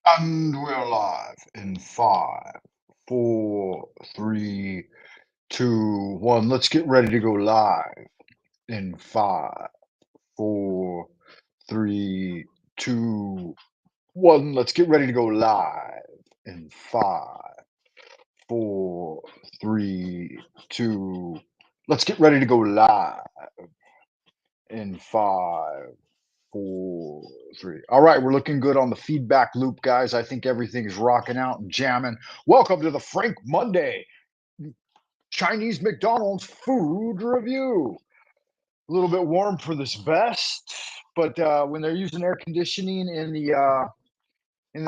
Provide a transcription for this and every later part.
And we're live in five, four, three, two, one. Let's get ready to go live in five, four, three, two, one. Let's get ready to go live in five, four, three, two. Let's get ready to go live in five, four, three. All right, we're looking good on the feedback loop, guys. I think everything is rocking out and jamming. Welcome to the Frank Monday Chinese McDonald's food review. A little bit warm for this vest, but when they're using air conditioning in the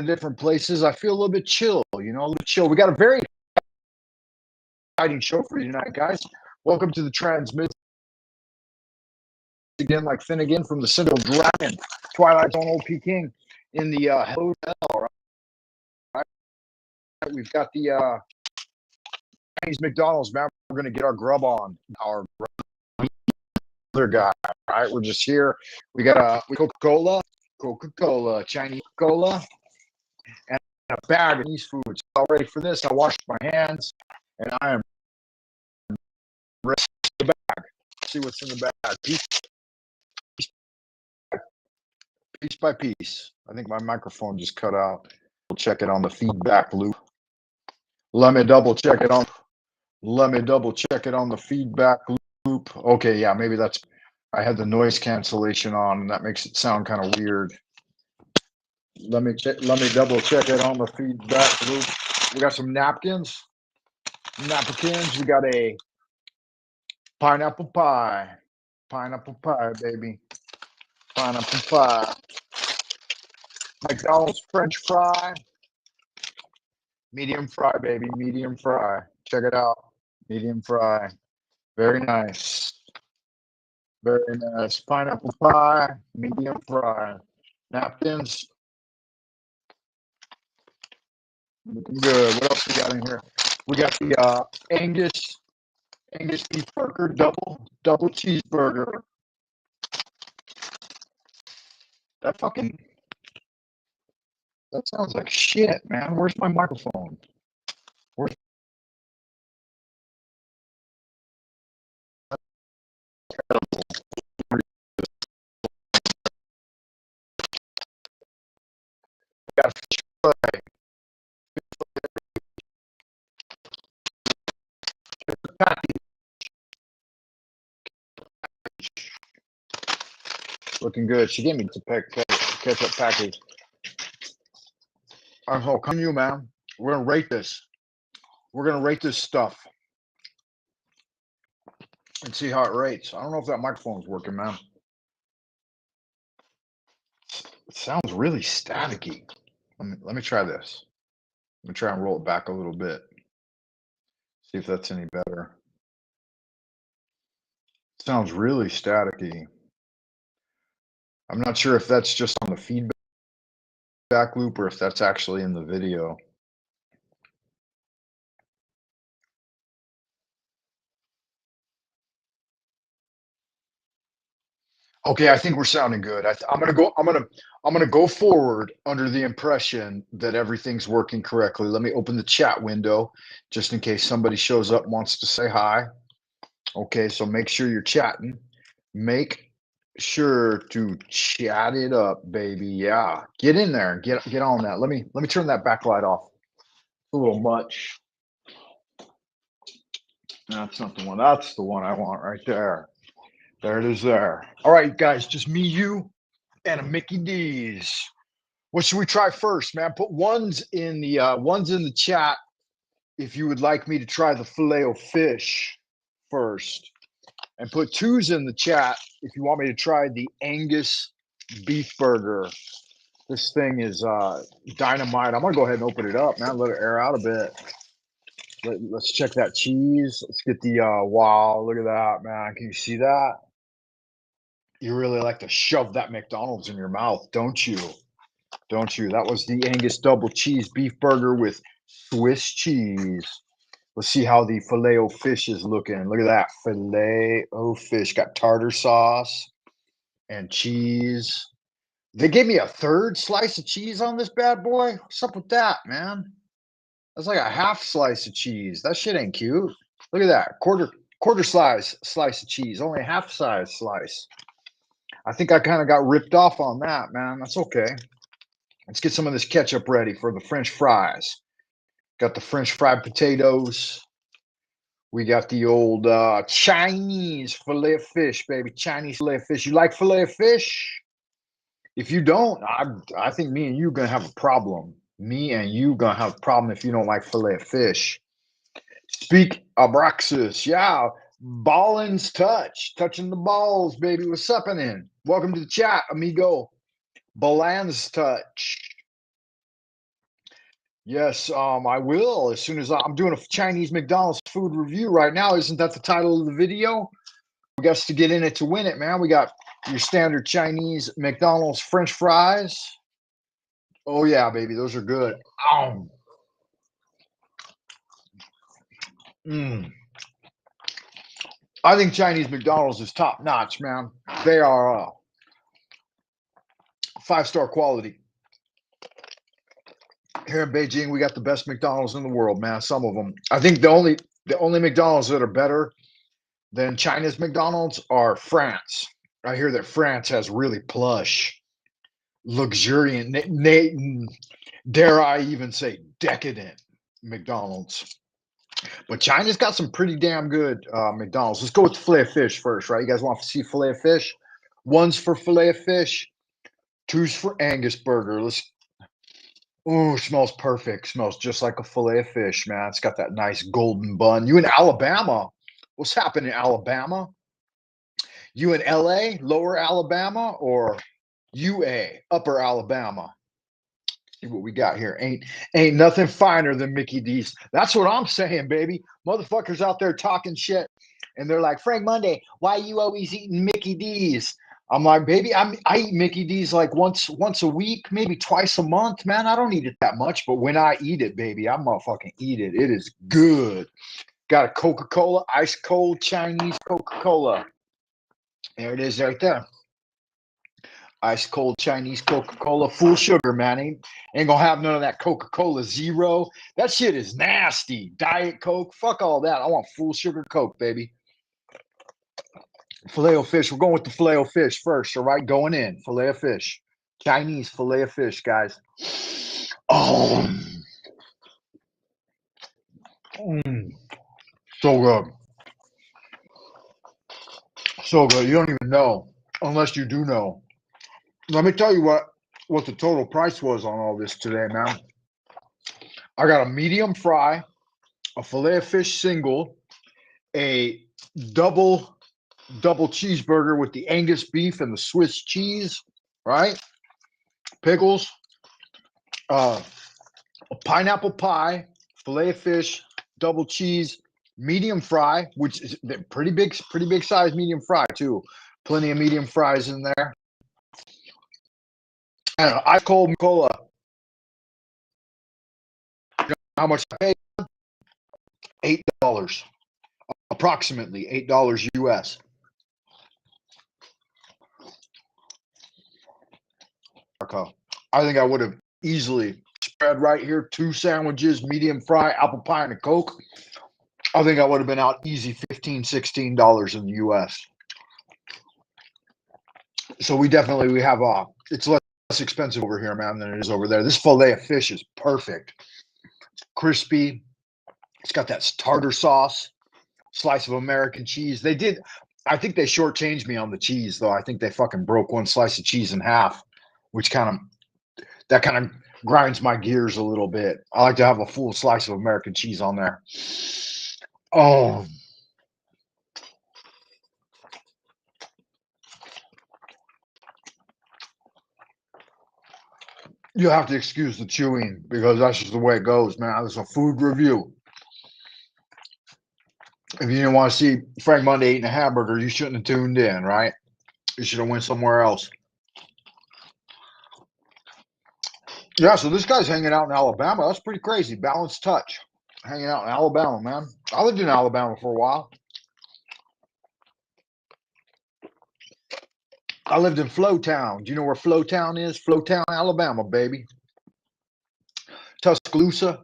different places, I feel a little bit chill. A little chill. We got a very exciting show for you tonight, guys. Welcome to the transmission again, like Finnegan from the Central Dragon, Twilight Zone, Old Peking in the hotel. We've got the Chinese McDonald's, man. We're going to get our grub on. Our other guy, right? We're just here. We got Coca-Cola, Chinese Cola, and a bag of these foods. All ready for this. I washed my hands, and I am ready for the bag. See what's in the bag. Piece by piece. I think my microphone just cut out. We'll check it on the feedback loop. Let me double check it on the feedback loop. Okay, yeah, maybe that's. I had the noise cancellation on, and that makes it sound kind of weird. Let me double check it on the feedback loop. We got some napkins. We got a pineapple pie. Pineapple pie, baby. Pineapple pie. McDonald's French fry. Medium fry, baby. Medium fry. Check it out. Medium fry. Very nice. Very nice. Pineapple pie. Medium fry. Napkins. Looking good. What else we got in here? We got the Angus beef burger, double cheeseburger. That sounds like shit, man. Where's my microphone? Where's got a fish fillet? Looking good. She gave me the ketchup package. Oh, come you, man. We're gonna rate this. We're gonna rate this stuff and see how it rates. I don't know if that microphone's working, man. It sounds really staticky. Let me try this. Let me try and roll it back a little bit. See if that's any better. It sounds really staticky. I'm not sure if that's just on the feedback loop or if that's actually in the video. Okay, I think we're sounding good. I'm gonna go. I'm gonna go forward under the impression that everything's working correctly. Let me open the chat window just in case somebody shows up and wants to say hi. Okay, so make sure you're chatting. Make sure to chat it up, baby. Yeah, get in there and get on that. Let me turn that backlight off. It's a little much. That's not the one. That's the one I want right there. There it is there. All right, guys, just me, you, and a Mickey D's. What should we try first, man? Put ones in the chat if you would like me to try the filet o fish first. And put twos in the chat if you want me to try the Angus beef burger. This thing is dynamite. I'm gonna go ahead and open it up, man. Let it air out a bit. Let's check that cheese. Let's get the wow, look at that, man. Can you see that? You really like to shove that McDonald's in your mouth, don't you? Don't you? That was the Angus double cheese beef burger with Swiss cheese. Let's see how the filet o fish is looking. Look at that filet o fish. Got tartar sauce and cheese. They gave me a third slice of cheese on this bad boy. What's up with that, man? That's like a half slice of cheese. That shit ain't cute. Look at that. Quarter slice of cheese. Only a half size slice. I think I kind of got ripped off on that, man. That's okay. Let's get some of this ketchup ready for the French fries. Got the French fried potatoes. We got the old Chinese filet of fish, baby. Chinese filet of fish. You like filet of fish? If you don't, I think me and you gonna have a problem. Me and you gonna have a problem if you don't like filet of fish. Speak Abraxas, yeah. Ballin's touching the balls, baby. What's up in? Welcome to the chat, amigo. Ballan's touch. Yes, I will as soon as I'm doing a Chinese McDonald's food review right now. Isn't that the title of the video? We got to get in it to win it, man. We got your standard Chinese McDonald's French fries. Oh yeah, baby, those are good. Mm. I think Chinese McDonald's is top notch, man. They are 5-star quality. Here in Beijing, we got the best McDonald's in the world, man. Some of them. I think the only McDonald's that are better than China's McDonald's are France. I hear that France has really plush, luxuriant, dare I even say decadent McDonald's. But China's got some pretty damn good McDonald's. Let's go with the filet of fish first, right? You guys want to see filet of fish? One's for filet of fish, two's for Angus burger. Let's. Ooh, smells perfect. Smells just like a filet of fish, man. It's got that nice golden bun. You in Alabama? What's happening in Alabama? You in LA, Lower Alabama, or UA, Upper Alabama? See what we got here. Ain't nothing finer than Mickey D's. That's what I'm saying, baby. Motherfuckers out there talking shit, and they're like, Frank Monday, why you always eating Mickey D's? I'm like, baby, I eat Mickey D's like once a week, maybe twice a month, man. I don't eat it that much, but when I eat it, baby, I motherfucking eat it. It is good. Got a Coca-Cola, ice cold Chinese Coca-Cola. There it is right there. Ice cold Chinese Coca-Cola, full sugar, man. Ain't gonna have none of that Coca-Cola Zero. That shit is nasty. Diet Coke, fuck all that. I want full sugar Coke, baby. Filet of fish. We're going with the filet of fish first, all right? Going in. Filet of fish. Chinese filet of fish, guys. Oh. So good. So good. You don't even know unless you do know. Let me tell you what the total price was on all this today, man. I got a medium fry, a filet of fish single, a double cheeseburger with the Angus beef and the Swiss cheese, right? Pickles, a pineapple pie, filet of fish, double cheese, medium fry, which is pretty big size medium fry too. Plenty of medium fries in there. And ice cold cola. You know how much I paid? $8. Approximately $8 US. I think I would have easily spread right here 2 sandwiches, medium fry, apple pie, and a Coke. I think I would have been out easy $15, $16 in the US. So we have it's less expensive over here, man, than it is over there. This filet of fish is perfect. Crispy. It's got that tartar sauce, slice of American cheese. I think they shortchanged me on the cheese, though. I think they fucking broke one slice of cheese in half, which kind of grinds my gears a little bit. I like to have a full slice of American cheese on there. Oh. You have to excuse the chewing because that's just the way it goes, man. It's a food review. If you didn't want to see Frank Monday eating a hamburger, you shouldn't have tuned in, right? You should have went somewhere else. Yeah, so this guy's hanging out in Alabama. That's pretty crazy. Balanced touch. Hanging out in Alabama, man. I lived in Alabama for a while. I lived in Flowtown. Do you know where Flowtown is? Flowtown, Alabama, baby. Tuscaloosa,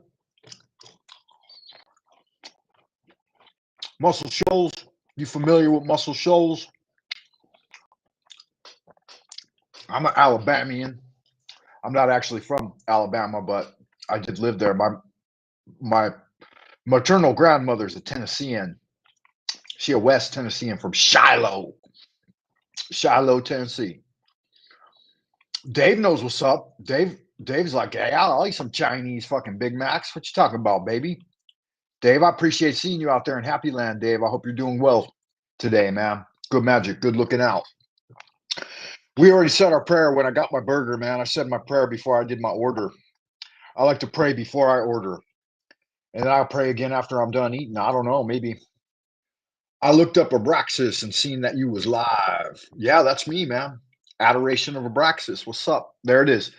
Muscle Shoals. You familiar with Muscle Shoals? I'm an Alabamian. I'm not actually from Alabama, but I did live there. My maternal grandmother's a Tennessean. She a West Tennessean from Shiloh, Tennessee. Dave knows what's up. Dave's like, hey, I'll eat some Chinese fucking Big Macs. What you talking about, baby? Dave, I appreciate seeing you out there in Happy Land, Dave. I hope you're doing well today, man. Good magic. Good looking out. We already said our prayer when I got my burger, man. I said my prayer before I did my order. I like to pray before I order. And then I'll pray again after I'm done eating. I don't know. Maybe I looked up Abraxas and seen that you was live. Yeah, that's me, man. Adoration of Abraxas. What's up? There it is.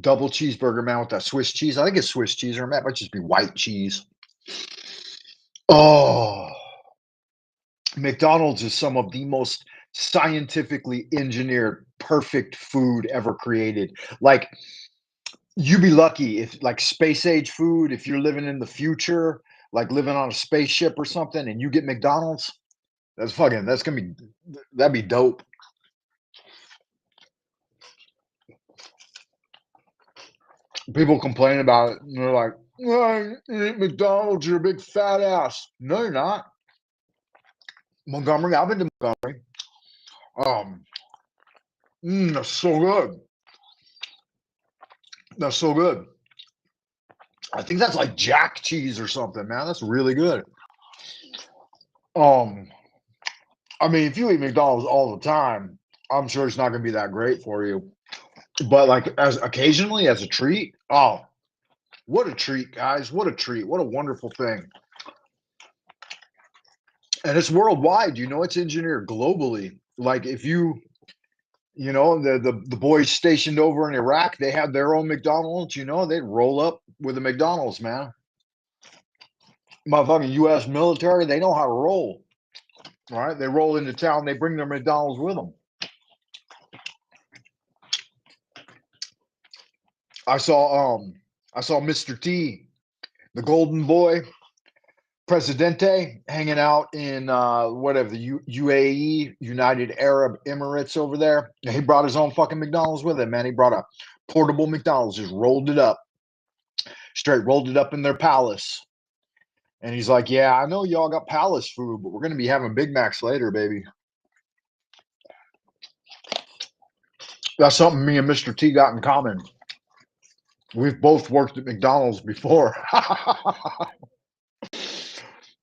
Double cheeseburger, man, with that Swiss cheese. I think it's Swiss cheese, or it might just be white cheese. Oh, McDonald's is some of the most scientifically engineered, perfect food ever created. Like, you'd be lucky if, like, space age food, if you're living in the future, like living on a spaceship or something, and you get McDonald's, that'd be dope. People complain about it, and they're like, oh, you eat McDonald's, you're a big fat ass. No, you're not. Montgomery, I've been to Montgomery. Um, that's so good. That's so good. I think that's like jack cheese or something, man. That's really good. Um, I mean, if you eat McDonald's all the time, I'm sure it's not going to be that great for you. But like as occasionally as a treat, oh, what a treat, guys! What a treat! What a wonderful thing! And it's worldwide. You know, it's engineered globally. Like if you know, the boys stationed over in Iraq, they had their own McDonald's. You know, they'd roll up with a McDonald's, man. Motherfucking U.S. military, they know how to roll. Right? They roll into town, they bring their McDonald's with them. I saw Mr. T, the Golden Boy, Presidente, hanging out in whatever the UAE, United Arab Emirates over there. He brought his own fucking McDonald's with him, man. He brought a portable McDonald's, just rolled it up, straight rolled it up in their palace. And he's like, "Yeah, I know y'all got palace food, but we're gonna be having Big Macs later, baby." That's something me and Mr. T got in common. We've both worked at McDonald's before.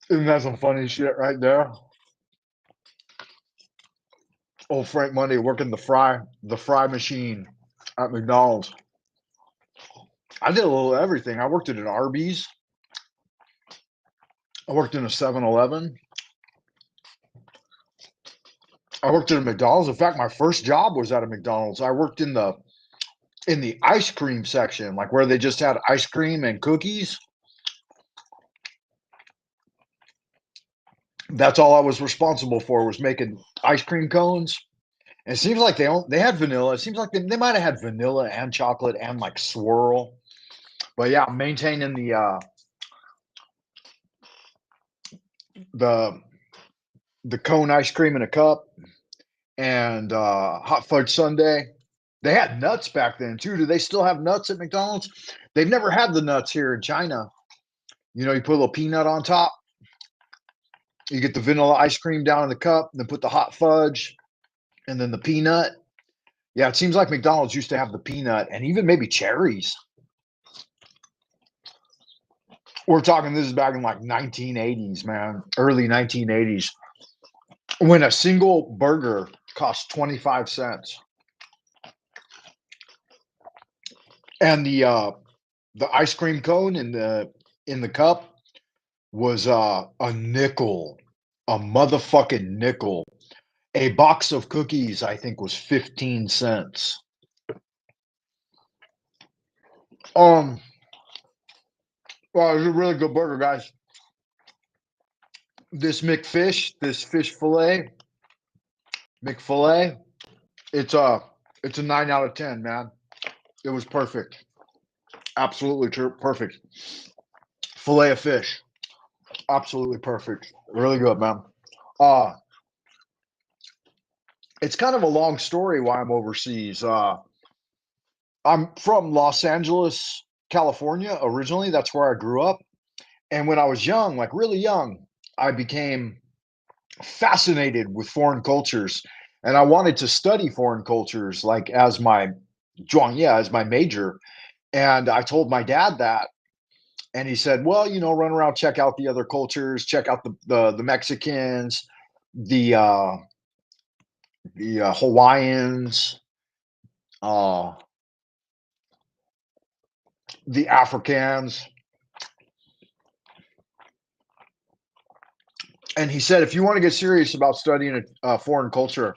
Isn't that some funny shit right there? Old Frank Monday working the fry machine at McDonald's. I did a little everything. I worked at an Arby's. I worked in a 7-Eleven. I worked at a McDonald's. In fact, my first job was at a McDonald's. I worked in the ice cream section, like where they just had ice cream and cookies. That's all I was responsible for, was making ice cream cones. And it seems like they had vanilla. It seems like they might have had vanilla and chocolate and like swirl. But yeah, maintaining the the cone ice cream in a cup and hot fudge sundae. They had nuts back then too. Do they still have nuts at McDonald's? They've never had the nuts here in China. You know, you put a little peanut on top. You get the vanilla ice cream down in the cup, then put the hot fudge and then the peanut. Yeah, it seems like McDonald's used to have the peanut and even maybe cherries. We're talking, this is back in like 1980s, man, early 1980s, when a single burger cost 25 cents. And the ice cream cone in the cup was a nickel, a motherfucking nickel. A box of cookies, I think, was 15 cents. Um, well, it was a really good burger, guys. This McFish, this fish fillet, McFillet, It's a 9 out of 10, man. It was perfect. Absolutely perfect. Fillet of fish. Absolutely perfect. Really good, man. Uh it's kind of a long story why I'm overseas. I'm from Los Angeles, California originally. That's where I grew up. And when I was young, like really young, I became fascinated with foreign cultures and I wanted to study foreign cultures like as my as my major. And I told my dad that and he said, "Well, run around, check out the other cultures, check out the Mexicans, the Hawaiians, uh the Africans." And he said, "If you want to get serious about studying a foreign culture,"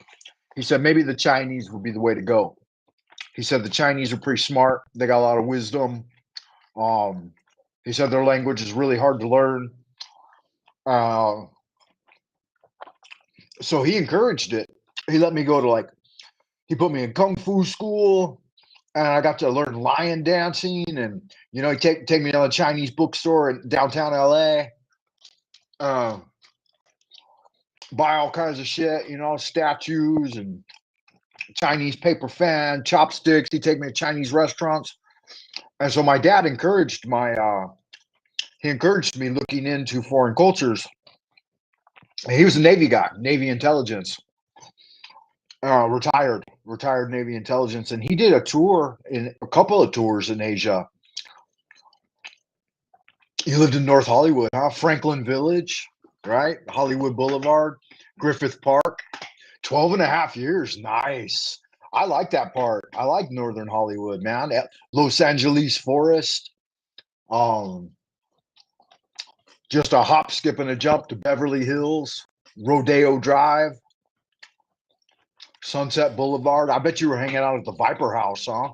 he said, "maybe the Chinese would be the way to go." He said the Chinese are pretty smart. They got a lot of wisdom. Um, he said their language is really hard to learn. Uh, so he encouraged it. He let me go to he put me in kung fu school, and I got to learn lion dancing. And he take me to a Chinese bookstore in downtown LA. Uh, buy all kinds of shit, statues and Chinese paper fan, chopsticks. He'd take me to Chinese restaurants. And so my dad encouraged me looking into foreign cultures. He was a Navy guy, Navy intelligence, retired Navy intelligence, and he did a couple of tours in Asia. He lived in North Hollywood, huh? Franklin Village, right? Hollywood Boulevard, Griffith Park. 12 and a half years. Nice. I like that part. I like Northern Hollywood, man. Los Angeles Forest. Um, just a hop, skip, and a jump to Beverly Hills, Rodeo Drive, Sunset Boulevard. I bet you were hanging out at the Viper House, huh?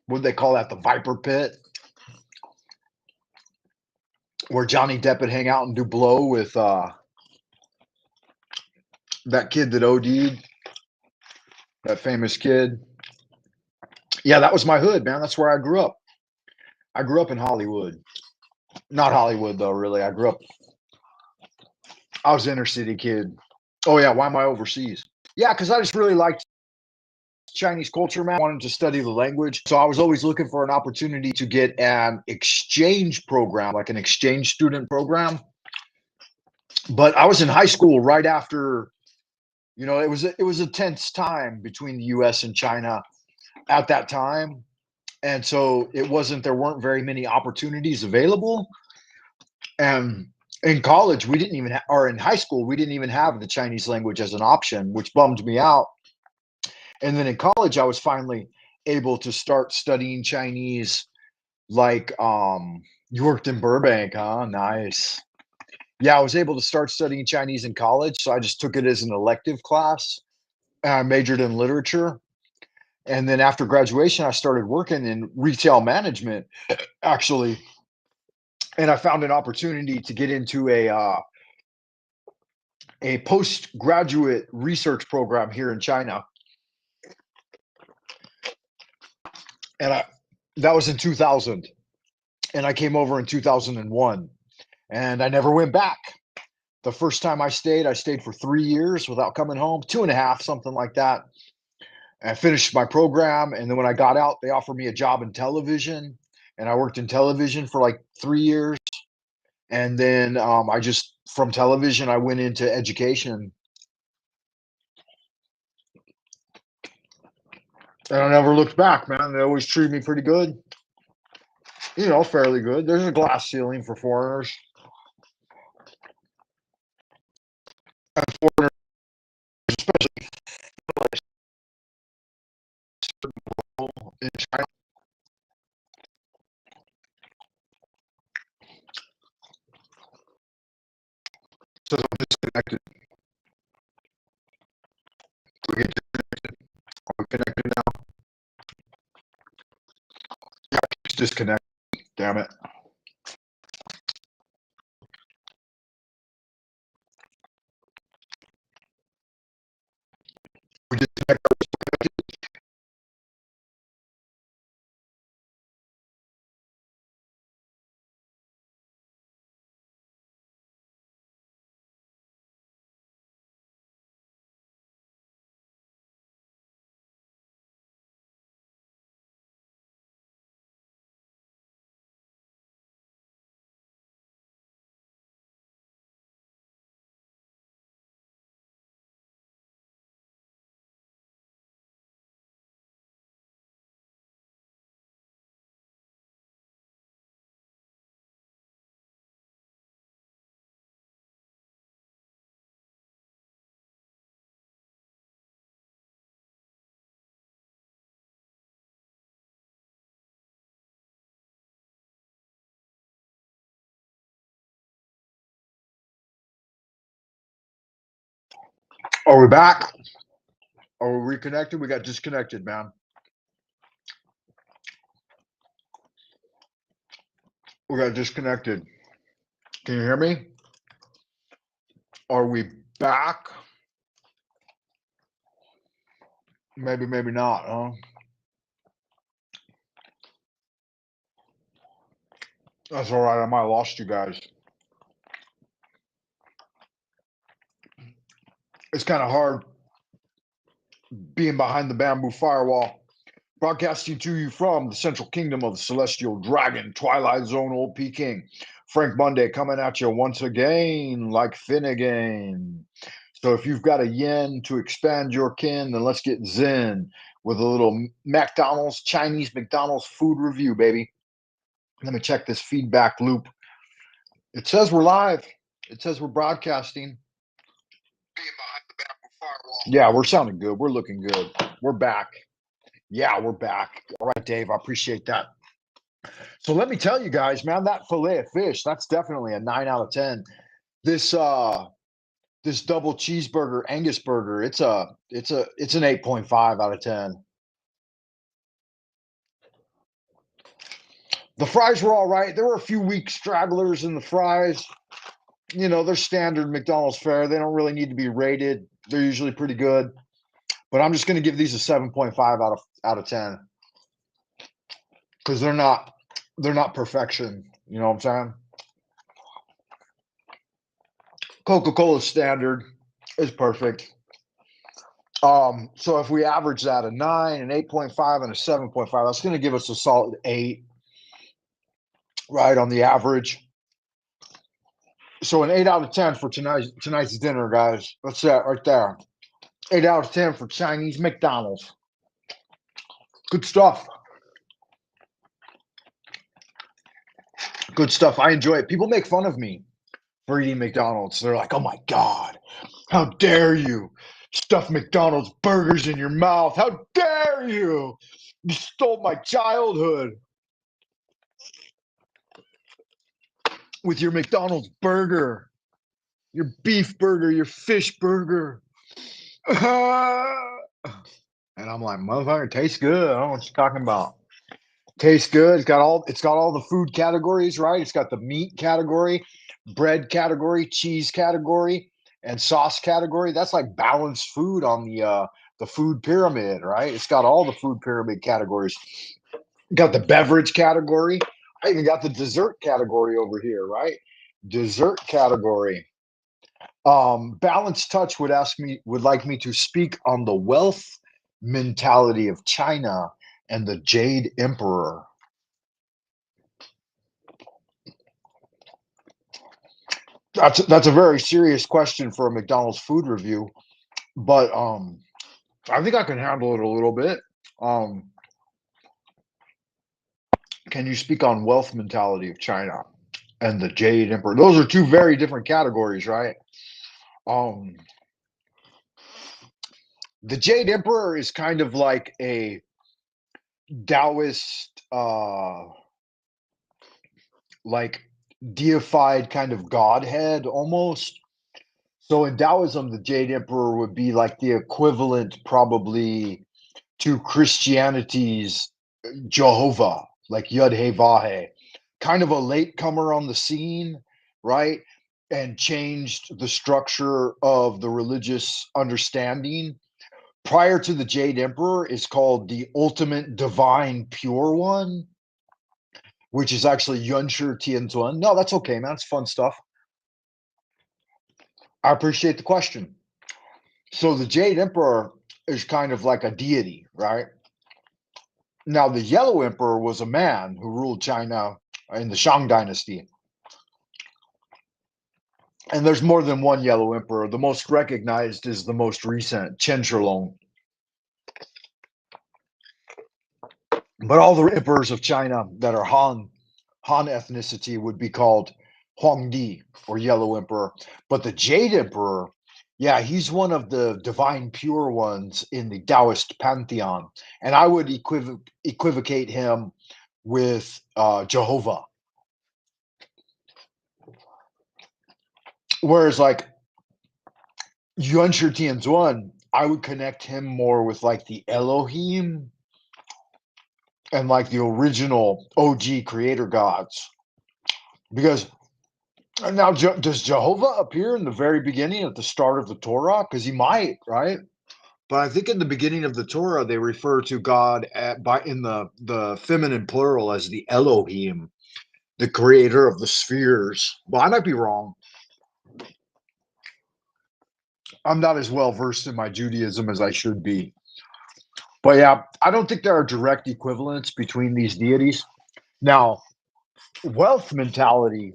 What do they call that? The Viper Pit, where Johnny Depp would hang out and do blow with that kid that OD'd, that famous kid. Yeah, that was my hood, man. That's where I grew up. I grew up in Hollywood. Not Hollywood, though, really. I was an inner city kid. Oh, yeah. Why am I overseas? Yeah, because I just really liked Chinese culture, man. I wanted to study the language. So I was always looking for an opportunity to get an exchange program, like an exchange student program. But I was in high school right after, it was a tense time between the US and China at that time. And so there weren't very many opportunities available. And in college, we didn't even or in high school, we didn't even have the Chinese language as an option, which bummed me out. And then in college, I was finally able to start studying Chinese. You worked in Burbank, huh? Nice. Yeah, I was able to start studying Chinese in college, so I just took it as an elective class. And I majored in literature. And then after graduation, I started working in retail management, actually. And I found an opportunity to get into a postgraduate research program here in China. And that was in 2000. And I came over in 2001. And I never went back. The first time I stayed for 3 years without coming home, two and a half, something like that. And I finished my program. And then when I got out, they offered me a job in television. And I worked in television for like 3 years. And then from television, I went into education. And I never looked back, man. They always treated me pretty good, fairly good. There's a glass ceiling for foreigners. And foreigners, especially in China. So I'm disconnected. We get disconnected. Are we connected now? Yeah, it's disconnected. Damn it. We disconnected. Are we back? Are we reconnected? We got disconnected, man. We got disconnected. Can you hear me? Are we back? Maybe, maybe not, huh? That's all right. I might have lost you guys. It's kind of hard being behind the bamboo firewall. Broadcasting to you from the central kingdom of the celestial dragon, Twilight Zone Old Peking. Frank Monday coming at you once again like Finnegan. So if you've got a yen to expand your kin, then let's get zen with a little McDonald's, Chinese McDonald's food review, baby. Let me check this feedback loop. It says we're live. It says we're broadcasting. Yeah, we're sounding good. We're looking good. We're back. Yeah, we're back. All right, Dave. I appreciate that. So let me tell you guys, man, that fillet of fish, that's definitely a 9 out of 10. This double cheeseburger Angus burger, it's an 8.5 out of 10. The fries were all right. There were a few weak stragglers in the fries. You know, they're standard McDonald's fare. They don't really need to be rated. They're usually pretty good. But I'm just going to give these a 7.5 out of 10 because they're not perfection. You know what I'm saying? Coca-Cola standard is perfect. So if we average that a 9, an 8.5, and a 7.5, that's going to give us a solid 8, right, on the average. So an 8 out of 10 for tonight's dinner, guys. That's that right there. 8 out of 10 for Chinese McDonald's. Good stuff. Good stuff. I enjoy it. People make fun of me for eating McDonald's. They're like, "Oh my god, how dare you stuff McDonald's burgers in your mouth? How dare you? You stole my childhood with your McDonald's burger, your beef burger, your fish burger." And I'm like, "Motherfucker, tastes good. I don't know what you're talking about. Tastes good. It's got all the food categories, right? It's got the meat category, bread category, cheese category, and sauce category. That's like balanced food on the food pyramid, right? It's got all the food pyramid categories. Got the beverage category. I even got the dessert category over here, right? Dessert category. Balanced Touch would like me to speak on the wealth mentality of China and the Jade Emperor. That's a very serious question for a McDonald's food review, but I think I can handle it a little bit. Um, can you speak on wealth mentality of China and the Jade Emperor? Those are two very different categories, right? Um, the Jade Emperor is kind of like a Taoist, like deified kind of godhead almost. So in Taoism, the Jade Emperor would be like the equivalent, probably, to Christianity's Jehovah, like Yud He Vahe, kind of a latecomer on the scene, right? And changed the structure of the religious understanding. Prior to the Jade Emperor is called the Ultimate Divine Pure One, which is actually Yunshi Tianzun. No, that's okay, man. It's fun stuff. I appreciate the question. So the Jade Emperor is kind of like a deity, right? Now, the Yellow Emperor was a man who ruled China in the Shang Dynasty. And there's more than one Yellow Emperor. The most recognized is the most recent, Chen Shilong. But all the emperors of China that are Han ethnicity would be called Huangdi or Yellow Emperor. But the Jade Emperor, yeah, he's one of the divine pure ones in the Taoist pantheon. And I would equivocate him with Jehovah. Whereas, like, Yuan Shi Tianzuan, I would connect him more with like the Elohim and like the original OG creator gods. Because now, does Jehovah appear in the very beginning at the start of the Torah? Because he might, right? But I think in the beginning of the Torah, they refer to God in the feminine plural as the Elohim, the creator of the spheres. Well, I might be wrong. I'm not as well versed in my Judaism as I should be. But yeah, I don't think there are direct equivalents between these deities. Now, wealth mentality,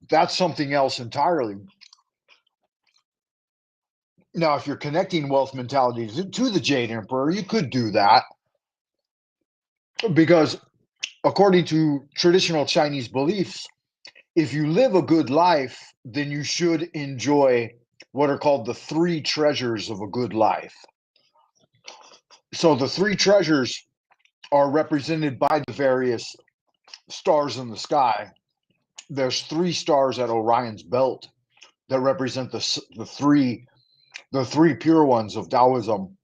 that's something else entirely. Now, if you're connecting wealth mentality to the Jade Emperor, you could do that because, according to traditional Chinese beliefs, if you live a good life, then you should enjoy what are called the three treasures of a good life. So, the three treasures are represented by the various stars in the sky. There's three stars at Orion's belt that represent the three pure ones of Taoism.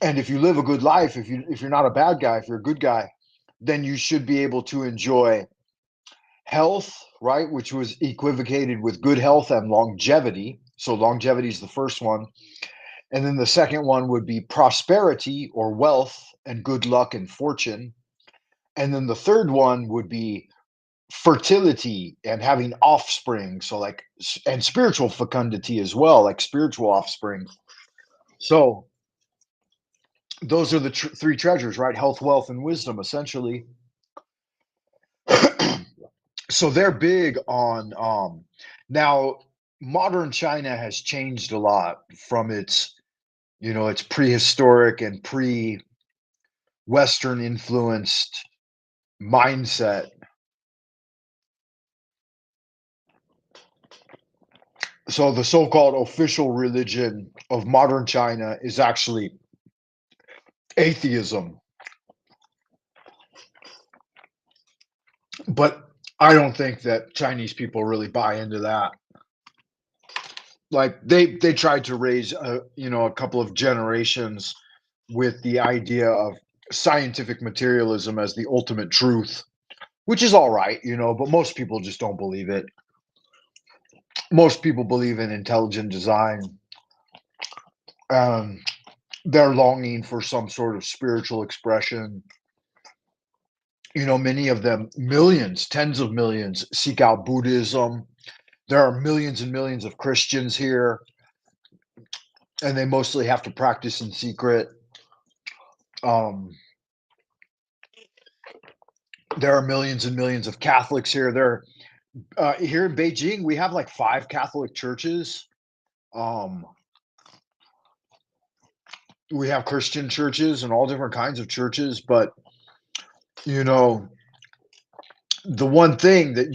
And if you live a good life, if you're not a bad guy, if you're a good guy, then you should be able to enjoy health, right? Which was equivocated with good health and longevity. So longevity is the first one. And then the second one would be prosperity or wealth and good luck and fortune. And then the third one would be fertility and having offspring. So like, and spiritual fecundity as well, like spiritual offspring. So those are the three treasures, right? Health, wealth, and wisdom, essentially. So they're big on now modern China has changed a lot from its prehistoric and pre-Western influenced mindset. So the so-called official religion of modern China is actually atheism. But I don't think that Chinese people really buy into that. Like they tried to raise a couple of generations with the idea of scientific materialism as the ultimate truth, which is all right, but most people just don't believe it. Most people believe in intelligent design. Um, they're longing for some sort of spiritual expression. Many of them, millions, tens of millions, seek out Buddhism. There are millions and millions of Christians here, and they mostly have to practice in secret. Um, there are millions and millions of Catholics here. Here in Beijing, we have like 5 Catholic churches. Um, we have Christian churches and all different kinds of churches, but you know, the one thing that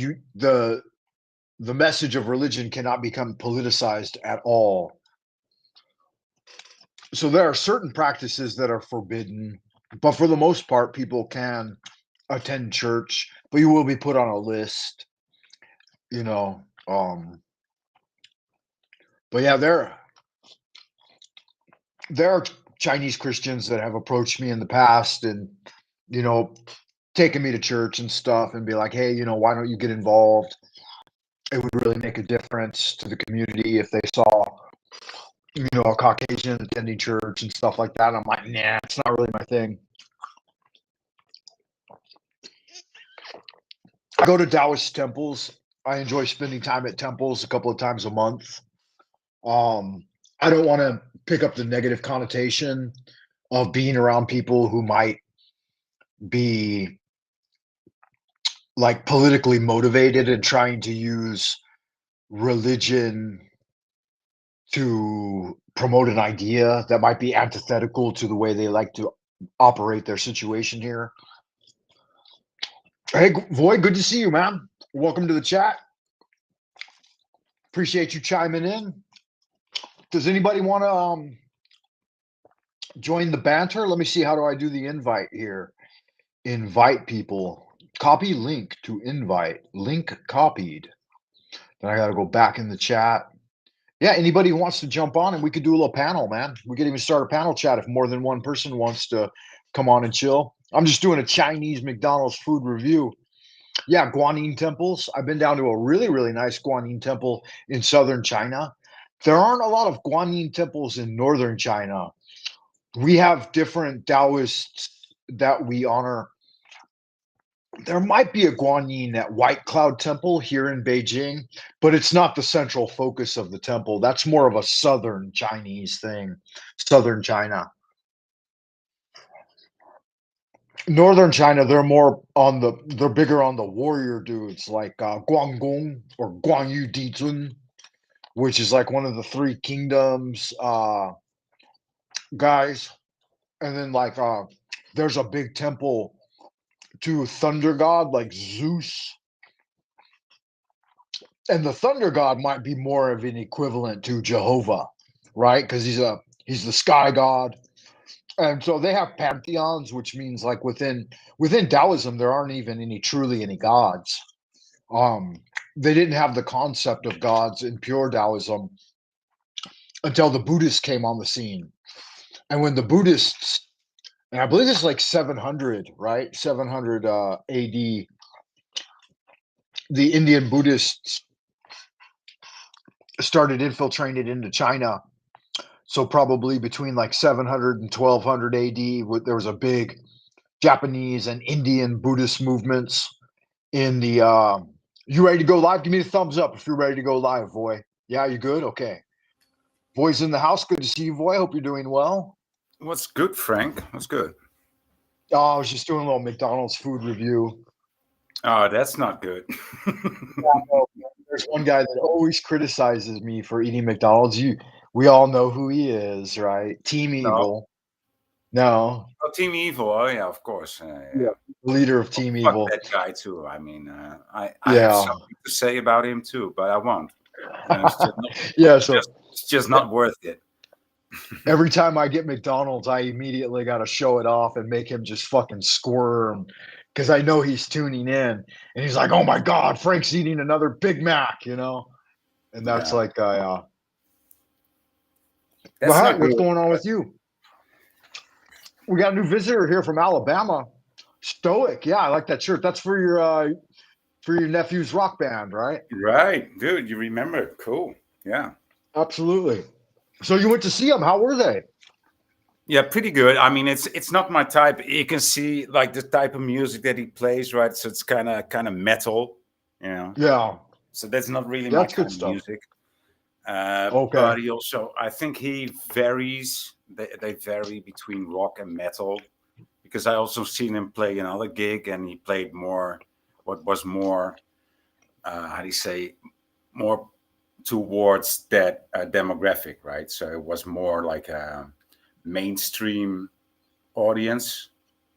the message of religion cannot become politicized at all. So there are certain practices that are forbidden, but for the most part, people can attend church, but you will be put on a list, you know. But yeah, there are Chinese Christians that have approached me in the past and, you know, taken me to church and stuff and be like, hey, why don't you get involved? It would really make a difference to the community if they saw, a Caucasian attending church and stuff like that. I'm like, nah, it's not really my thing. I go to Taoist temples. I enjoy spending time at temples a couple of times a month. I don't want to pick up the negative connotation of being around people who might be like politically motivated and trying to use religion to promote an idea that might be antithetical to the way they like to operate their situation here. Hey, Void, good to see you, man. Welcome to the chat. Appreciate you chiming in. Does anybody want to join the banter? Let me see. How do I do the invite here? Invite people. Copy link to invite. Link copied. Then I got to go back in the chat. Yeah, anybody who wants to jump on and we could do a little panel, man. We could even start a panel chat if more than one person wants to come on and chill. I'm just doing a Chinese McDonald's food review. Yeah, Guanyin temples. I've been down to a really, really nice Guanyin temple in southern China. There aren't a lot of Guanyin temples in northern China. We have different Taoists that we honor. There might be a Guanyin at White Cloud Temple here in Beijing, but it's not the central focus of the temple. That's more of a southern Chinese thing, southern China. Northern China, they're bigger on the warrior dudes like Guanggong or Guangyu Dizun, which is like one of the three kingdoms guys. And then there's a big temple to thunder god like Zeus. And the thunder god might be more of an equivalent to Jehovah, right? Because he's the sky god. And so they have pantheons, which means like within Taoism, there aren't even any gods. They didn't have the concept of gods in pure Taoism until the Buddhists came on the scene. And when the Buddhists, and I believe it's like 700, right? 700 AD, the Indian Buddhists started infiltrating into China. So probably between like 700 and 1200 AD, there was a big Japanese and Indian Buddhist movements in the. You ready to go live? Give me a thumbs up if you're ready to go live, Voy. Yeah, you good? Okay. Voy's in the house. Good to see you, Voy. Hope you're doing well. What's good, Frank? What's good? Oh, I was just doing a little McDonald's food review. Oh, that's not good. There's one guy that always criticizes me for eating McDonald's. We all know who he is, right? Team Evil. No. Oh, Team Evil. Oh, yeah, of course. Yeah. Leader of Team Evil. Fuck that guy too. I mean, I have something to say about him too, but I won't. It's just not worth it. Every time I get McDonald's, I immediately got to show it off and make him just fucking squirm because I know he's tuning in and he's like, "Oh my God, Frank's eating another Big Mac," you know, and that's what's going on with you? We got a new visitor here from Alabama, Stoic. Yeah, I like that shirt. That's for your nephew's rock band, right? Right, dude. You remember? Cool. Yeah, absolutely. So you went to see them. How were they? Yeah, pretty good. I mean, it's not my type. You can see like the type of music that he plays, right? So it's kind of metal, you know. Yeah. So that's not really my kind of music. Okay. But he also, I think he varies. They vary between rock and metal, because I also seen him play another gig, and he played more. What was more? How do you say? More towards that demographic, right? So it was more like a mainstream audience,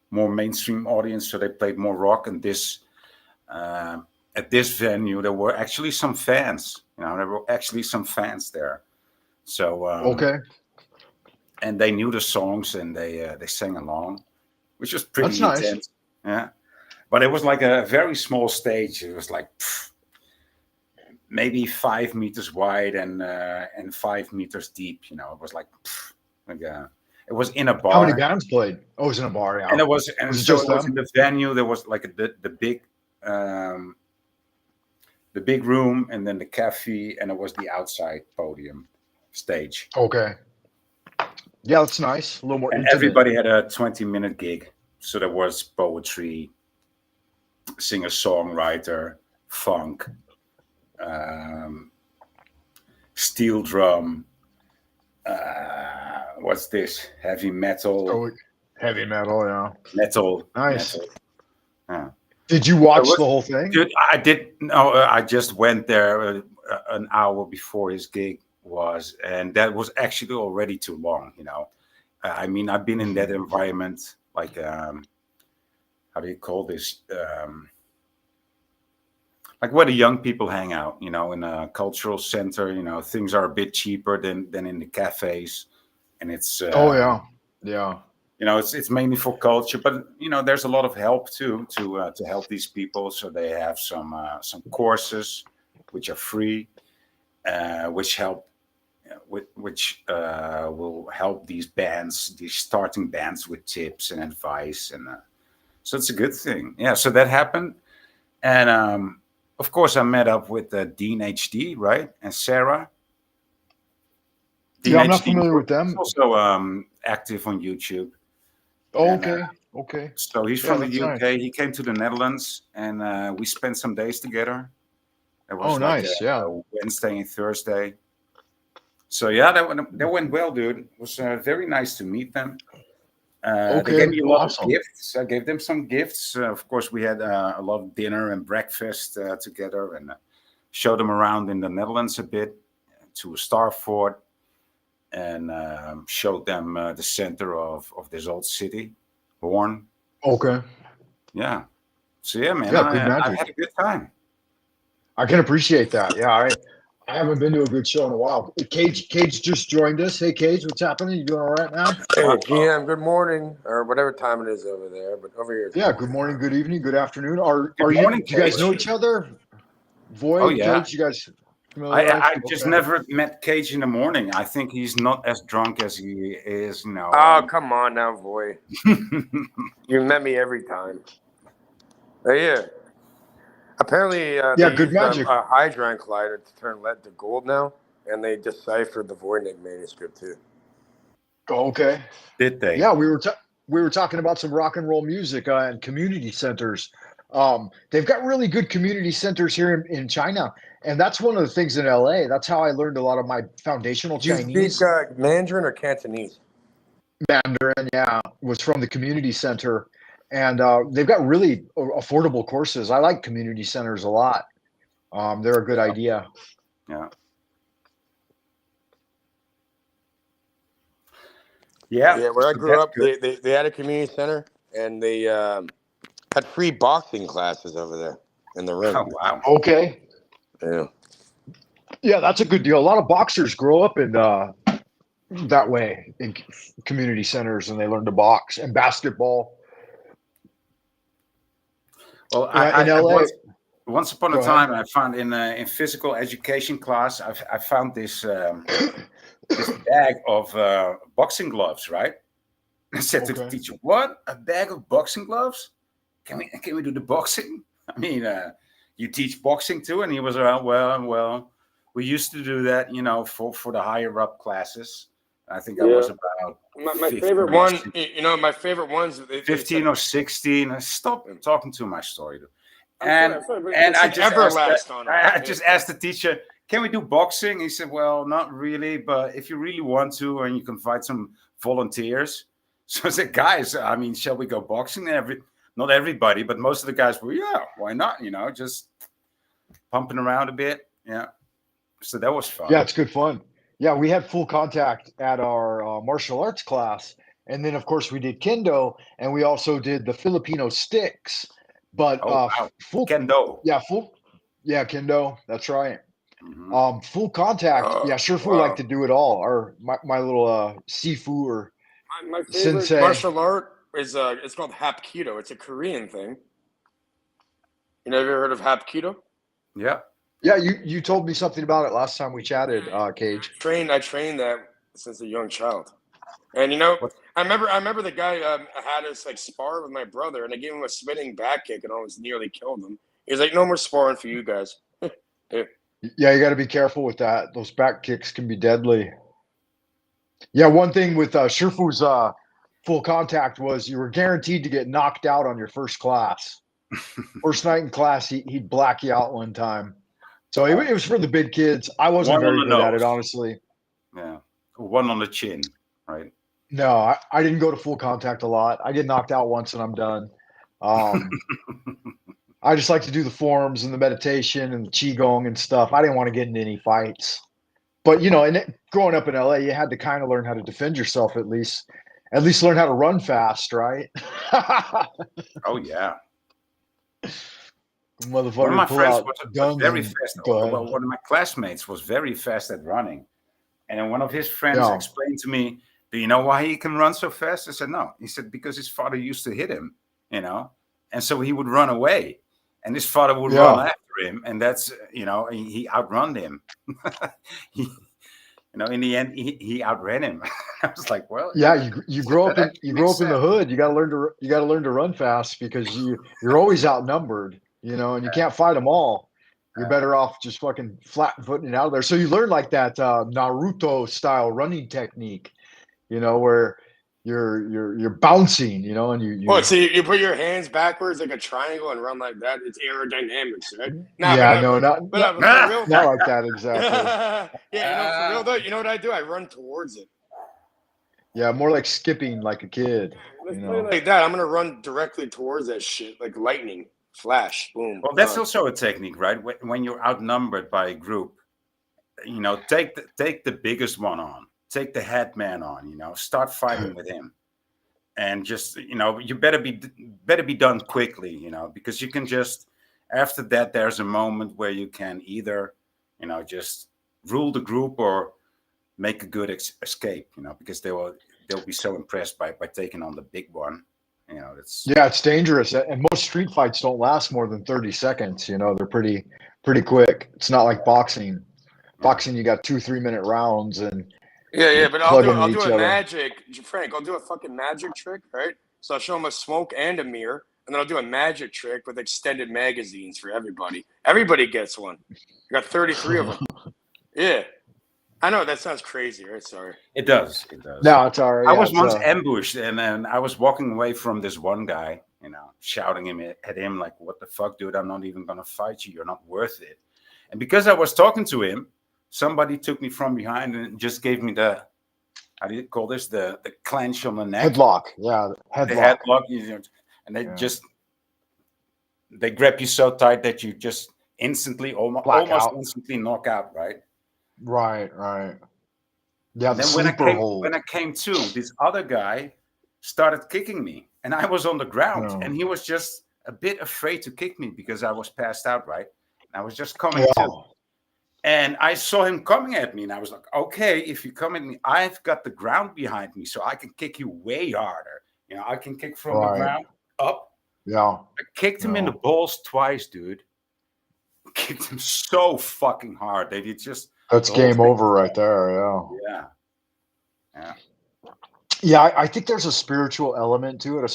more mainstream audience. So they played more rock, and this at this venue there were actually some fans. You know, there were actually some fans there. So okay, and they knew the songs and they sang along, which was pretty intense. Nice. Yeah, but it was like a very small stage. It was like maybe 5 meters wide and 5 meters deep. You know, it was like it was in a bar. How many bands played? Oh, it was in a bar, yeah. And it was in the venue. There was like the big room, and then the cafe, and it was the outside podium stage. Okay. Yeah, that's nice. A little more. And intimate. Everybody had a 20-minute gig, so there was poetry, singer-songwriter, funk, steel drum. What's this? Heavy metal. Oh, heavy metal, yeah. Metal. Nice. Metal. Yeah. Did you watch the whole thing? Dude, I did. No, I just went there an hour before his gig was, and that was actually already too long. You know, I mean, I've been in that environment, like, how do you call this? Like where the young people hang out. You know, in a cultural center. You know, things are a bit cheaper than in the cafes. And it's yeah. You know, it's mainly for culture, but you know, there's a lot of help too to help these people. So they have some courses which are free, which help. Which will help these bands, these starting bands, with tips and advice, and so it's a good thing. Yeah, so that happened, and of course I met up with Dean HD, right, and Sarah. Dean I'm not familiar with them. Also active on YouTube. Oh, and, okay. So he's from the UK. Nice. He came to the Netherlands, and we spent some days together. It was nice. Wednesday and Thursday. So yeah, that went well, dude. It was very nice to meet them. They gave me a lot of gifts. I gave them some gifts. Of course, we had a lot of dinner and breakfast together, and showed them around in the Netherlands a bit, to a star fort, and showed them the center of this old city, Hoorn. Okay. Yeah. So yeah, man, I had a good time. I can appreciate that. Yeah, I haven't been to a good show in a while. Cage just joined us. Hey, Cage, what's happening? You doing all right, man? Hey, GM, good morning, or whatever time it is over there. But over here, yeah, good morning, good evening, good afternoon. Are you guys know each other? Void, Cage, you guys familiar? I just never met Cage in the morning. I think he's not as drunk as he is now. Oh, come on now, Void. You met me every time. Yeah. Apparently, they good magic. A Hydron collider to turn lead to gold now, and they deciphered the Voynich manuscript too. Okay. Did they? Yeah, we were talking about some rock and roll music and community centers. They've got really good community centers here in China, and that's one of the things in LA. That's how I learned a lot of my foundational Chinese. You speak Mandarin or Cantonese? Mandarin, yeah, was from the community center. And they've got really affordable courses. I like community centers a lot. They're a good idea. Yeah. Where I grew up, they had a community center, and they had free boxing classes over there in the ring. Oh, wow. Okay. Yeah. Yeah, that's a good deal. A lot of boxers grow up in that way in community centers, and they learn to box and basketball. Well, in LA, once upon a time, I found in physical education class, I found this this bag of boxing gloves, right? I said to the teacher, "What? A bag of boxing gloves? Can we do the boxing? I mean, you teach boxing too?" And he was around. Well, we used to do that, for the higher up classes. I think I was about my favorite one. My favorite ones. 15 or 16. Stop talking too much, story. And I just asked the teacher, "Can we do boxing?" He said, "Well, not really, but if you really want to, and you can find some volunteers." So I said, "Guys, I mean, shall we go boxing?" Not everybody, but most of the guys were, "Yeah, why not? Just pumping around a bit." Yeah. So that was fun. Yeah, it's good fun. Yeah, we had full contact at our martial arts class. And then, of course, we did kendo, and we also did the Filipino sticks. But full kendo. Yeah, kendo. That's right. Mm-hmm. Full contact. Shifu liked to do it all. Or my little Sifu or my favorite sensei. Martial art is it's called Hapkido. It's a Korean thing. You ever heard of Hapkido? Yeah. Yeah, you told me something about it last time we chatted, Cage. I trained that since a young child, and I remember the guy had us spar with my brother, and I gave him a spinning back kick and almost nearly killed him. He was like, "No more sparring for you guys." Yeah, you got to be careful with that. Those back kicks can be deadly. Yeah, one thing with Shifu's full contact was you were guaranteed to get knocked out on your first class. First night in class, he'd black you out one time. So it was for the big kids. I wasn't very good at it, honestly. Yeah. One on the chin, right? No, I didn't go to full contact a lot. I get knocked out once and I'm done. I just like to do the forms and the meditation and the qigong and stuff. I didn't want to get into any fights. But, growing up in LA, you had to kind of learn how to defend yourself at least learn how to run fast, right? Oh, yeah. One of my friends was very fast. Well, one of my classmates was very fast at running. And one of his friends explained to me, "Do you know why he can run so fast?" I said, "No." He said, "Because his father used to hit him, and so he would run away." and his father would run after him, and that's he outrun him. In the end, he outran him. I was like, well, you grow up in the hood. You got to learn to run fast because you're always outnumbered, and you can't fight them all. You're better off just fucking flat-footing it out of there. So you learn like that Naruto style running technique, where you're bouncing, and you. What? So you put your hands backwards like a triangle and run like that? It's aerodynamics, right? Not for real, not like that exactly. For real though, you know what I do? I run towards it. Yeah, more like skipping like a kid. Let's play like that. I'm gonna run directly towards that shit, like lightning, flash, boom. Well, that's also a technique, right? When you're outnumbered by a group, take the biggest one on. Take the head man on, start fighting with him, and just you better be done quickly, because you can just after that there's a moment where you can either just rule the group or make a good escape, because they'll be so impressed by taking on the big one. It's dangerous, and most street fights don't last more than 30 seconds. They're pretty quick. It's not like boxing. Boxing, you got 2-3 minute rounds and. But I'll do a magic, Frank. I'll do a fucking magic trick, right? So I'll show them a smoke and a mirror, and then I'll do a magic trick with extended magazines for everybody. Everybody gets one. I got 33 of them. Yeah, I know that sounds crazy, right? Sorry. It does. No, it's all right. I was once ambushed, and then I was walking away from this one guy, shouting at him like, "What the fuck, dude? I'm not even gonna fight you. You're not worth it." And because I was talking to him, somebody took me from behind and just gave me the, how do you call this? The clench on the neck. Headlock. Yeah. The headlock. And they grab you so tight that you just instantly, almost instantly knock out, right? Right. Yeah. And then when I came to, this other guy started kicking me, and I was on the ground, and he was just a bit afraid to kick me because I was passed out, right? And I was just coming to. And I saw him coming at me, and I was like, okay, if you come at me, I've got the ground behind me, so I can kick you way harder. I can kick from the ground up. Yeah. I kicked him in the balls twice, dude. Kicked him so fucking hard that he just... That's game over right there, yeah. Yeah, I think there's a spiritual element to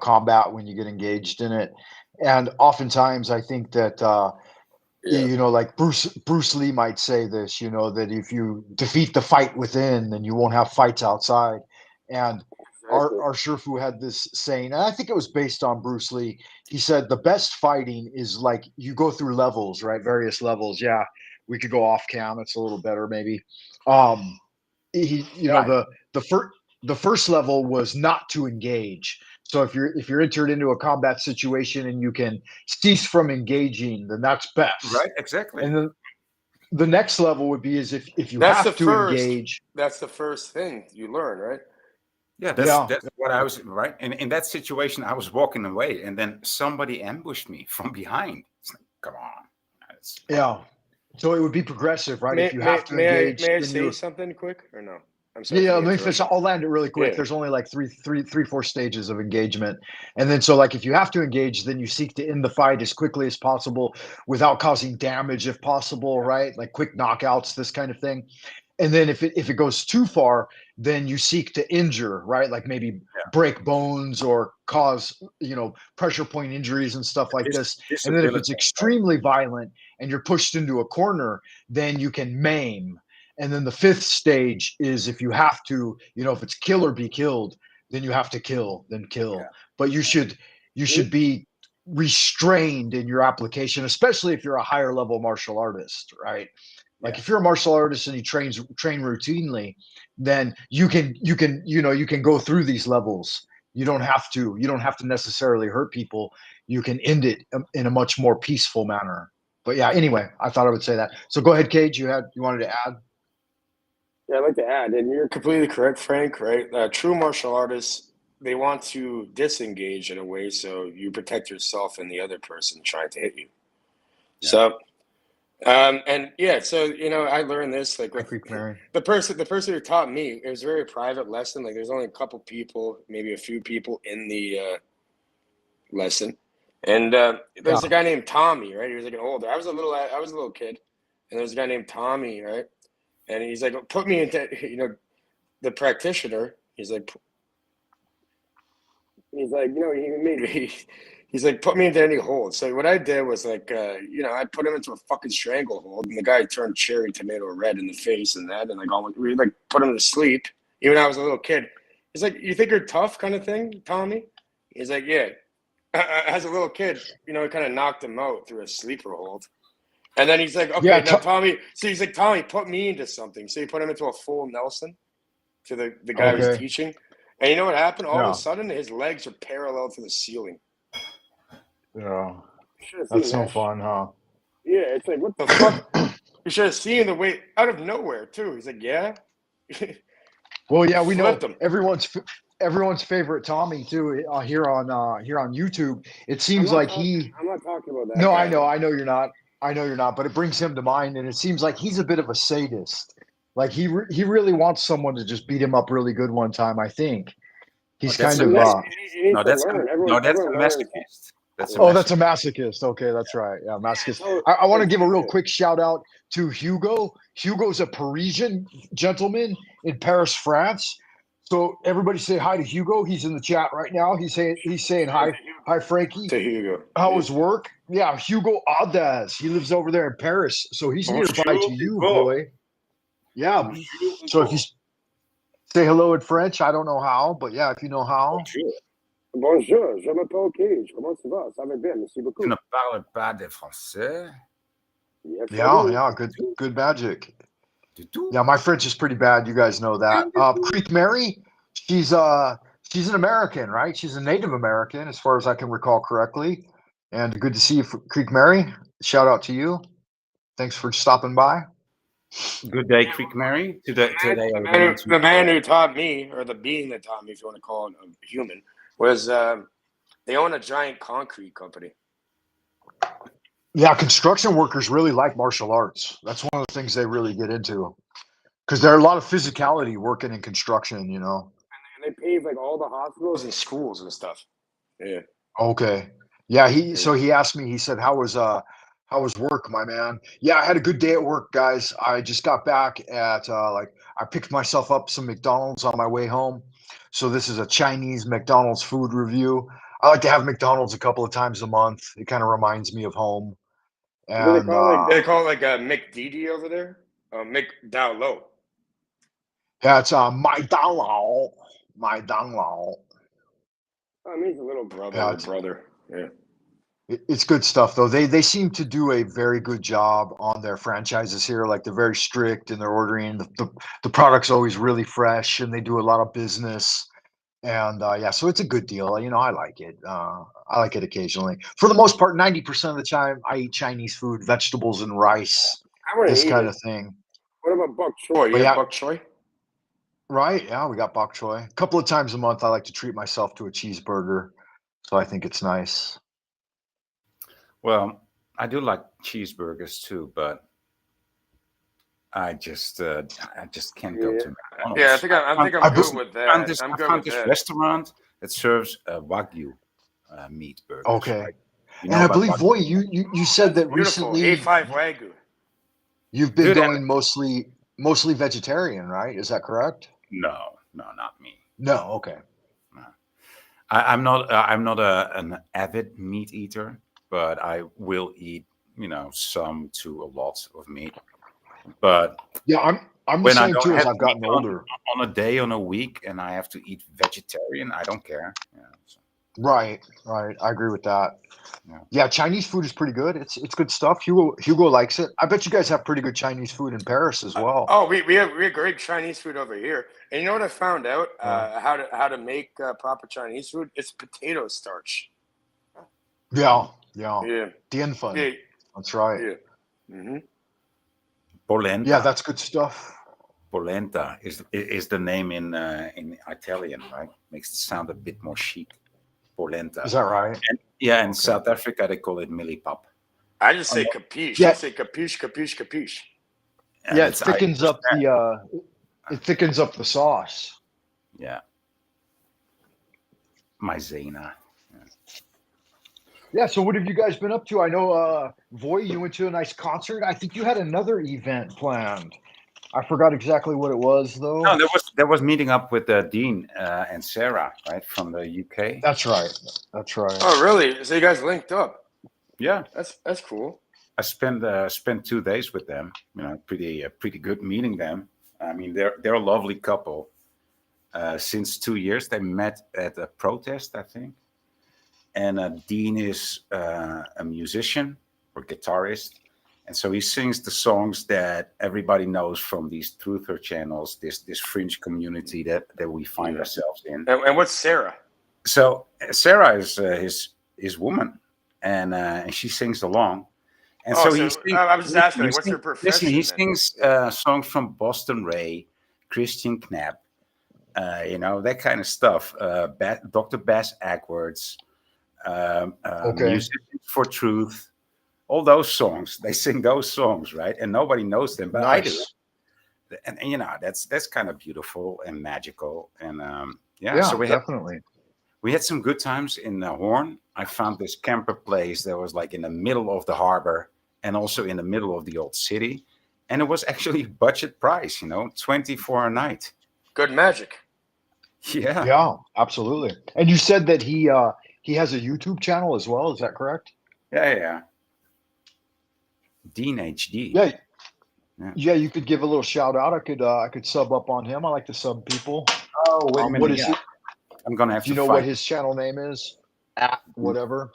combat when you get engaged in it. And oftentimes I think that... like Bruce Lee might say this, that if you defeat the fight within, then you won't have fights outside. And our Shifu had this saying, and I think it was based on Bruce Lee. He said the best fighting is like you go through levels, right? Various levels. Yeah, we could go off cam. It's a little better, maybe. The first level was not to engage. So if you're entered into a combat situation and you can cease from engaging, then that's best. Right, exactly. And then the next level would be as if you have to engage. That's the first thing you learn, right? Yeah, that's what I was, right? And in that situation, I was walking away, and then somebody ambushed me from behind. It's like, come on. So it would be progressive, right? If you have to engage. May I say something quick or no? I'm sorry. Yeah, let me finish. I'll land it really quick. Yeah. There's only like four stages of engagement. And then so like if you have to engage, then you seek to end the fight as quickly as possible without causing damage if possible, right? Like quick knockouts, this kind of thing. And then if it goes too far, then you seek to injure, right? Like maybe break bones or cause, pressure point injuries and stuff like this. And then if it's extremely violent and you're pushed into a corner, then you can maim. And then the fifth stage is if you have to, if it's kill or be killed, then you have to kill. Yeah. But you should be restrained in your application, especially if you're a higher level martial artist, right? Like if you're a martial artist and you train routinely, then you can go through these levels. You don't have to necessarily hurt people. You can end it in a much more peaceful manner. But yeah, anyway, I thought I would say that. So go ahead, Cage. You wanted to add? Yeah, I'd like to add, and you're completely correct, Frank, right? True martial artists, they want to disengage in a way so you protect yourself and the other person trying to hit you. Yeah. So, I learned this like with the person who taught me. It was a very private lesson. Like there's only a couple people, maybe a few people in the lesson. And there's a guy named Tommy, right? He was like an older. I was a little kid, and there's a guy named Tommy, right? And he's like, put me into, the practitioner. He's like, he made me. He's like, put me into any hold. So what I did was like, I put him into a fucking stranglehold, and the guy turned cherry tomato red in the face and that, and we put him to sleep. Even when I was a little kid. He's like, you think you're tough, kind of thing, Tommy? He's like, yeah. As a little kid, we kind of knocked him out through a sleeper hold. And then he's like, okay, now Tommy. So he's like, Tommy, put me into something. So he put him into a full Nelson to the guy who's teaching. And you know what happened? All of a sudden, his legs are parallel to the ceiling. Yeah. That's no fun, huh? Yeah, it's like, what the fuck? You should have seen the way out of nowhere, too. He's like, yeah. Well, yeah, we know everyone's favorite Tommy too here on YouTube. It seems like I'm not talking about that. No, guy. I know you're not. But it brings him to mind, and it seems like he's a bit of a sadist. Like he really wants someone to just beat him up really good one time. I think he's kind of. No, that's a masochist. That's a masochist. Okay, that's right. Yeah, masochist. I want to give a real quick shout out to Hugo. Hugo's a Parisian gentleman in Paris, France. So everybody say hi to Hugo. He's in the chat right now. He's saying hi, Frankie. To Hugo. How was work? Yeah, Hugo Audaz. He lives over there in Paris, so he's nearby to you, boy. Yeah. So if you say hello in French, I don't know how, but yeah, if you know how. Bonjour, je m'appelle Cage. Comment ça va? Ça va bien, merci beaucoup. Tu ne parles pas de français? Yeah, good magic. Yeah, my French is pretty bad. You guys know that. Creek Mary, she's an American, right? She's a Native American, as far as I can recall correctly. And good to see you, Creek Mary. Shout out to you. Thanks for stopping by. Good day, Creek Mary. Today, the man who taught me, or the being that taught me, if you want to call it a human, was they own a giant concrete company. Yeah, construction workers really like martial arts. That's one of the things they really get into, because there are a lot of physicality working in construction, And they pave like all the hospitals and schools and stuff. Yeah. Okay. Yeah. So he asked me. He said, "How was work, my man?" Yeah, I had a good day at work, guys. I just got back at I picked myself up some McDonald's on my way home. So this is a Chinese McDonald's food review. I like to have McDonald's a couple of times a month. It kind of reminds me of home. And they call it like a McDD over there? McDowlow. Yeah, it's McDonald. McDonald. Oh, it means a little brother. Brother. Yeah. It's good stuff, though. They seem to do a very good job on their franchises here. Like, they're very strict in their ordering. The product's always really fresh, and they do a lot of business. And so it's a good deal. I like it. I like it occasionally. For the most part, 90% of the time, I eat Chinese food, vegetables and rice, this kind of thing. What about bok choy? You have bok choy? Right. Yeah, we got bok choy. A couple of times a month, I like to treat myself to a cheeseburger. So I think it's nice. Well, I do like cheeseburgers too, but I just can't go to McDonald's. Yeah, I think I'm good with that. I found this restaurant that serves Wagyu meat burgers. Okay. Right? And I believe, Voy, you said that recently A5 Wagyu. You've been going mostly vegetarian, right? Is that correct? No, not me. No, okay. No. I'm not an avid meat eater, but I will eat, some to a lot of meat. But yeah, I'm the same too as I've gotten older. On a day, on a week, and I have to eat vegetarian, I don't care. Yeah, so. Right. I agree with that. Yeah, Chinese food is pretty good. It's good stuff. Hugo likes it. I bet you guys have pretty good Chinese food in Paris as well. We have great Chinese food over here. And you know what I found out? How to make proper Chinese food? It's potato starch. Yeah. Dien Fun. Yeah. That's right. Yeah. Mm-hmm. Polenta. Yeah, that's good stuff. Polenta is the name in Italian, right? Makes it sound a bit more chic. Polenta. Is that right? And, in South Africa they call it millipap. I just say capiche. Yeah. I say capiche. And it thickens up the sauce. Yeah. Maizena. Yeah, so what have you guys been up to? I know, Voy, you went to a nice concert. I think you had another event planned. I forgot exactly what it was, though. No, there was meeting up with Dean and Sarah, right, from the UK. That's right. That's right. Oh, really? So you guys linked up? Yeah, that's cool. I spent 2 days with them. You know, pretty good meeting them. I mean, they're a lovely couple. Since 2 years, they met at a protest, I think. And Dean is a musician or guitarist, and so he sings the songs that everybody knows from these truther channels, this fringe community that we find ourselves in. And what's Sarah? So Sarah is his woman, and she sings along. And so he sings, I was just asking, what's your profession? Listen, he sings songs from Boston Ray, Christian Knapp, that kind of stuff. Dr. Bass Ackwards, Musicians for Truth, all those songs. They sing those songs, right? And nobody knows them, but nice. I do. And that's kind of beautiful and magical. And so we had some good times in Horn. I found this camper place that was like in the middle of the harbor and also in the middle of the old city. And it was actually budget price, 20 for a night. Good magic. Yeah. Yeah, absolutely. And you said that he has a YouTube channel as well. Is that correct? Yeah. Dean HD. Yeah. You could give a little shout out. I could sub up on him. I like to sub people. Oh, wait a minute. What is it? I'm gonna have to. Do you know what his channel name is? At whatever.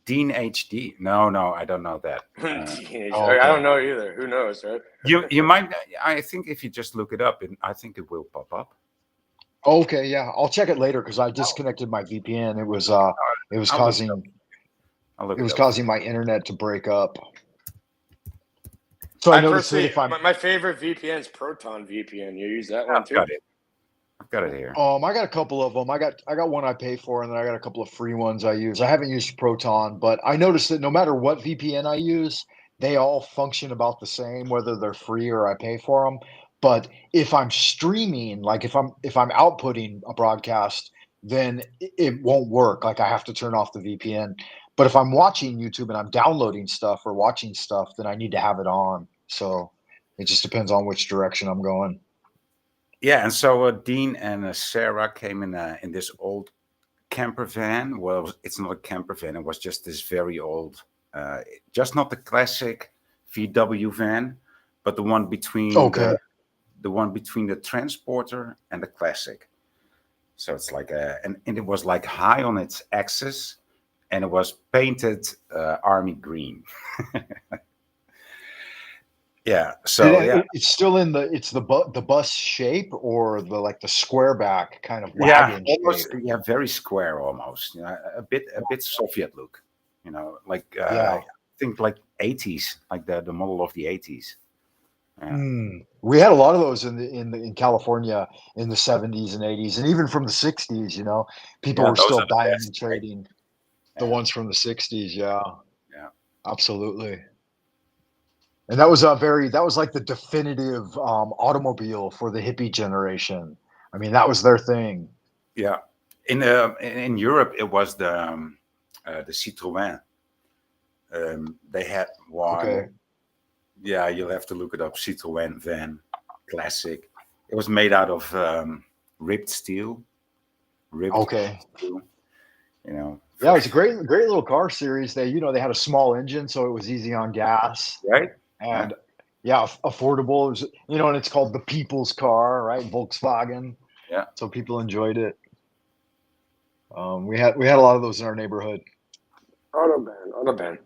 Dean HD. No, I don't know that. Okay. I don't know either. Who knows, right? You might. I think if you just look it up, I think it will pop up. Okay, yeah, I'll check it later because I disconnected my VPN. It was causing my internet to break up. So I noticed that if my favorite VPN is Proton VPN. You use that one too? I've got it here. I got a couple of them. I got one I pay for, and then I got a couple of free ones I use. I haven't used Proton, but I noticed that no matter what VPN I use, they all function about the same, whether they're free or I pay for them. But if I'm streaming, like if I'm outputting a broadcast, then it won't work. Like I have to turn off the VPN. But if I'm watching YouTube and I'm downloading stuff or watching stuff, then I need to have it on. So it just depends on which direction I'm going. Yeah, and so Dean and Sarah came in this old camper van. Well, it's not a camper van. It was just this very old, just not the classic VW van, but the one between the one between the Transporter and the Classic. So it's like and it was like high on its axis, and it was painted army green. Yeah, so it's still in the bus shape or the square back kind of wagon shape. Very square almost. A bit Soviet look. I think like 80s, like the model of the 80s. Yeah. We had a lot of those in California in the 70s and 80s, and even from the 60s. People were still buying and trading the ones from the 60s. Yeah, absolutely. And that was like the definitive automobile for the hippie generation. I mean, that was their thing. Yeah, in Europe, it was the Citroën. They had one. Okay. Yeah, you'll have to look it up. Citroën van, classic. It was made out of ribbed steel. Steel, Yeah, it was a great little car series. They had a small engine, so it was easy on gas. Right. And affordable. It was, and it's called the people's car, right? Volkswagen. Yeah. So people enjoyed it. We had a lot of those in our neighborhood. Autobahn.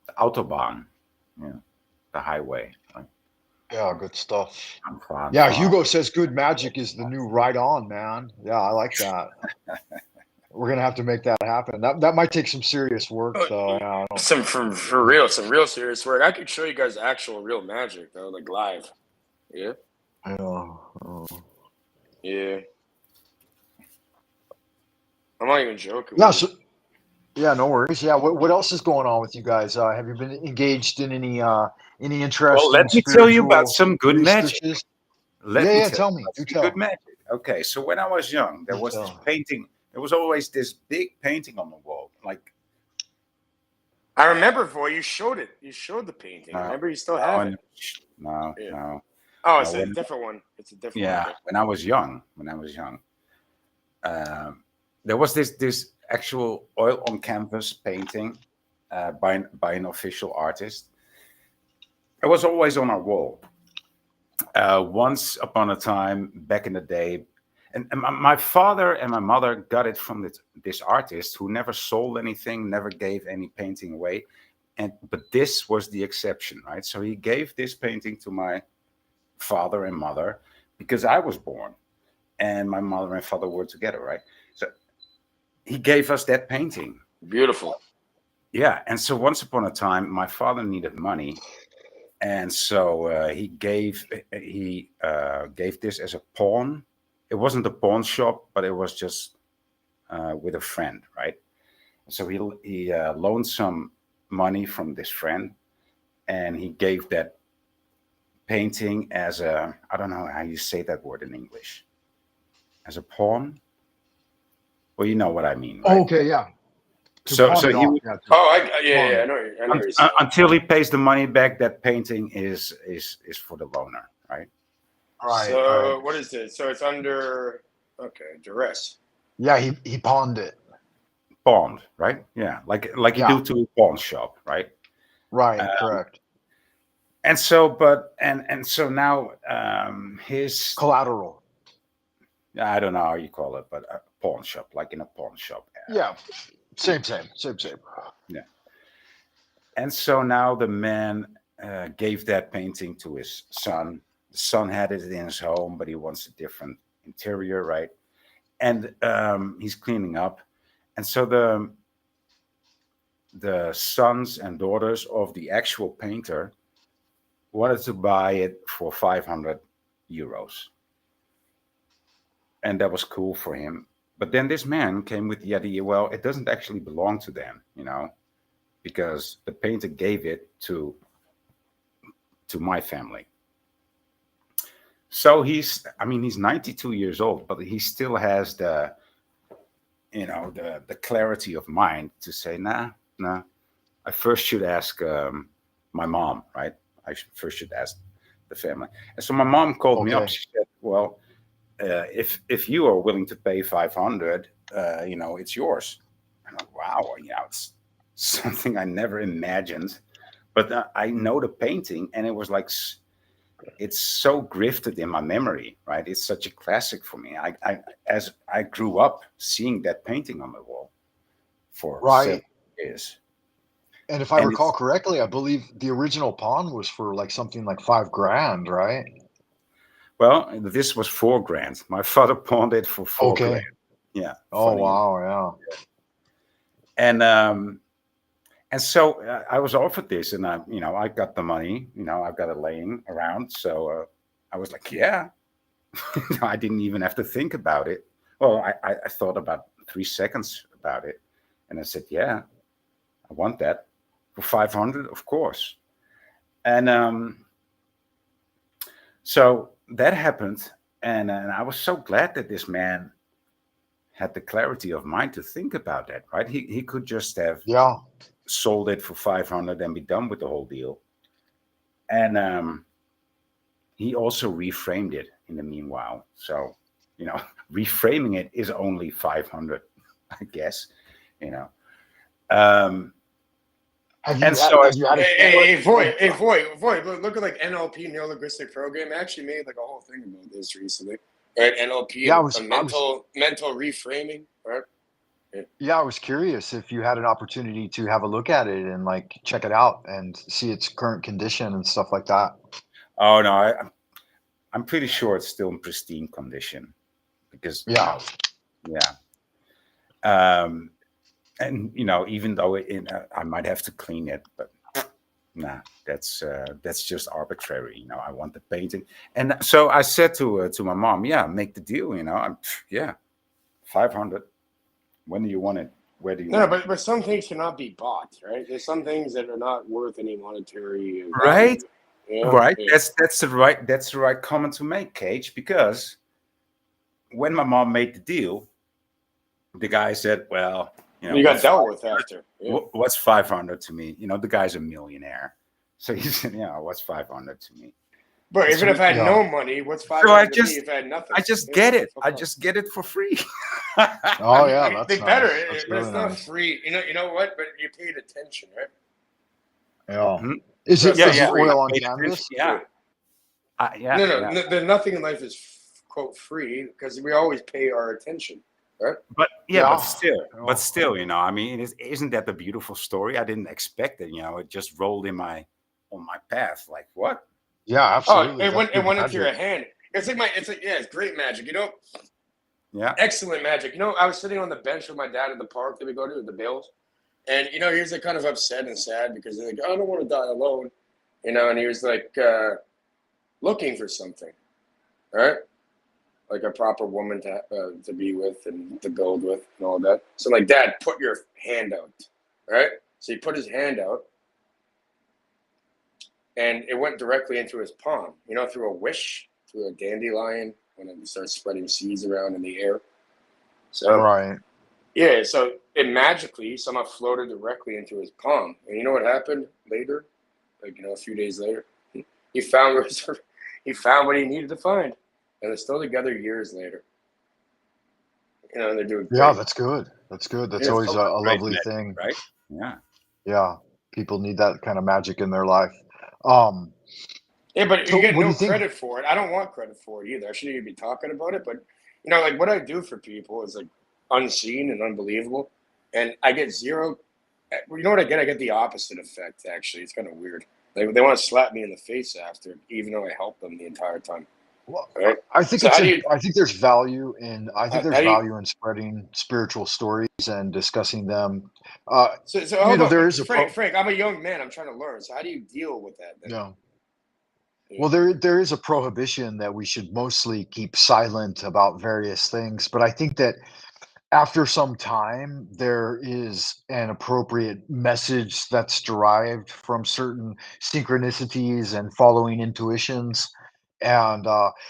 The Autobahn. Yeah. The highway. Right? Yeah, good stuff. Yeah, Hugo says good magic is the new right on, man. Yeah, I like that. We're gonna have to make that happen. That might take some serious work, though. Some real serious work. I could show you guys actual real magic, though, like live. Yeah. Yeah. I'm not even joking. Yeah, no worries. Yeah, what else is going on with you guys? Have you been engaged in any interest? Well, let me tell you about some good magic. Tell me. Good magic. Okay, so when I was young, there was this painting. There was always this big painting on the wall, like I remember, Voy, you showed it. You showed the painting. Remember, you still have it. No. Oh, it's a different one. It's a different one. Yeah, when I was young, there was this actual oil on canvas painting by an official artist. It was always on our wall. Once upon a time, back in the day, and my father and my mother got it from this artist who never sold anything, never gave any painting away, but this was the exception, right? So he gave this painting to my father and mother because I was born, and my mother and father were together, right? So he gave us that painting. Beautiful. Yeah, and so once upon a time, my father needed money. And so he gave this as a pawn. It wasn't a pawn shop, but it was just with a friend, right? So he loaned some money from this friend, and he gave that painting as I don't know how you say that word in English, as a pawn. Well, you know what I mean, right? Okay, yeah. So he I know. Until he pays the money back, that painting is for the loaner, right? Right. So right. what is it? So it's under duress. Yeah, he pawned it. Pawned, right? Yeah, like you do to a pawn shop, right? Right, correct. And so, so now his collateral. I don't know how you call it, but a pawn shop, like in a pawn shop. Yeah, same. Yeah. And so now the man gave that painting to his son. The son had it in his home, but he wants a different interior, right? And he's cleaning up. And so the sons and daughters of the actual painter wanted to buy it for 500 euros. And that was cool for him. But then this man came with the idea, well, it doesn't actually belong to them, because the painter gave it to my family. So he's 92 years old, but he still has the clarity of mind to say, nah, I first should ask my mom, right? I first should ask the family. And so my mom called me up. She said, well, if you are willing to pay 500, it's yours. And I'm like, wow, it's something I never imagined. But I know the painting, and it was like, it's so grifted in my memory, right? It's such a classic for me. As I grew up seeing that painting on the wall for 7 years. And if I recall correctly, I believe the original pawn was for like something like $5,000, right? Well, this was $4,000. My father pawned it for $4,000. Yeah. Oh, wow, yeah. And so I was offered this, and I got the money. I've got it laying around. So I was like, yeah. I didn't even have to think about it. Well, I thought about 3 seconds about it, and I said, yeah, I want that for 500, of course. And so that happened, and I was so glad that this man had the clarity of mind to think about that. Right? He could just have sold it for 500 and be done with the whole deal. And he also reframed it in the meanwhile. So, reframing it is only 500, I guess. Hey, Voy, look at like NLP, Neuro-Linguistic Program. I actually made like a whole thing about this recently. Right, NLP, mental reframing, right? Yeah, I was curious if you had an opportunity to have a look at it and like check it out and see its current condition and stuff like that. Oh no, I'm pretty sure it's still in pristine condition because and even though I might have to clean it, but nah, that's just arbitrary. I want the painting, and so I said to my mom, make the deal. 500. When do you want it? Where do you want it? But some things cannot be bought, right? There's some things that are not worth any monetary value. Right. Right. Yeah. That's the right comment to make, Cage, because when my mom made the deal, the guy said, well, You got dealt with after. Yeah. What's 500 to me? The guy's a millionaire. So he said, what's 500 to me? But even if I had no money, what's 500 to me if I had nothing? I just get it. I just get it for free. Oh yeah, that's they nice. better, that's but it's not free. You know what? But you paid attention, right? Yeah. Mm-hmm. Is it oil on canvas? Yeah. No. There's nothing in life is quote free because we always pay our attention, right? But still, I mean, isn't that the beautiful story? I didn't expect it. It just rolled on my path. Like what? Yeah, absolutely. Oh, it went into your hand. It's great magic. Yeah. Excellent magic. I was sitting on the bench with my dad at the park that we go to, the Bills. And, he was like kind of upset and sad because he's like, I don't want to die alone. And he was like looking for something. Right? Like a proper woman to be with and to build with and all that. So like, Dad, put your hand out. Right? So he put his hand out. And it went directly into his palm, through a wish, through a dandelion, when it starts spreading seeds around in the air. So, right. Yeah, so it magically somehow floated directly into his palm. And you know what happened later? Like, a few days later? He found what he needed to find. And they're still together years later. And they're doing great. Yeah, that's good. That's good. That's always a lovely magic, thing. Right? Yeah. Yeah. People need that kind of magic in their life. Yeah, but you get no credit for it. I don't want credit for it either. I shouldn't even be talking about it. But, like what I do for people is like unseen and unbelievable. And I get zero. You know what I get? I get the opposite effect, actually. It's kind of weird. They want to slap me in the face after, even though I help them the entire time. Well, right? I think I think there's value in spreading spiritual stories and discussing them. There is Frank, I'm a young man. I'm trying to learn. So how do you deal with that? Then? No. Well, there is a prohibition that we should mostly keep silent about various things, but I think that after some time, there is an appropriate message that's derived from certain synchronicities and following intuitions. And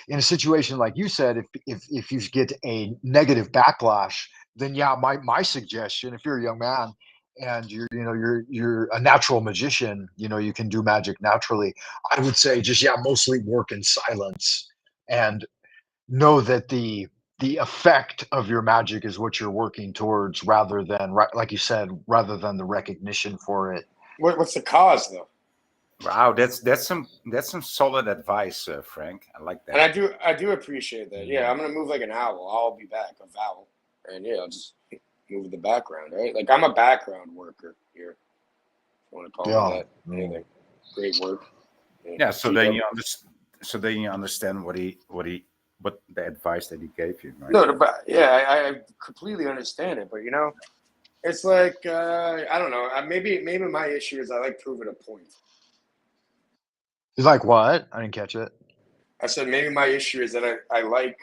in a situation like you said, if you get a negative backlash, then my suggestion, if you're a young man and you're a natural magician, you can do magic naturally. I would say just mostly work in silence and know that the effect of your magic is what you're working towards, rather than, like you said, rather than the recognition for it. What's the cause, though? Wow, that's some solid advice, Frank. I like that. And I do appreciate that. Yeah, I'm gonna move like an owl. I'll be back, a vowel, and I'll just move in the background, right? Like I'm a background worker here. If you want to call it that. Anything. Great work. Yeah. So then you understand what the advice that he gave you. Right? No, but I completely understand it, but it's like I don't know. Maybe my issue is I like proving a point. He's like, what? I didn't catch it. I said maybe my issue is that I like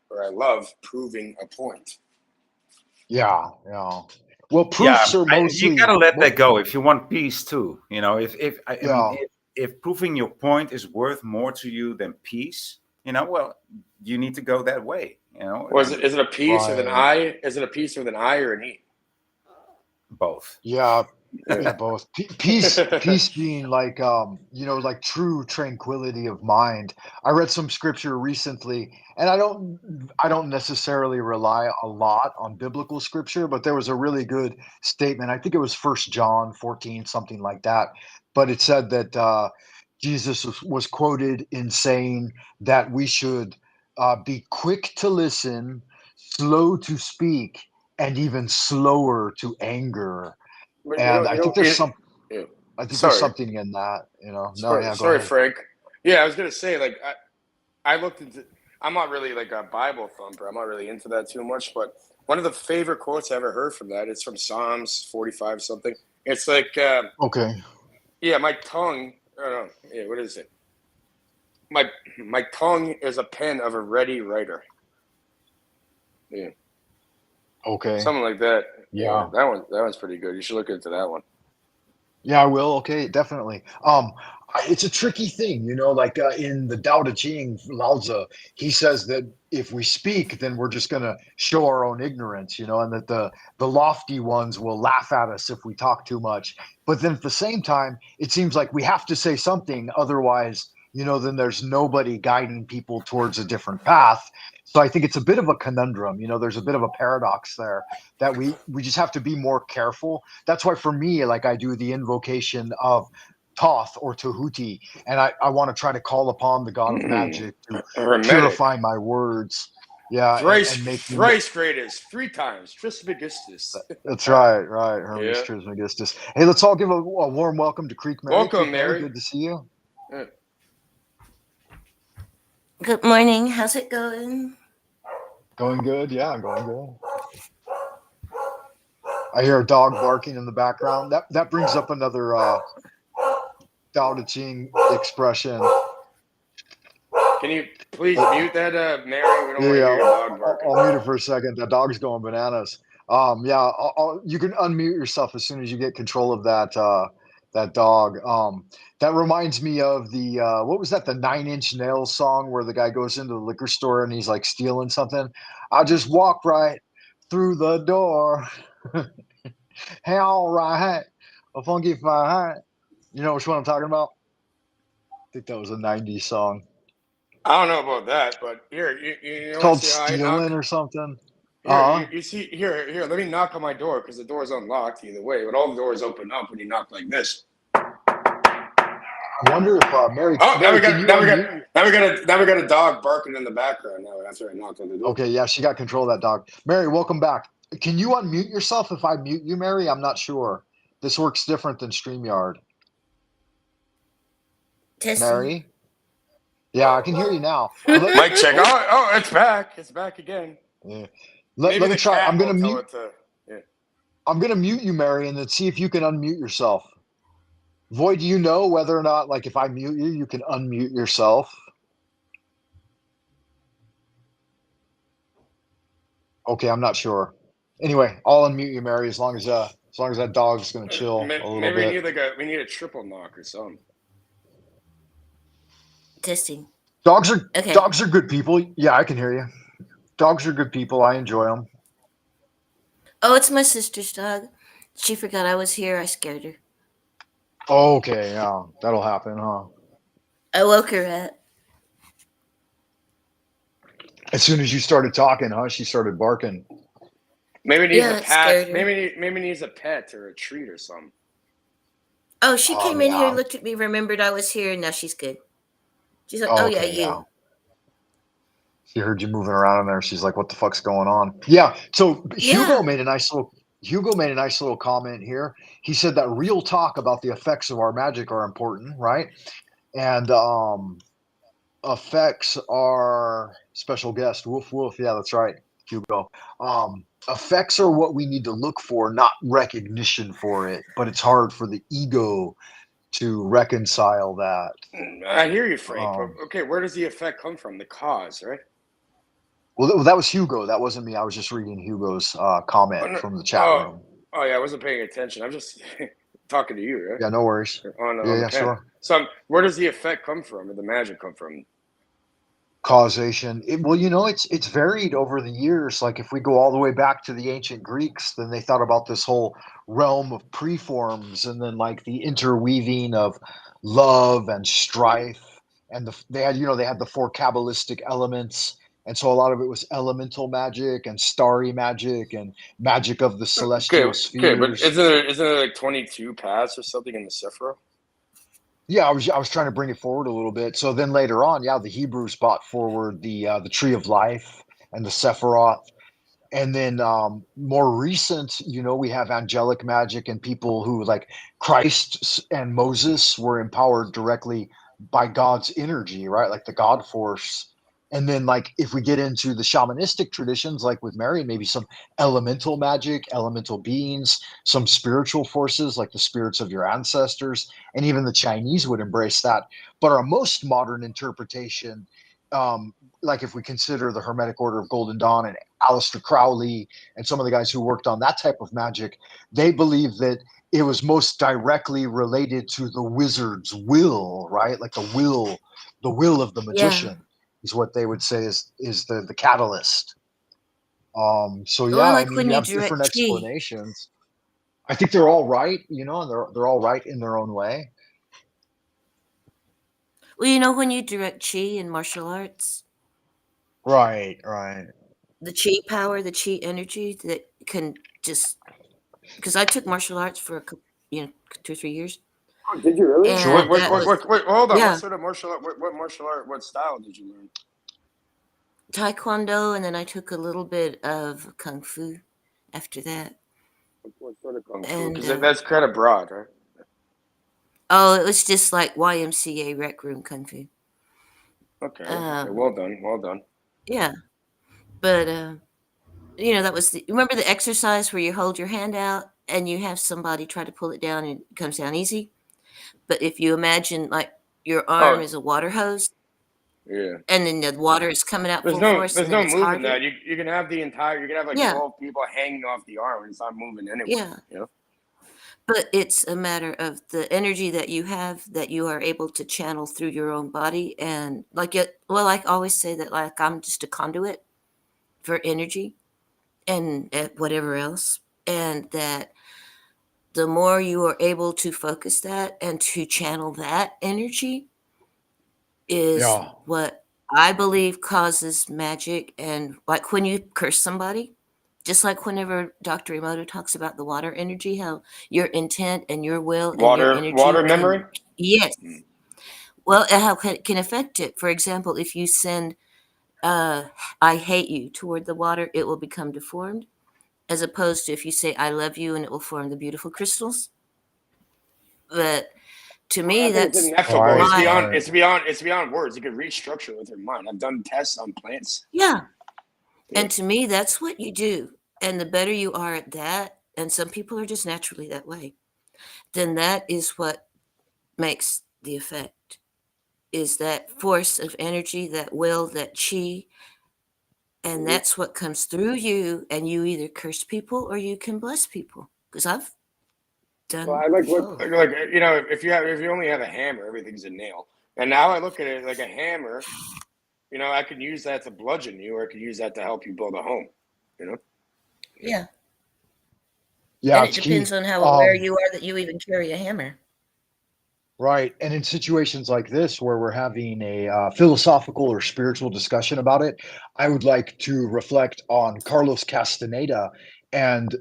or I love proving a point. Yeah. Well, proofs are mostly. You gotta let that go if you want peace too. If proving your point is worth more to you than peace, well, you need to go that way. Well, is it a piece with an I? Is it a piece with an I or an E? Both. Yeah, both. Peace being like like true tranquility of mind. I read some scripture recently, and I don't necessarily rely a lot on biblical scripture, but there was a really good statement. I think it was 1 John 14, something like that. But it said that Jesus was quoted in saying that we should be quick to listen, slow to speak, and even slower to anger. And I think there's there's something in that, Sorry, Frank. Yeah, I was gonna say, like, I looked into. I'm not really like a Bible thumper. I'm not really into that too much. But one of the favorite quotes I ever heard from that is from Psalms 45 something. It's like, okay, yeah, my tongue. What is it? My tongue is a pen of a ready writer. Yeah. Okay. Something like that. Yeah. That one's pretty good. You should look into that one. Yeah, I will. Okay, definitely. It's a tricky thing, like in the Tao Te Ching, Lao Tzu, he says that if we speak, then we're just going to show our own ignorance, and that the lofty ones will laugh at us if we talk too much. But then at the same time, it seems like we have to say something. Otherwise, then there's nobody guiding people towards a different path. So I think it's a bit of a conundrum. There's a bit of a paradox there that we just have to be more careful. That's why for me, like I do the invocation of Toth or Tahuti, and I want to try to call upon the god of magic to purify my words. Yeah, and make thrice greatest, 3 times, Trismegistus. That's right, Hermes Trismegistus. Hey, let's all give a warm welcome to Creek Mary. Welcome, Creek Mary. Good to see you. Yeah. Good morning. How's it going? Going good. Yeah, going good. I hear a dog barking in the background. That brings up another Tao Te Ching expression. Can you please mute that, Mary? We don't want to hear your dog barking. I'll mute it for a second. The dog's going bananas. You can unmute yourself as soon as you get control of that dog. That reminds me of the what was that? The 9 Inch Nails song where the guy goes into the liquor store and he's like stealing something. I just walk right through the door. Hey, all right, a funky fire. You know which one I'm talking about? I think that was a 90s song. I don't know about that, but here, you know, called stealing or something. You see, here, let me knock on my door because the door's unlocked either way, but all the doors open up when you knock like this. I wonder if Mary. Oh, now we got a dog barking in the background now after I knocked on the door. Okay, yeah, she got control of that dog. Mary, welcome back. Can you unmute yourself if I mute you, Mary? I'm not sure. This works different than StreamYard. Testing. Mary? Yeah, I can hear you now. Mic check. Oh, it's back. It's back again. Yeah. Let me try. I'm gonna mute. I'm gonna mute you, Mary, and then see if you can unmute yourself. Void, do you know whether or not, like, if I mute you, you can unmute yourself? Okay, I'm not sure. Anyway, I'll unmute you, Mary, as long as that dog's gonna chill a little bit. Maybe we need a triple knock or something. Testing. Dogs are good people. Yeah, I can hear you. Dogs are good people. I enjoy them. Oh, it's my sister's dog. She forgot I was here. I scared her. Okay, yeah, that'll happen, huh? I woke her up. As soon as you started talking, huh? She started barking. Maybe needs a pet. Maybe needs a pet or a treat or something. Oh, she came in here, looked at me, remembered I was here, and now she's good. She's like, "Oh yeah, you." Yeah. She heard you moving around in there. She's like, "What the fuck's going on?" Yeah. So Hugo made a nice little comment here. He said that real talk about the effects of our magic are important, right? And effects are special guest. Woof woof. Yeah, that's right, Hugo. Effects are what we need to look for, not recognition for it. But it's hard for the ego to reconcile that. I hear you, Frank. Okay, where does the effect come from? The cause, right? Well, that was Hugo. That wasn't me. I was just reading Hugo's comment from the chat room. Oh, yeah, I wasn't paying attention. I'm just talking to you, right? Yeah, no worries. Yeah, sure. So where does the effect come from, or the magic come from? Causation. It's varied over the years. Like if we go all the way back to the ancient Greeks, then they thought about this whole realm of preforms, and then like the interweaving of love and strife, and they had the 4 Kabbalistic elements, and so a lot of it was elemental magic and starry magic and magic of the celestial spheres. Okay, but isn't there like 22 paths or something in the Sephira? Yeah, I was trying to bring it forward a little bit. So then later on, the Hebrews brought forward the Tree of Life and the Sephiroth, and then more recent, we have angelic magic and people who like Christ and Moses were empowered directly by God's energy, right? Like the God force. And then, like, if we get into the shamanistic traditions, like with Mary, maybe some elemental magic, elemental beings, some spiritual forces, like the spirits of your ancestors, and even the Chinese would embrace that. But our most modern interpretation, like if we consider the Hermetic Order of Golden Dawn and Aleister Crowley and some of the guys who worked on that type of magic, they believe that it was most directly related to the wizard's will, right? Like the will of the magician is what they would say is the catalyst. So Or yeah, I like mean, when you you have direct different chi. explanations. I think they're all right, you know, and they're all right in their own way. Well, you know when you direct chi in martial arts, Right. the chi power, the chi energy that can just because I took martial arts for 2 or 3 years, Oh, did you really? Sure. and that was Wait, hold on. What yeah sort of martial art? What martial art? What style did you learn? taekwondo, and then I took a little bit of kung fu after that, What sort of kung fu? and Because that's kind of broad, right? oh, it was just like YMCA rec room kung fu. Okay. Um, Well done. Well done. yeah, but that was remember the exercise where you hold your hand out and you have somebody try to pull it down and it comes down easy. But if you imagine like your arm Oh, is a water hose yeah. and then the water is coming out full force There's and then no it's moving harder. that. You can have you can have like Yeah, 12 people hanging off the arm and it's not moving anywhere. yeah. You know. But it's a matter of the energy that you have that you are able to channel through your own body. And I always say that like I'm just a conduit for energy and whatever else. And that the more you are able to focus that and to channel that energy is Yeah. what I believe causes magic. And like when you curse somebody, just like whenever Dr. Emoto talks about the water energy, how your intent and your will and your Water energy memory. can, yes, Mm. well, how can affect it. For example, if you send, I hate you toward the water, it will become deformed, as opposed to if you say, I love you, and it will form the beautiful crystals. But to I me, think it's that's ineffable. Right. my, It's beyond words. You can restructure with your mind. I've done tests on plants. yeah. Yeah. And to me, that's what you do. And the better you are at that, and some people are just naturally that way, then that is what makes the effect, is that force of energy, that will, that chi, and that's what comes through you. And you either curse people or you can bless people. Because I've Well, done I like what both. if you only have a hammer, everything's a nail. And now I look at it like a hammer. I could use that to bludgeon you, or I could use that to help you build a home. You know. Yeah. Yeah, And it it's key. depends on how aware you are that you even carry a hammer. Right. And in situations like this, where we're having a philosophical or spiritual discussion about it, I would like to reflect on Carlos Castaneda and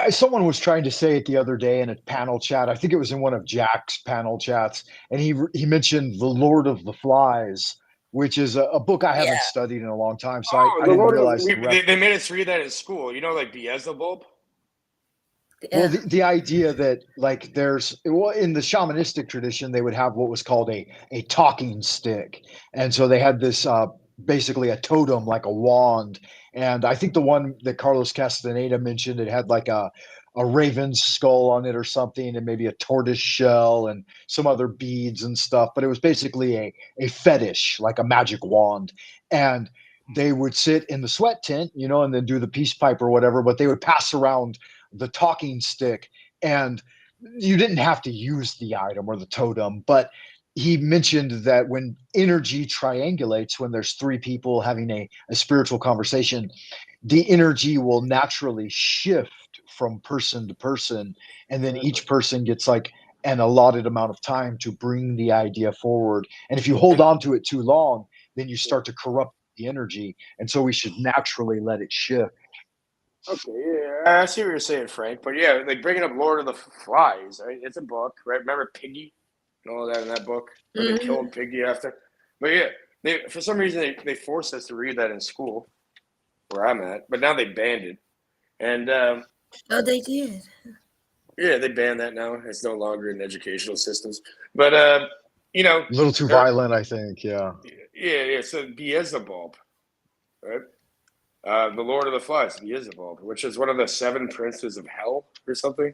someone was trying to say it the other day in a panel chat. I think it was in one of Jack's panel chats, and he mentioned The Lord of the Flies, which is a book I haven't Yeah. studied in a long time. So Oh, I the didn't Lord of realize the reference. they made us read that in school. Like Beelzebub. Well, Yeah. the idea that like in the shamanistic tradition, they would have what was called a talking stick, and so they had this basically a totem like a wand, and I think the one that Carlos Castaneda mentioned, it had like a raven's skull on it or something, and maybe a tortoise shell and some other beads and stuff, but it was basically a fetish, like a magic wand, and they would sit in the sweat tent, and then do the peace pipe or whatever, but they would pass around the talking stick, and you didn't have to use the item or the totem, but he mentioned that when energy triangulates, when there's three people having a spiritual conversation, the energy will naturally shift from person to person, and then each person gets like an allotted amount of time to bring the idea forward, and if you hold on to it too long, then you start to corrupt the energy, and so we should naturally let it shift. Okay, yeah, I see what you're saying, Frank. But yeah, like bringing up Lord of the Flies, right? It's a book, right? Remember Piggy and all that in that book, where they killed Piggy after. But yeah, for some reason they forced us to read that in school, where I'm at. But now they banned it, and Oh, they did. yeah, they banned that now. It's no longer in educational systems. But A little too violent, I think. Yeah. Yeah. So Beelzebub, right? The Lord of the Flies, Beelzebub, which is one of the 7 princes of hell or something,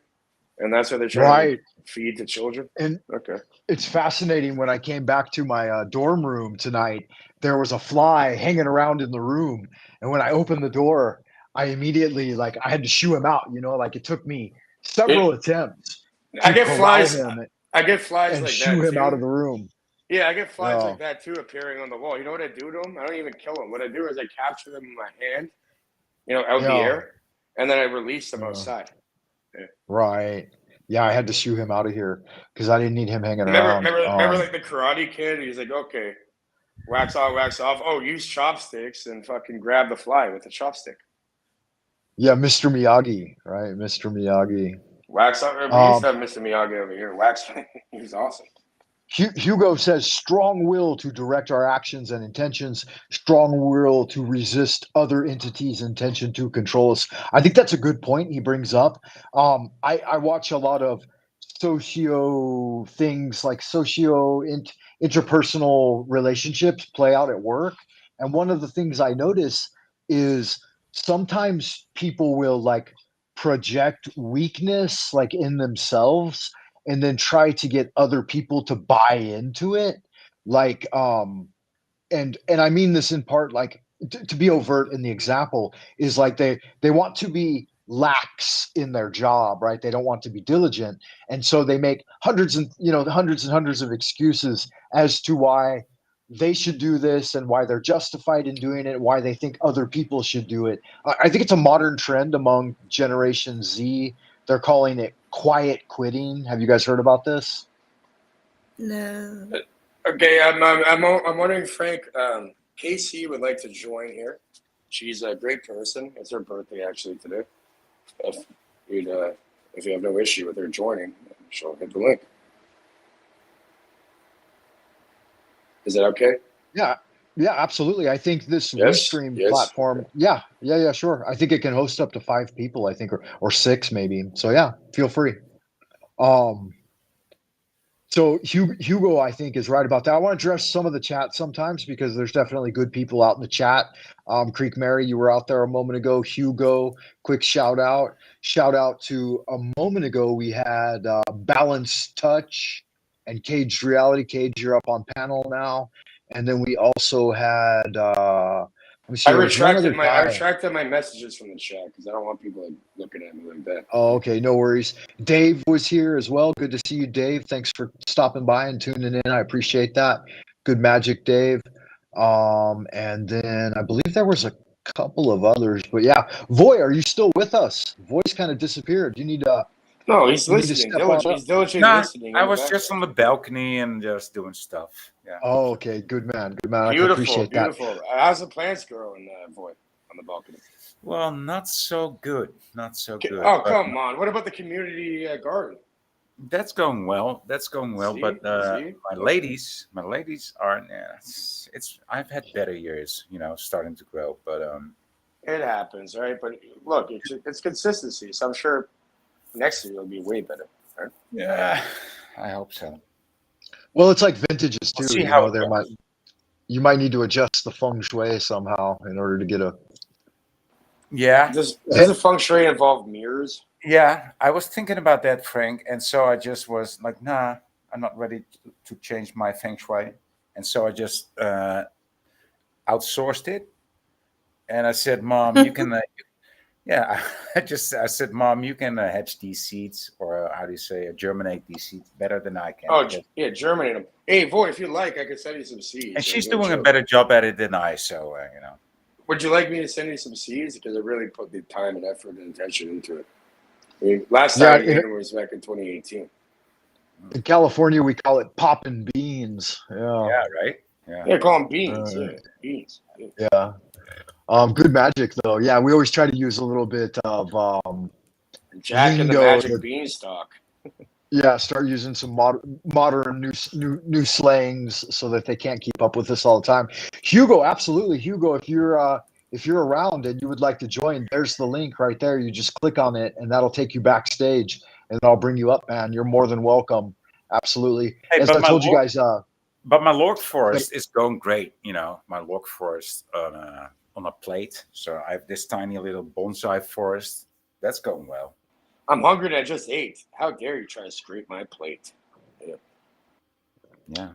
and that's what they're trying to feed to children. And okay, it's fascinating. When I came back to my dorm room tonight, there was a fly hanging around in the room, and when I opened the door, I immediately I had to shoo him out. Like it took me several attempts I to get corral flies. him I get flies and like shoo that him too. out of the room. Yeah, I get flies like that too appearing on the wall. You know what I do to them? I don't even kill them. What I do is I capture them in my hand, out the air, and then I release them outside. Yeah. Right. Yeah, I had to shoo him out of here because I didn't need him hanging around. Remember, like the Karate Kid? He's like, okay, wax on, wax off. Oh, use chopsticks and fucking grab the fly with a chopstick. Yeah, Mr. Miyagi, right? Mr. Miyagi. Wax on. We used to have Mr. Miyagi over here. Wax. He was awesome. Hugo says, strong will to direct our actions and intentions, strong will to resist other entities' intention to control us. I think that's a good point he brings up. I watch a lot of socio things like interpersonal relationships play out at work. And one of the things I notice is sometimes people will like project weakness like in themselves and then try to get other people to buy into it, like and I mean this in part, like to be overt in the example is like they want to be lax in their job, right? They don't want to be diligent, and so they make hundreds and hundreds of excuses as to why they should do this and why they're justified in doing it, why they think other people should do it. I think it's a modern trend among Generation Z. They're calling it quiet quitting. Have you guys heard about this? No. Okay, I'm wondering, Frank. Casey would like to join here. She's a great person. It's her birthday actually today. If you have no issue with her joining, she'll hit the link. Is that okay? Yeah, absolutely. I think this Restream platform. Yeah, sure. I think it can host up to 5 people. I think, or 6 maybe. So yeah, feel free. So Hugo, I think, is right about that. I want to address some of the chat sometimes because there's definitely good people out in the chat. Creek Mary, you were out there a moment ago. Hugo, quick shout out. Shout out to a moment ago we had Balanced Touch and Caged Reality. Cage, you're up on panel now. And then we also had let me see, I retracted my messages from the chat because I don't want people looking at me like that. Oh, okay, no worries. Dave was here as well. Good to see you, Dave. Thanks for stopping by and tuning in. I appreciate that. Good magic, Dave. And then I believe there was a couple of others, but yeah. Voy, are you still with us? Voy's kind of disappeared. You need No, he's listening. He's diligently listening. I was just on the balcony and just doing stuff. Yeah. Oh, okay. Good man. Good man. Beautiful, I appreciate beautiful. How's the plants growing, Voy, on the balcony? Well, not so good. Not so good. Oh, come on. What about the community garden? That's going well. But my ladies are. I've had better years, starting to grow. But it happens, right? But look, it's consistency. So I'm sure next year it'll be way better, right? Yeah, I hope so. Well, it's like vintages too. We'll see how you might need to adjust the feng shui somehow in order to get a. Yeah. Does the feng shui involve mirrors? Yeah, I was thinking about that, Frank, and so I just was like, nah, I'm not ready to change my feng shui, and so I just outsourced it, and I said, Mom, you can. I said, Mom, you can hatch these seeds, or how do you say, germinate these seeds better than I can. Oh, yeah, germinate them. Hey, Voy, if you like, I could send you some seeds. And she's doing a better job at it than I, so, Would you like me to send you some seeds? Because I really put the time and effort and attention into it. I mean, last time I did it was back in 2018. In California, we call it popping beans. Yeah. Yeah, right? Yeah, call them beans. Beans. Yeah. Good magic though. Yeah, we always try to use a little bit of Jack and the Magic Beanstalk. Yeah, start using some modern new slangs so that they can't keep up with us all the time. Hugo, absolutely, Hugo. If you're around and you would like to join, there's the link right there. You just click on it, and that'll take you backstage, and I'll bring you up, man. You're more than welcome. Absolutely. Hey, as I told you guys. But my log forest is going great. My log forest on a plate. So I have this tiny little bonsai forest. That's going well. I'm hungry and I just ate. How dare you try to scrape my plate? Yeah.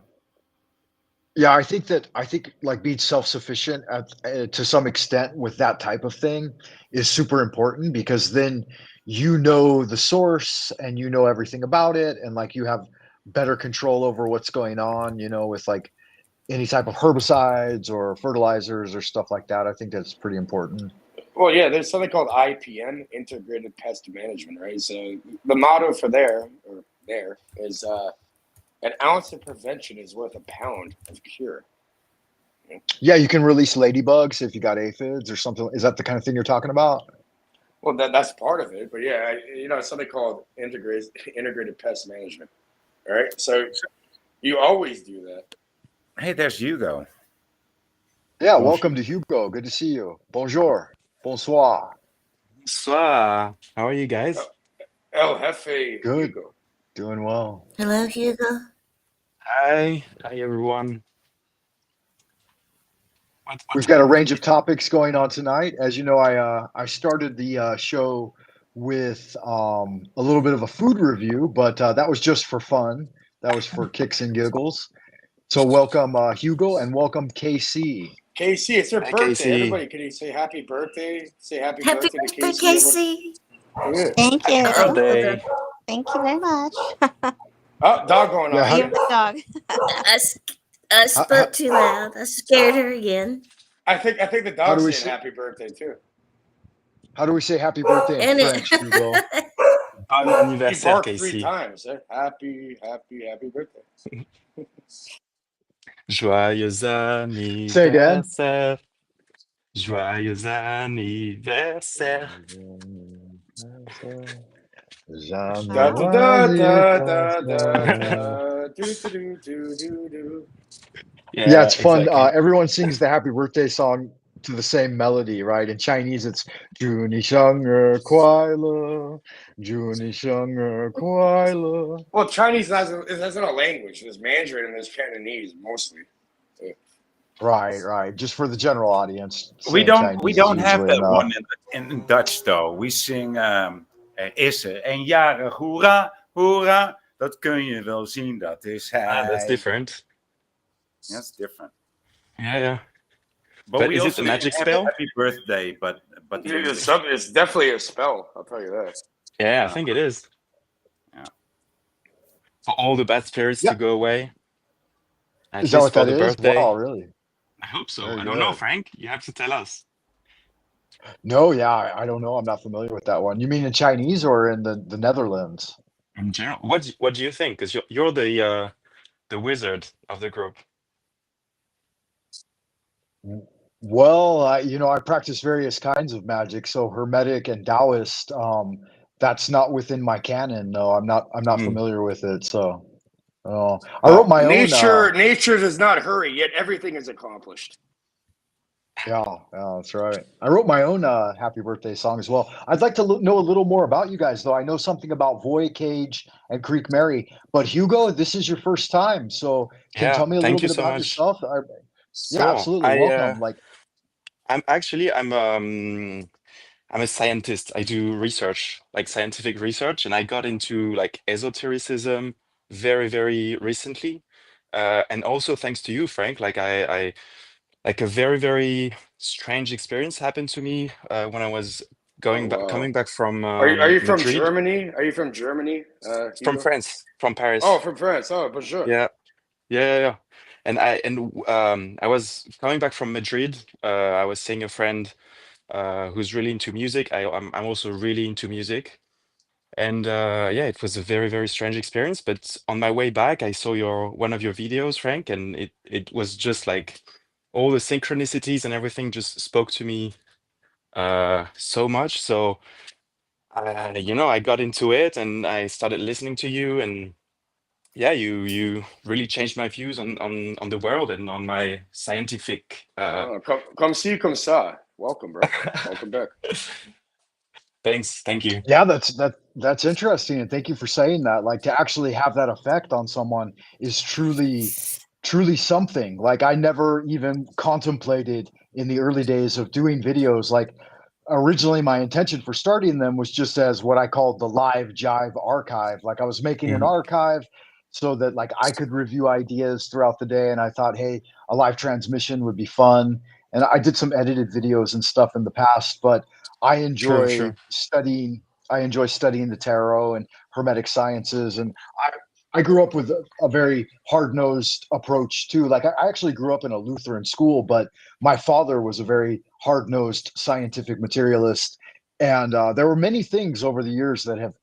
Yeah, I think like being self-sufficient to some extent with that type of thing is super important because then you know the source and you know everything about it, and like you have better control over what's going on, you know, with like any type of herbicides or fertilizers or stuff like that. I think that's pretty important. Well, yeah, there's something called IPM, Integrated Pest Management, right? So the motto for there is an ounce of prevention is worth a pound of cure. Yeah, you can release ladybugs if you got aphids or something. Is that the kind of thing you're talking about? Well, that's part of it, but yeah, you know, it's something called integrated pest management. All right, so you always do that. Hey, there's Hugo. Yeah, welcome to Hugo. Good to see you. Bonjour. Bonsoir. Bonsoir. How are you guys? El Jefe. Good. Hugo. Doing well. Hello, Hugo. Hi. Hi, everyone. We've got a range of topics going on tonight. As you know, I started the show with a little bit of a food review, but that was just for fun. That was for kicks and giggles. So welcome, Hugo, and welcome, KC. KC, it's her Hi, birthday. KC. Everybody, can you say happy birthday? Say happy birthday to Birthday, KC. KC. Thank you. Birthday. Thank you very much. Oh, dog going Yeah, on. You're the dog. I spoke too loud. I scared her again. I think the How do dog's we saying say- happy birthday too. How do we say happy birthday in And French, Hugo? Bon He anniversaire, barked 3 Casey. times. Eh? Happy birthday. Joyeux Say again. anniversaire. Joyeux anniversaire. Da da da da da da. Do do do do do. Yeah, it's fun. Exactly. Everyone sings the happy birthday song to the same melody, right? In Chinese, it's 祝你生日快乐，祝你生日快乐。 Well, Chinese isn't a language. There's Mandarin and there's Cantonese mostly. Right. Just for the general audience. We saying don't Chinese have is that usually enough. one in Dutch though. We sing is er een jarig hoera, hoera. Dat kun je wel zien, dat is hij. That's different. That's different. Yeah. But we is it also a magic have spell? Happy birthday, but It's definitely a spell. I'll tell you that. Yeah, I think it is. Yeah. For all the bad spirits Yeah. to go away. At Is that least what for that the is? birthday. Wow, really? I hope so. Very I don't know, good. Frank. You have to tell us. No, yeah, I don't know. I'm not familiar with that one. You mean in Chinese or in the Netherlands? In general, what do you think? Because you're the wizard of the group. Well, I practice various kinds of magic. So Hermetic and Taoist, that's not within my canon. No, I'm not familiar with it. So, I wrote my own. Nature does not hurry, yet everything is accomplished. Yeah, that's right. I wrote my own happy birthday song as well. I'd like to know a little more about you guys, though. I know something about Voy, Cage, and Creek Mary, but Hugo, this is your first time, so can you tell me a little thank you bit so about much. yourself? Sure. Yeah, absolutely. Welcome. I'm a scientist. I do research, like scientific research, and I got into like esotericism very, very recently. And also thanks to you, Frank, like I like a very, very strange experience happened to me when I was coming back from Are you from Madrid. Germany? Are you from Germany? From France, from Paris. Oh, from France. Oh, bonjour. Yeah. And I was coming back from Madrid. I was seeing a friend who's really into music. I'm also really into music. And it was a very, very strange experience. But on my way back, I saw one of your videos, Frank, and it was just like all the synchronicities and everything just spoke to me so much. So I got into it and I started listening to you, and yeah, you really changed my views on the world and on my scientific. Come see, come ça. Welcome, bro. Welcome back. Thanks, thank you. Yeah, that's interesting, and thank you for saying that. Like, to actually have that effect on someone is truly something. Like, I never even contemplated in the early days of doing videos. Like, originally my intention for starting them was just as what I called the live jive archive. Like, I was making an archive so that like I could review ideas throughout the day, and I thought, hey, a live transmission would be fun. And I did some edited videos and stuff in the past, but I enjoy studying I enjoy studying the tarot and hermetic sciences, and I grew up with a very hard nosed approach too. Like I actually grew up in a Lutheran school, but my father was a very hard nosed scientific materialist, and there were many things over the years that have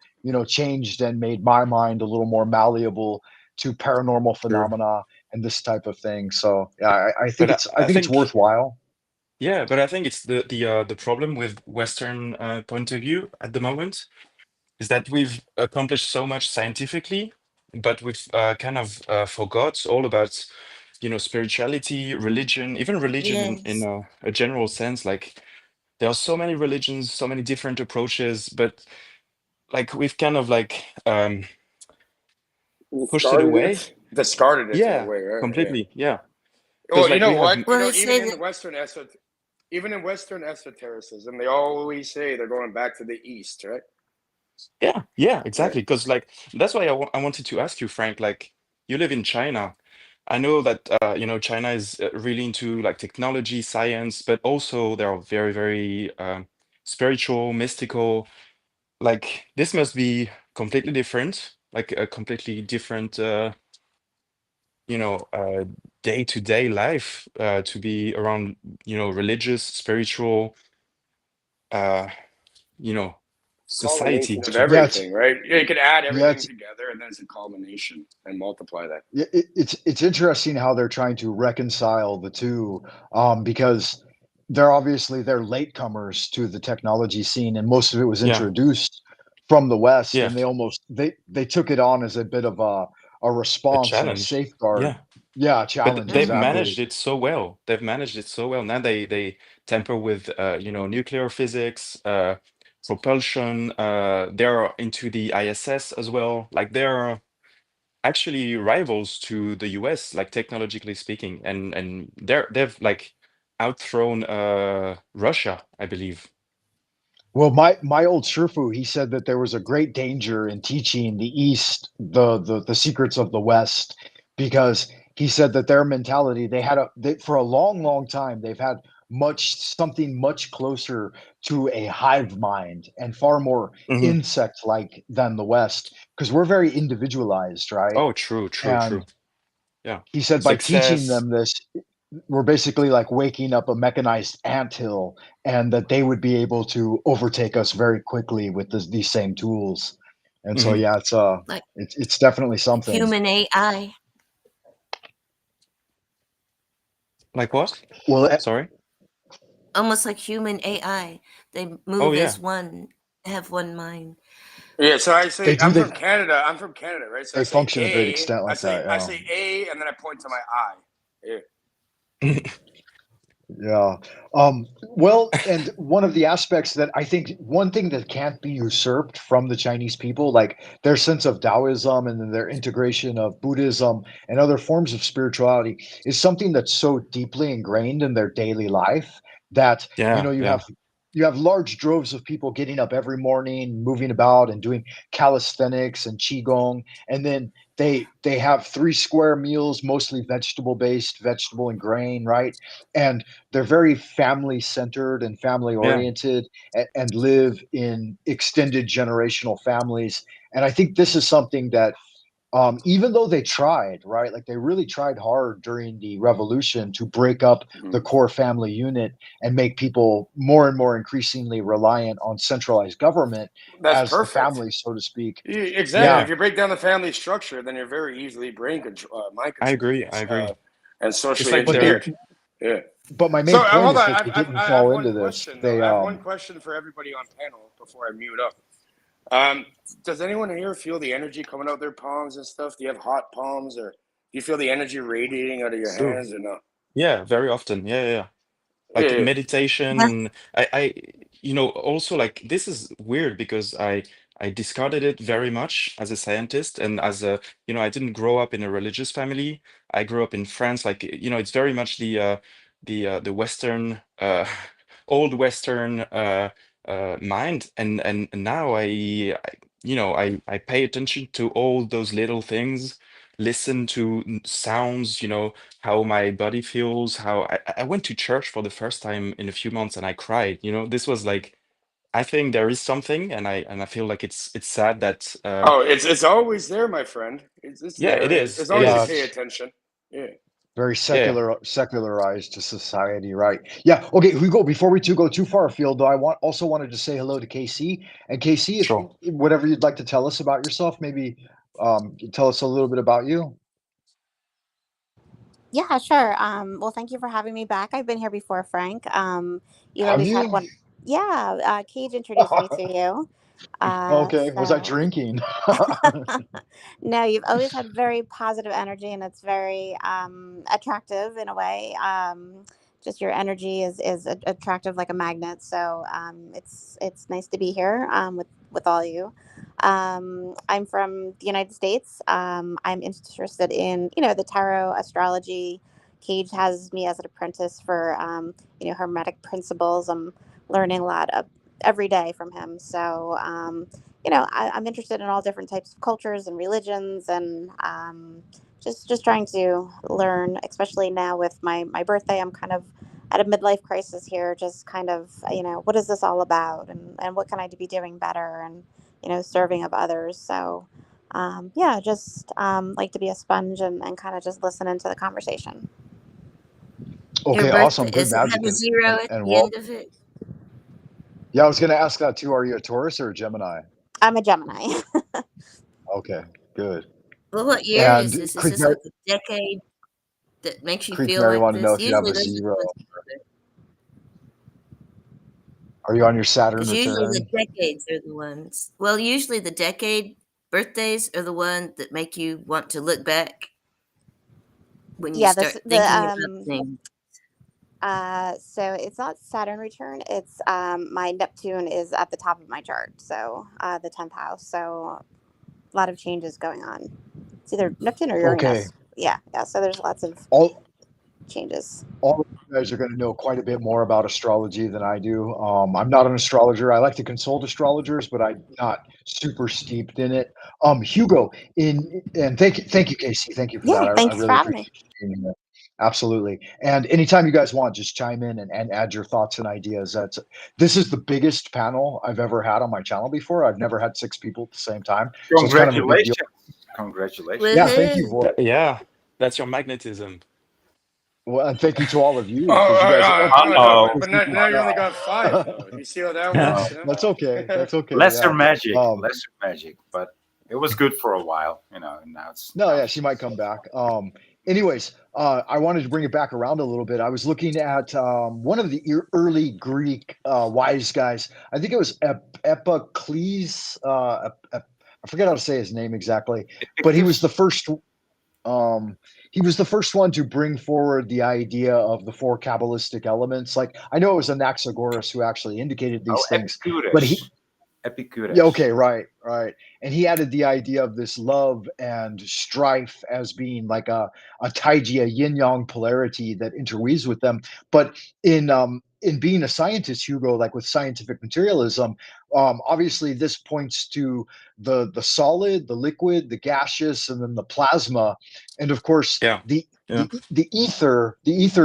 changed and made my mind a little more malleable to paranormal Sure. phenomena and this type of thing. So yeah, But I I think it's think, worthwhile. yeah, but I think it's the problem with Western point of view at the moment is that we've accomplished so much scientifically, but we've kind of forgot all about, spirituality, religion, even religion in Yes. a general sense. Like there are so many religions, so many different approaches, but like we've kind of like pushed it away. Discarded it in a Yeah, way, right? Yeah. completely. Yeah, because Well, you like know we have, what? Well, they Even say in the that. even in Western esotericism, they always say they're going back to the East, right? yeah, Yeah. exactly. Because like that's why I wanted to ask you, Frank. Like you live in China. I know that China is really into like technology, science, but also they are very, very spiritual, mystical. Like this must be completely different, like a completely different, you know, uh, day-to-day life to be around, religious, spiritual, uh, you know, Culmination society. of Yeah, it's everything, right? Yeah, you could add yeah, everything it's together, and then it's a culmination and multiply that. it's interesting how they're trying to reconcile the two, because they're latecomers to the technology scene, and most of it was Yeah, introduced from the West, yeah, and they took it on as a bit of a a response and a challenge. safeguard. Yeah. Yeah, But challenge they've Hmm. exactly. managed it so well. They've managed it so well. Now they tamper with nuclear physics, propulsion. They're into the ISS as well. Like they're actually rivals to the US, like technologically speaking, and they've like outthrown Russia, I believe. Well, my old Sherfu, he said that there was a great danger in teaching the East the secrets of the West, because he said that their mentality, for a long, long time they've had something much closer to a hive mind and far more Hmm. insect like than the West, because we're very individualized, right? Oh, true, true, And true. Yeah. he said by teaching Success. them this, we're basically like waking up a mechanized anthill, and that they would be able to overtake us very quickly with these same tools. And so Hmm. yeah, Like it's definitely something. human AI, Like what? Well, Sorry? almost like human AI. They Oh move yeah. as one, have one mind. Yeah, so I say they do I'm they from Canada. I'm from Canada, right? So I they say function a great A. extent like that. I Yeah. say A, and then I point to my eye. Yeah. Yeah. Well, and one of the aspects that I think, one thing that can't be usurped from the Chinese people, like their sense of Taoism and then their integration of Buddhism and other forms of spirituality, is something that's so deeply ingrained in their daily life that, Yeah, yeah, you have large droves of people getting up every morning, moving about and doing calisthenics and qigong, and then they have three square meals, mostly vegetable based, vegetable and grain, right? And they're very family centered and family yeah. oriented, and live in extended generational families. And I think this is something that, even though they tried, right, like they really tried hard during the revolution to break up Mhm. the core family unit and make people more and more increasingly reliant on centralized government That's as the perfect. family, so to speak. Exactly. Yeah, If you break down the family structure, then you're very easily mind I controlled, agree. I agree. and It's socially like but they're engineered. Yeah. my So main point hold is on. that they didn't I have fall one into this. question though. They I have one question for everybody on panel before I mute up. Um, does anyone here feel the energy coming out their palms and stuff? Do you have hot palms, or do you feel the energy radiating out of your true. hands, or no? Yeah, very often. Yeah, yeah, yeah. Yeah. Like Yeah. meditation, Yeah. and also like this is weird because I discarded it very much as a scientist, and as a I didn't grow up in a religious family. I grew up in France. Like it's very much the Western old Western mind, and now I pay attention to all those little things, listen to sounds, how my body feels, how I went to church for the first time in a few months and I cried. This was like I think there is something, and I feel like it's sad that Oh, it's always there, my friend. It's yeah, there it is. as It long as you is. pay attention. Yeah. Very Yeah, secularized to society, right? Yeah. Okay, Hugo. Before we go too far afield, though, I also wanted to say hello to KC. And KC, if sure. whatever you'd like to tell us about yourself, maybe tell us a little bit about you. Yeah, sure. Well, thank you for having me back. I've been here before, Frank. You've Have always had you? one. Yeah, Cage introduced me to you. Okay. Was I So drinking? no, you've always had very positive energy, and it's very attractive in a way. Just your energy is attractive like a magnet. So it's nice to be here with all you. I'm from the United States. I'm interested in the tarot, astrology. Cage has me as an apprentice for hermetic principles. I'm learning a lot of every day from him. So I'm interested in all different types of cultures and religions, and just trying to learn, especially now with my birthday. I'm kind of at a midlife crisis here, just kind of what is this all about, and what can I be doing better, and serving of others. So yeah, just like to be a sponge and kind of just listen into the conversation. Your Okay, birthday, awesome. Good does it have magic. a zero at And the end of it? yeah, I was going to ask that too. Are you a Taurus or a Gemini? I'm a Gemini. Okay, good. Well, what year is And this? Is this like a decade that makes you Creek feel Mary like wanted to know this? if you have Usually a those are the zero. ones. Are you on your Saturn Because usually the return? decades are the ones. Well, usually the decade birthdays are the ones that make you want to look back when you Yeah, start thinking about things. so it's not Saturn return. It's my Neptune is at the top of my chart, so the 10th house. So a lot of changes going on. It's either Neptune or Okay. Uranus. Yeah. So there's lots of changes. All of you guys are going to know quite a bit more about astrology than I do. I'm not an astrologer. I like to consult astrologers, but I'm not super steeped in it. Hugo, and thank you, Casey. Thank you for that. Yeah, I thanks for really having me. appreciate you being here. Absolutely. And anytime you guys want, just chime in and add your thoughts and ideas. This is the biggest panel I've ever had on my channel before. I've never had 6 people at the same time. So it's kind of a big deal. Congratulations. Yeah, thank you. Yeah, that's your magnetism. Well, and thank you to all of you. But now you only got 5, though. You see how that works? That's okay. That's okay. Lesser magic. Lesser magic. But it was good for a while, and now it's... No, she might come back. Anyways, I wanted to bring it back around a little bit. I was looking at one of the early Greek wise guys. I think it was Epicles. I forget how to say his name exactly, but he was the first. He was the first one to bring forward the idea of the 4 Kabbalistic elements. Like, I know it was Anaxagoras who actually indicated these things, but Epicurus. Yeah, okay, right. And he added the idea of this love and strife as being like a taiji, a yin-yang polarity that interweaves with them. But in being a scientist, Hugo, like with scientific materialism, obviously this points to the solid, the liquid, the gaseous, and then the plasma. And of course, the ether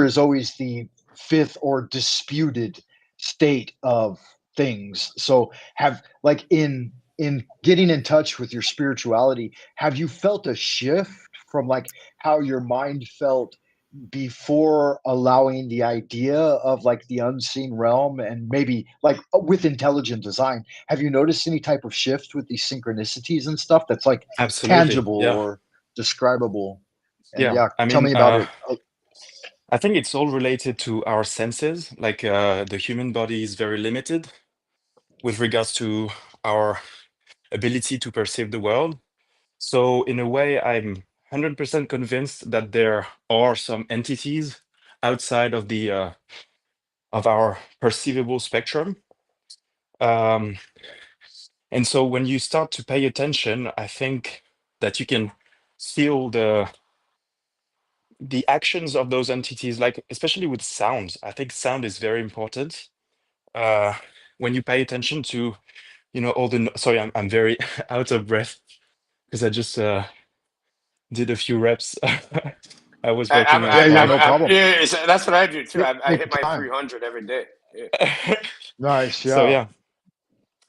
is always the 5th or disputed state of things. So in getting in touch with your spirituality, have you felt a shift from like how your mind felt before allowing the idea of like the unseen realm, and maybe like with intelligent design? Have you noticed any type of shift with these synchronicities and stuff that's like tangible or describable? And I tell mean, me about it. I think it's all related to our senses. Like the human body is very limited with regards to our ability to perceive the world. So in a way, I'm 100% convinced that there are some entities outside of the of our perceivable spectrum. And so when you start to pay attention, I think that you can feel the actions of those entities, like especially with sound. I think sound is very important. When you pay attention to, all the sorry, I'm very out of breath because I just did a few reps. I was working on No problem. That's what I do too. I hit my 300 every day. Nice. So yeah,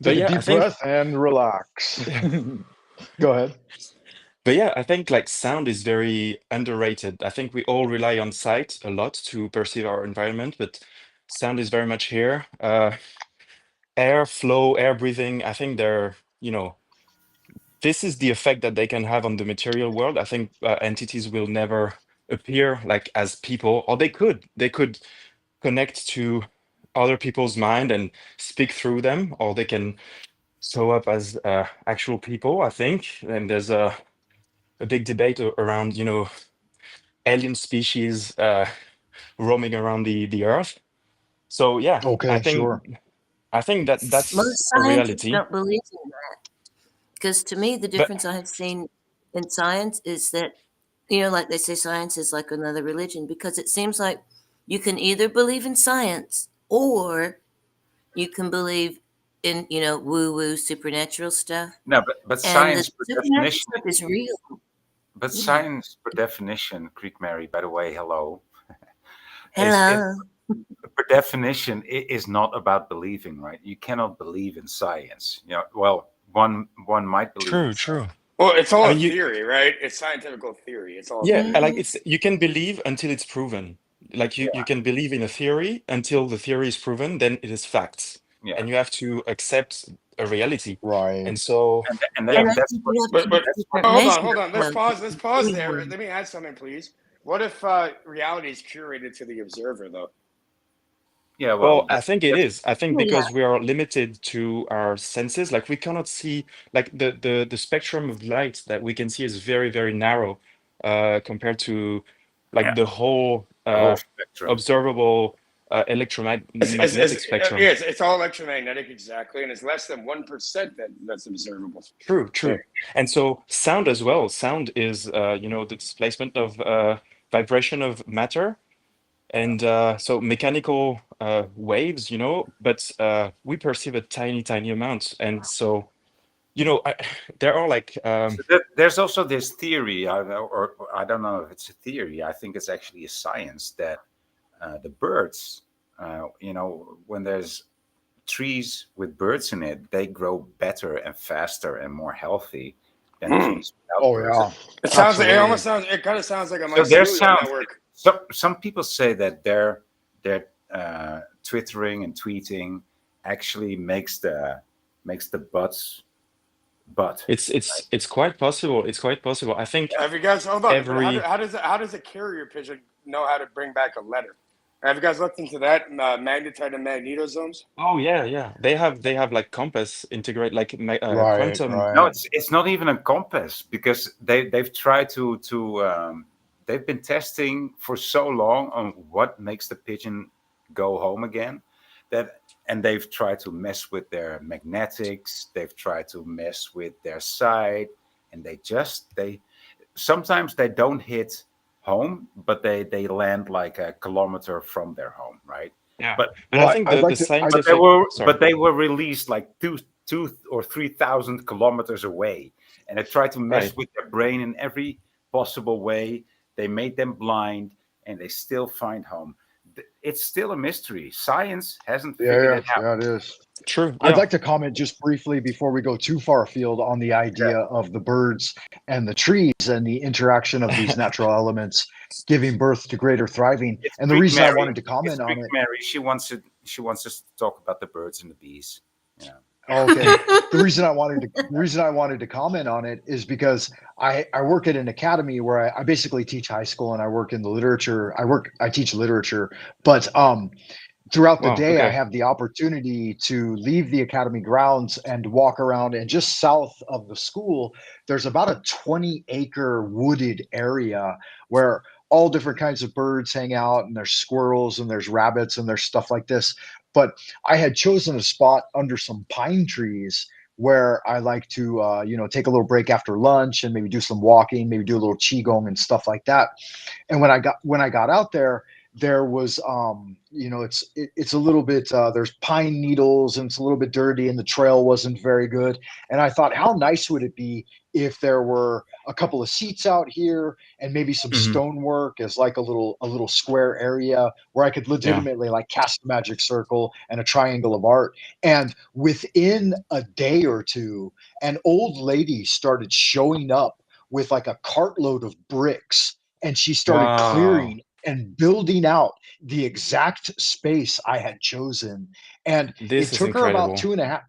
Take a deep breath and relax. Go ahead. But yeah, I think like sound is very underrated. I think we all rely on sight a lot to perceive our environment, but sound is very much here. Air flow, air breathing, I think they're, this is the effect that they can have on the material world. I think entities will never appear like as people, or they could connect to other people's mind and speak through them, or they can show up as actual people, I think. And there's a big debate around, alien species roaming around the earth. So yeah, Okay, sure. I think that that's Most a scientists reality. don't believe in that. Because to me, the difference I have seen in science is that, like they say, science is like another religion, because it seems like you can either believe in science or you can believe in, woo-woo supernatural stuff. No, but And the science per supernatural definition stuff is real. But science, per definition, Greek Mary, by the way, hello. Hello. Per definition, it is not about believing, right? You cannot believe in science. Well, one might believe. True. Well, it's all a theory, right? It's scientific theory. It's all theory. Like you can believe until it's proven. Like you can believe in a theory until the theory is proven, then it is facts. Yeah. And you have to accept a reality. Right. And so that's what, hold on. Let's pause there. Let me add something, please. What if reality is curated to the observer, though? Yeah, well, I think it is. I think because we are limited to our senses, like we cannot see, like the spectrum of light that we can see is very, very narrow compared to like the whole spectrum. Observable electromagnetic spectrum. Yes, it's all electromagnetic, exactly, and it's less than 1% that's observable. True. Yeah. And so sound as well. Sound is, the displacement of vibration of matter. And so mechanical waves, but we perceive a tiny amount. And so, there are like... So there's also this theory, or I don't know if it's a theory. I think it's actually a science that the birds, when there's trees with birds in it, they grow better and faster and more healthy than trees without birds. It sounds like, it kind of sounds like a network. So some people say that their twittering and tweeting actually makes the butts. It's quite possible. It's quite possible. I think. Have you guys hold on? How does a carrier pigeon know how to bring back a letter? Have you guys looked into that magnetite and magnetosomes? Oh yeah. They have like compass integrate like quantum. Right. No, it's not even a compass because they've tried to they've been testing for so long on what makes the pigeon go home again and they've tried to mess with their magnetics, they've tried to mess with their sight, and they sometimes they don't hit home, but they land like a kilometer from their home, right? Yeah. But I think the scientific but they were released like 2,000 or 3,000 kilometers away, and they tried to mess with their brain in every possible way. They made them blind, and they still find home. It's still a mystery. Science hasn't figured it out. Yeah, it is. True. I'd like to comment just briefly before we go too far afield on the idea of the birds and the trees and the interaction of these natural elements giving birth to greater thriving. And the reason I wanted to comment on it, Mary, she wants us to talk about the birds and the bees. Yeah. Okay. The reason I wanted to comment on it is because I work at an academy where I basically teach high school and I work in the literature. I teach literature, but throughout the day, I have the opportunity to leave the academy grounds and walk around. And just south of the school, there's about a 20-acre wooded area where all different kinds of birds hang out, and there's squirrels and there's rabbits and there's stuff like this. But I had chosen a spot under some pine trees where I like to, take a little break after lunch and maybe do some walking, maybe do a little qigong and stuff like that. And when I got out there there was it's a little bit there's pine needles and it's a little bit dirty and the trail wasn't very good. And I thought, how nice would it be if there were a couple of seats out here and maybe some Hmm. stonework as like a little square area where I could Yeah. legitimately like cast a magic circle and a triangle of art. And within a day or two, an old lady started showing up with like a cartload of bricks, and she started Wow. clearing and building out the exact space I had chosen. And This it is took her about incredible. 2.5,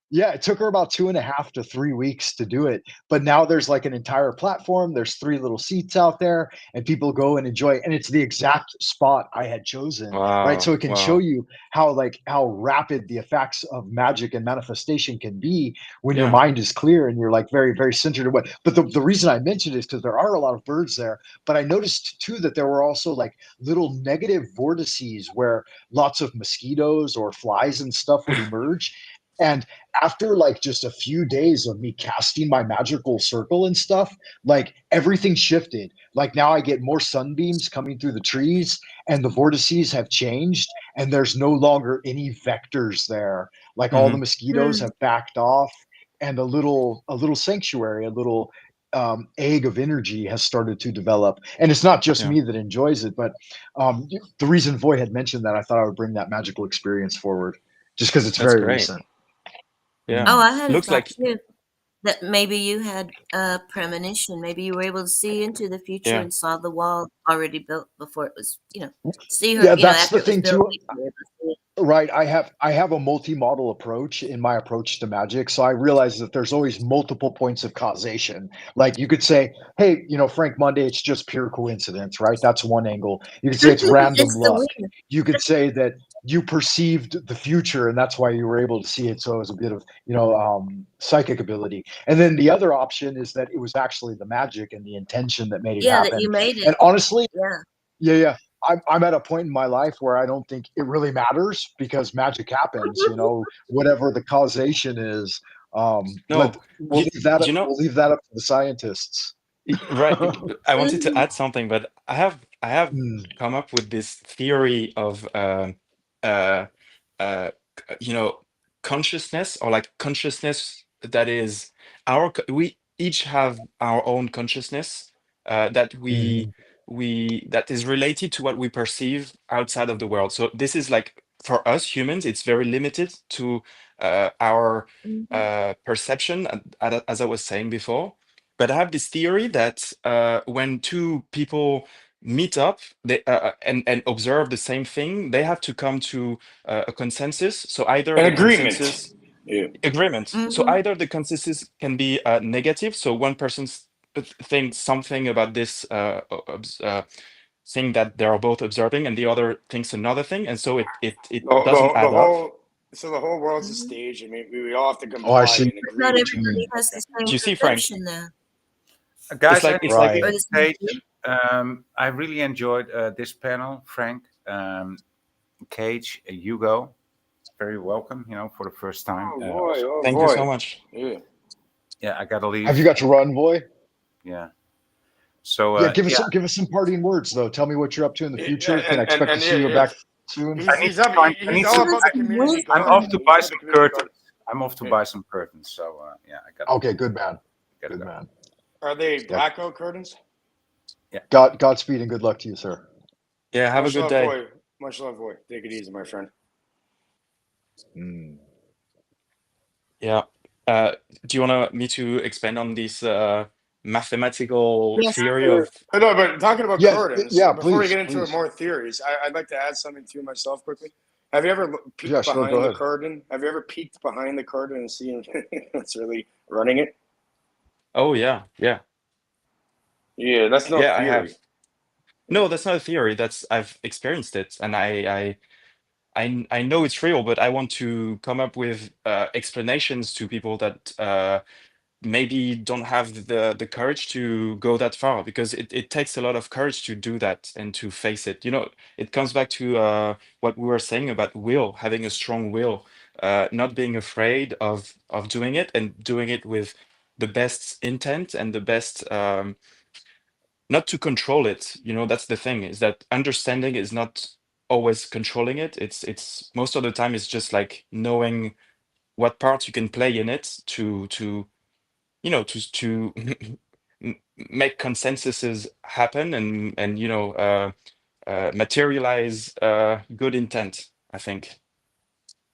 yeah, it took her about 2.5 to 3 weeks to do it. But now there's like an entire platform. There's 3 little seats out there, and people go and enjoy it. And it's the exact spot I had chosen, right? So Wow. it can show Wow. you how rapid the effects of magic and manifestation can be when your Yeah. mind is clear and you're like very, very centered in what. But the reason I mentioned it is because there are a lot of birds there. But I noticed too that there were also like little negative vortices where lots of mosquitoes or flies and stuff would emerge. And after like just a few days of me casting my magical circle and stuff, like everything shifted. Like now I get more sunbeams coming through the trees, and the vortices have changed, and there's no longer any vectors there. Like all the Hmm. mosquitoes Mm. have backed off, and a little sanctuary, a little egg of energy has started to develop. And it's not just Yeah. me that enjoys it, but the reason Voy had mentioned that, I thought I would bring that magical experience forward just because it's That's very great. recent. Yeah. Oh, Mm. I had a Looks thought like, too that maybe you had a premonition. Maybe you were able to see into the future yeah. and saw the wall already built before it was, see her, Yeah, that's after the it was thing built. too. You were able to see it. Right. I have a multi-model approach in my approach to magic. So I realize that there's always multiple points of causation. Like you could say, hey, Frank Monday, it's just pure coincidence, right? That's one angle. You could say it's random It's the luck. wind. You could say that you perceived the future and that's why you were able to see it. So it was a bit of, psychic ability. And then the other option is that it was actually the magic and the intention that made it Yeah, that happen. you made And it. honestly, Yeah. yeah, yeah. I'm at a point in my life where I don't think it really matters because magic happens, whatever the causation is. But No, you, you know, we'll leave that up to the scientists. right. I wanted to Mhm. add something, but I have Mm, come up with this theory of uh you know, consciousness, or like consciousness that is we each have our own consciousness that mhm. that is related to what we perceive outside of the world. So this is like, for us humans, it's very limited to our Mhm. perception, as I was saying before. But I have this theory that when two people meet up, and observe the same thing, they have to come to a consensus. So either An the agreement. consensus Yeah. agreement. So Mhm. either the consensus can be negative. So one person thinks something about this thing that they are both observing, and the other thinks another thing, and so it doesn't The add up. whole so the whole world's a Mhm. stage. I mean, we all have to Oh, I comply see and But agree not to it. everybody what has Okay. the Do same you see, Frank? perception, though, It's Guys, like it's like Right. or if the same Kate, view. I really enjoyed this panel. Frank, Cage, Hugo, very welcome. For the first time. Also, Oh thank you so boy. much. Yeah. yeah, I gotta Have you leave. got to run, Voy? Yeah. So Yeah, give us yeah, some parting words though. Tell me what you're up to in the future. Can I expect to And see yeah, you yeah. back soon? I need to join. I He's need all to. Give us about the some community I'm off garden. to wisdom. He's buy about the some community curtains. garden. I'm off to Yeah. buy some curtains. So yeah, I gotta Okay, good man. gotta Good go. man. Are they Yeah. blackout curtains? Yeah. Godspeed and good luck to you, sir. Yeah, have a Much good love, day. boy. Much love, boy. Take it easy, my friend. Mm. Yeah. Do you want me to expand on this mathematical Yes, theory please. of? No, but talking about Yeah, curtains, yeah, before we please, get into please. more theories, I'd like to add something to myself quickly. Have you ever Yeah, peeked sure, go behind the ahead. curtain? Have you ever peeked behind the curtain and seen what's really running it? Oh yeah, yeah, Yeah, that's no yeah. I have. theory. Yeah. No, that's not a theory. That's I've experienced it, and I know it's real, but I want to come up with explanations to people that maybe don't have the courage to go that far, because it takes a lot of courage to do that and to face it. It comes back to what we were saying about will, having a strong will, not being afraid of doing it, and doing it with the best intent and the best not to control it. You know, that's the thing, is that understanding is not always controlling it. It's most of the time it's just like knowing what parts you can play in it to you know to make consensuses happen and you know materialize good intent, I think.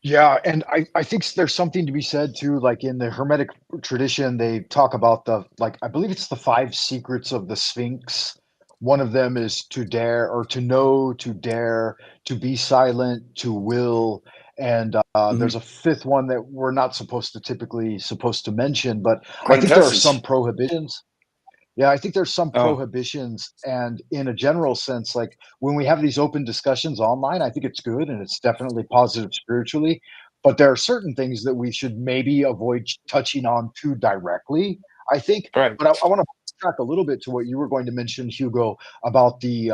Yeah, and I think there's something to be said too, like in the Hermetic tradition, they talk about the like I believe it's the five secrets of the Sphinx. One of them is to dare or to know, to dare, to be silent, to will, and Hmm. there's a fifth one that we're not supposed to mention, but I think there are some Quintessence. prohibitions. Yeah, I think there's some Oh, prohibitions, and in a general sense, like when we have these open discussions online, I think it's good and it's definitely positive spiritually. But there are certain things that we should maybe avoid touching on too directly, I think. right. But I want to track a little bit to what you were going to mention, Hugo, about the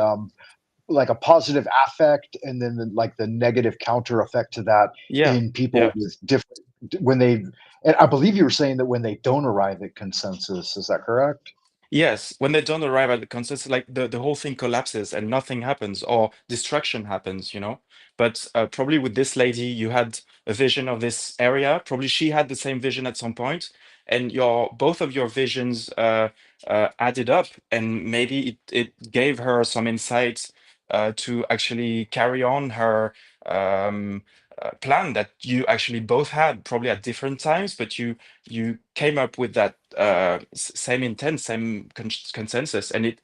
like a positive affect and then like the negative counter effect to that Yeah, in people yeah. with different when they. And I believe you were saying that when they don't arrive at consensus, is that correct? Yes, when they don't arrive at the consensus, like the whole thing collapses and nothing happens or destruction happens, you know. But probably with this lady, you had a vision of this area. Probably she had the same vision at some point, and your both of your visions added up, and maybe it gave her some insights to actually carry on her plan that you actually both had, probably at different times, but you came up with that same intent, same consensus, and it.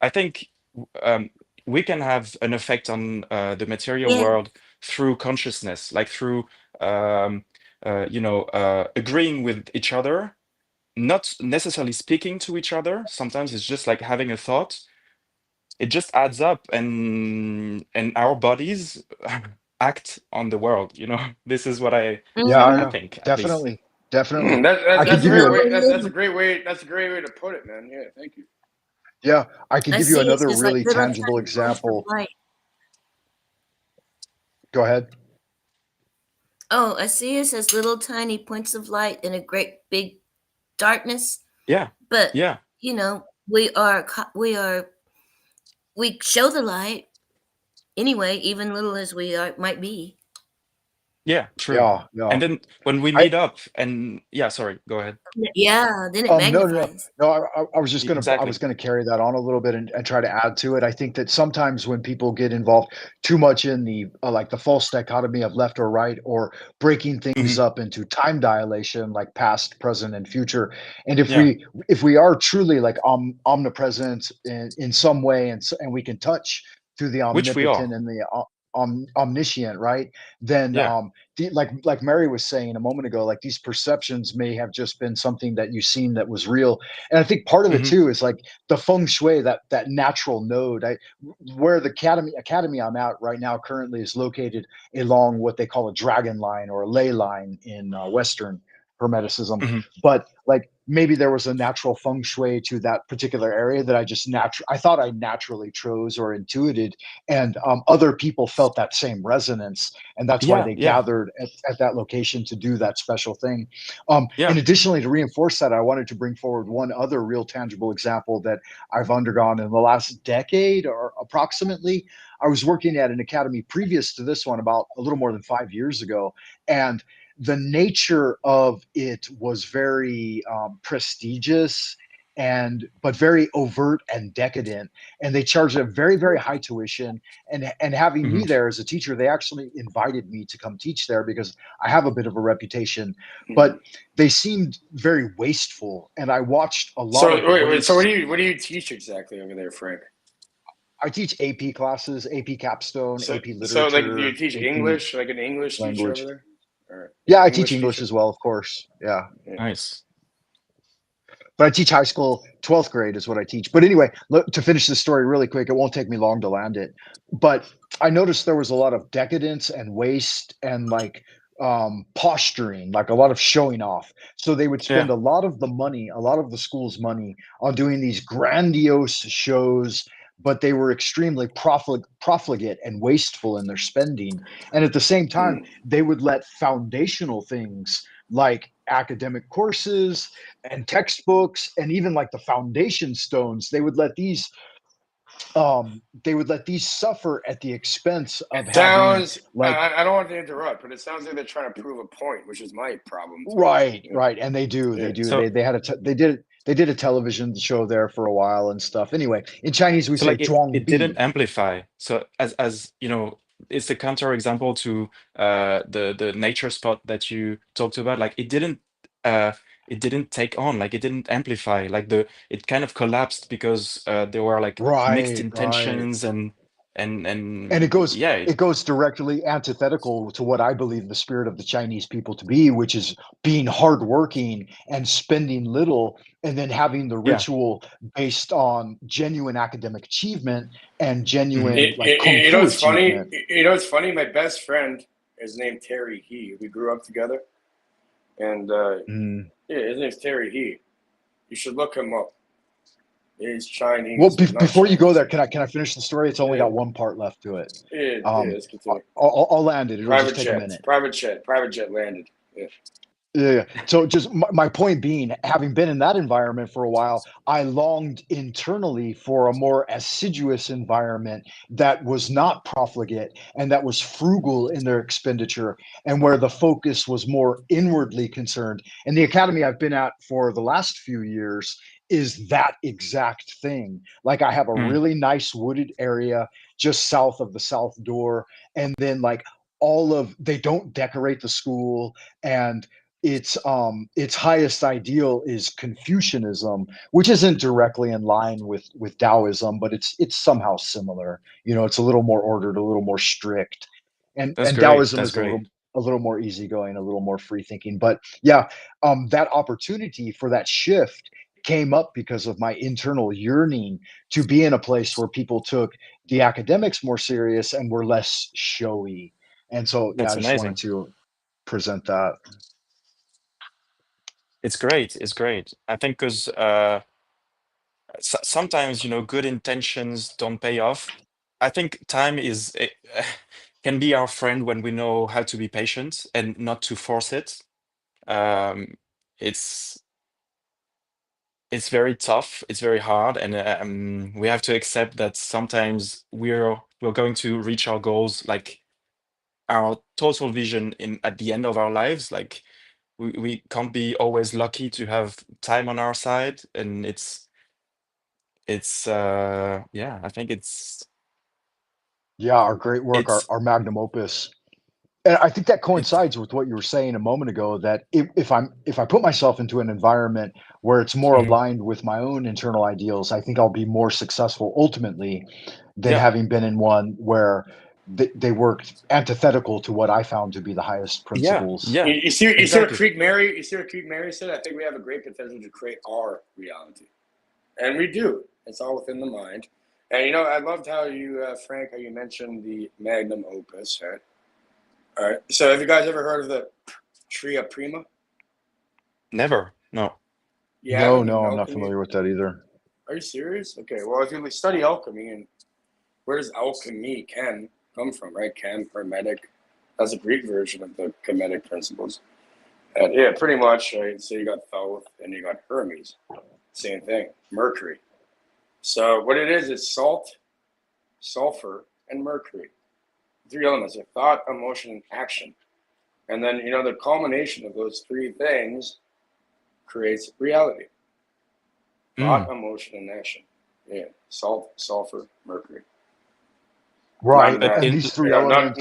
I think we can have an effect on the material Yeah. world through consciousness, like through you know agreeing with each other, not necessarily speaking to each other. Sometimes it's just like having a thought. It just adds up, and our bodies act on the world. You know, this is what Yeah, I yeah, think, at least. definitely, definitely. I could That's a give You you great an way. know, That's a great way. That's a great way to put it, man. Yeah, thank you. yeah, I could I give you see it's another just like really little tangible tiny points of example. light. Go ahead. Oh, I see it as little tiny points of light in a great big darkness. Yeah, But yeah, you know, we show the light anyway, even little as we are might be. yeah, true. Yeah, yeah. And then when we I meet up, and yeah, sorry, go ahead. Yeah, then it No, no, no, magnifies. no. I was just I was Exactly. gonna carry that on a little bit and try to add to it. I think that sometimes when people get involved too much in the like the false dichotomy of left or right, or breaking things Hmm. up into time dilation, like past, present, and future, and Yeah, if we are truly like omnipresent in some way, and we can touch through the which we are. omnipotent and the omniscient, right? Then Yeah. like Mary was saying a moment ago, like these perceptions may have just been something that you've seen that was real. And I think part of it Hmm. too is like the feng shui, that natural node. Where the academy I'm at right now currently is located along what they call a dragon line or a ley line in Western Hermeticism. Hmm. But like maybe there was a natural feng shui to that particular area that I thought I naturally chose or intuited, and other people felt that same resonance, and that's why Yeah, they yeah, gathered at that location to do that special thing. yeah. And additionally, to reinforce that, I wanted to bring forward one other real tangible example that I've undergone in the last decade or approximately. I was working at an academy previous to this one about a little more than 5 years ago, and the nature of it was very prestigious and but very overt and decadent, and they charged a very high tuition, and having Hmm. me there as a teacher, they actually invited me to come teach there because I have a bit of a reputation. Mhm. But they seemed very wasteful, and I watched a lot So of wait. So waste. what do you teach exactly over there, Frank? I teach AP classes, AP capstone, So AP so like, do you literature, teach AP English, like an English teacher over language. there, or Yeah, I teach English English teacher? as well, of course. Yeah. Yeah. Nice. But I teach high school, 12th grade is what I teach. But anyway, look, to finish the story really quick, it won't take me long to land it. But I noticed there was a lot of decadence and waste and like posturing, like a lot of showing off. So they would spend Yeah. a lot of the money, a lot of the school's money on doing these grandiose shows, but they were extremely profligate and wasteful in their spending. And at the same time, Mm. they would let foundational things like academic courses and textbooks, and even like the foundation stones. They would let these suffer at the expense of having, like, I don't want to interrupt, but it sounds like they're trying to prove a point, which is my problem. Right, and they do. So They did a television show there for a while and stuff. Anyway, in Chinese we so say like "zhuang it didn't bi." amplify. So as you know, it's a counter example to the nature spot that you talked about. Like it didn't take on, like it didn't amplify, like it kind of collapsed because there were like mixed Right, intentions and and yeah, it goes directly antithetical to what I believe the spirit of the Chinese people to be, which is being hardworking and spending little, and then having the yeah. ritual based on genuine academic achievement and Hmm. genuine like kung You know fu what's funny? achievement. You know what's funny? My best friend is named Terry He. We grew up together, and Mm. yeah, his name's Terry He. You should look him up. He's Chinese. Well, Well, not before you go Chinese. there, can I finish the story? It's only Yeah, got one part left to it. yeah. Um, Let's continue. I'll land it. It'll just take a minute. Private jet landed. Yeah. Yeah. So just my point being, having been in that environment for a while, I longed internally for a more assiduous environment that was not profligate and that was frugal in their expenditure, and where the focus was more inwardly concerned. And the academy I've been at for the last few years is that exact thing. Like, I have a Mm. really nice wooded area just south of the south door, and then like they don't decorate the school, and its highest ideal is Confucianism, which isn't directly in line with Taoism, but it's somehow similar. It's a little more ordered, a little more strict, and That's great. Taoism That's is great. a little more easygoing, a little more free thinking. But yeah, that opportunity for that shift came up because of my internal yearning to be in a place where people took the academics more serious and were less showy. And so, yeah, That's I just wanted amazing. to present that. It's great. It's great. I think because sometimes, good intentions don't pay off. I think time can be our friend when we know how to be patient and not to force it. Um, it's it's very tough. It's very hard, and we have to accept that sometimes we're going to reach our goals, like our total vision at the end of our lives. Like we can't be always lucky to have time on our side, and yeah, I think Yeah, our great work, it's our magnum opus. And I think that it's coincides with what you were saying a moment ago, that if I put myself into an environment where it's more Mhm. aligned with my own internal ideals, I think I'll be more successful ultimately than Yeah, having been in one where they worked antithetical to what I found to be the highest yeah, principles. yeah, You see what exactly. Creek Mary? You see what Creek Mary said? I think we have a great potential to create our reality, and we do. It's all within the mind. And I loved how you, Frank, how you mentioned the magnum opus. Right? All right. So, have you guys ever heard of the Tria Prima? Never. No. You haven't No, in I'm not alchemy? familiar with that either. Are you serious? Okay. Well, if you study alchemy, and where does alchemy chem come from? Right? Chem, hermetic. That's a Greek version of the Kemetic principles. And yeah, pretty much. Right? So you got Thoth and you got Hermes. Same thing. Mercury. So what it is salt, sulfur, and mercury. Three elements of thought, emotion, and action. And then, the culmination of those three things creates reality. Thought, emotion, and action. Yeah. Salt, sulfur, mercury. Right. Not, And these three elements,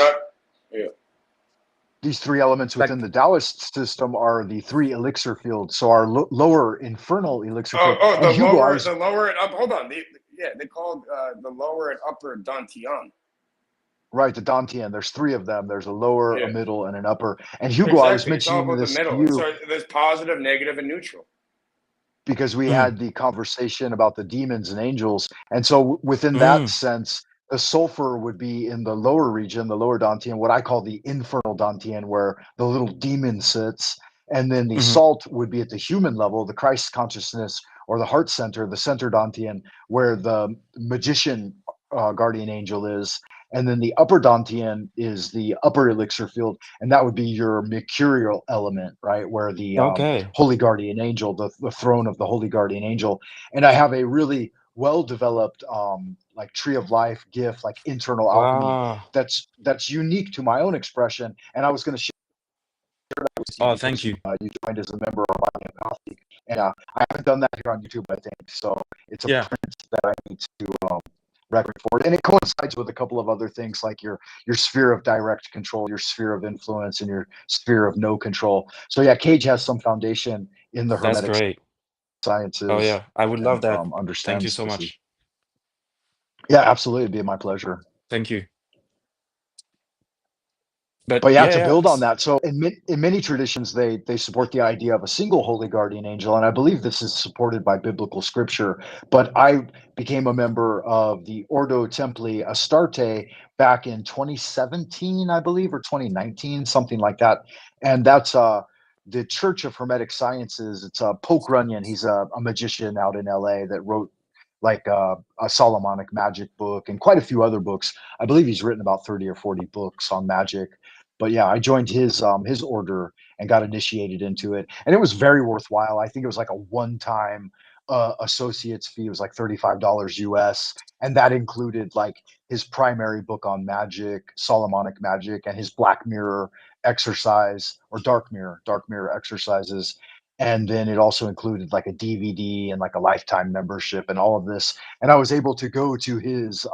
yeah. these three elements Like, within the Taoist system are the three elixir fields. So our lower infernal elixir field. And The Hugo, lower and up. Hold on. They called the lower and upper Dantian. right, the Dantian. There's three of them. There's a lower, a Yeah. middle, and an upper. And Hugo, I was Exactly. It's all mentioning about the this to middle. you So there's positive, negative, and neutral. because we mm, had the conversation about the demons and angels. And so within that mm, sense, the sulfur would be in the lower region, the lower Dantian, what I call the infernal Dantian, where the little demon sits. And then the mhm, salt would be at the human level, the Christ consciousness, or the heart center, the center Dantian, where the magician guardian angel is. And then the upper Dantian is the upper elixir field, and that would be your mercurial element, right? Where the Okay. holy guardian angel, the throne of the holy guardian angel. And I have a really well developed like tree of life gift, like internal alchemy Wow. that's unique to my own expression. And I was going to share that with you Oh, because thank you. you joined as a member of my coffee, and I haven't done that here on YouTube, I think. So it's a Yeah, print that I need to record for it, and it coincides with a couple of other things like your sphere of direct control, your sphere of influence, and your sphere of no control. So yeah, Cage has some foundation in the that's hermetic great. Oh sciences yeah, I would and love that. Thank you understands so this. much. Yeah, absolutely, it'd be my pleasure. Thank you. But But yeah, yeah, to yeah. build on that, so in many traditions, they support the idea of a single holy guardian angel, and I believe this is supported by biblical scripture. But I became a member of the Ordo Templi Astarte back in 2017, I believe, or 2019, something like that. And that's the Church of Hermetic Sciences. It's Poke Runyon. He's a magician out in LA that wrote like a Solomonic magic book and quite a few other books. I believe he's written about 30 or 40 books on magic. But yeah, I joined his order and got initiated into it, and it was very worthwhile. I think it was like a one-time associate's fee. It was like $35 US, and that included like his primary book on magic, Solomonic magic, and his Black Mirror exercise or Dark Mirror exercises. And then it also included like a DVD and like a lifetime membership and all of this. And I was able to go to his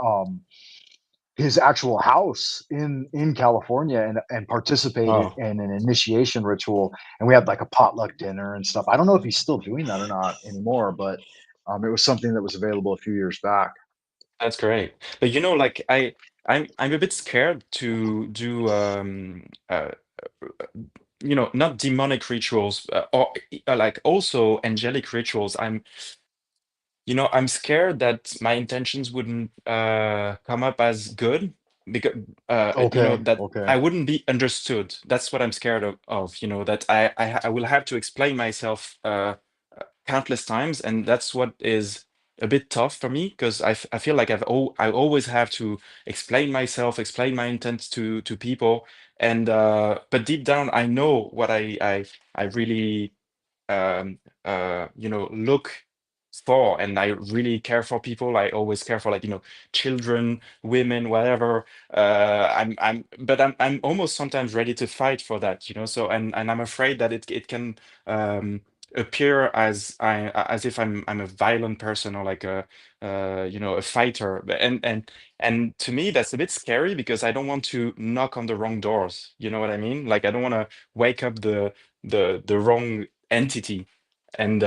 actual house in California and participated Oh, in an initiation ritual. And we had like a potluck dinner and stuff. I don't know if he's still doing that or not anymore, but it was something that was available a few years back. that's great. But you know, like I'm a bit scared to do you know, not demonic rituals, or like also angelic rituals. You know, I'm scared that my intentions wouldn't come up as good because you know, Okay, that okay. I wouldn't be understood. That's what I'm scared of, you know, that I will have to explain myself countless times, and that's what is a bit tough for me because I feel like I always have to explain myself, explain my intent to people, and but deep down I know what I really you know, look for, and I really care for people. I always care for, like, you know, children, women, whatever. But I'm almost sometimes ready to fight for that, you know. So and I'm afraid that it can um appear as if I'm a violent person, or like a you know, a fighter. And to me that's a bit scary because I don't want to knock on the wrong doors, you know what I mean? Like I don't want to wake up the wrong entity, and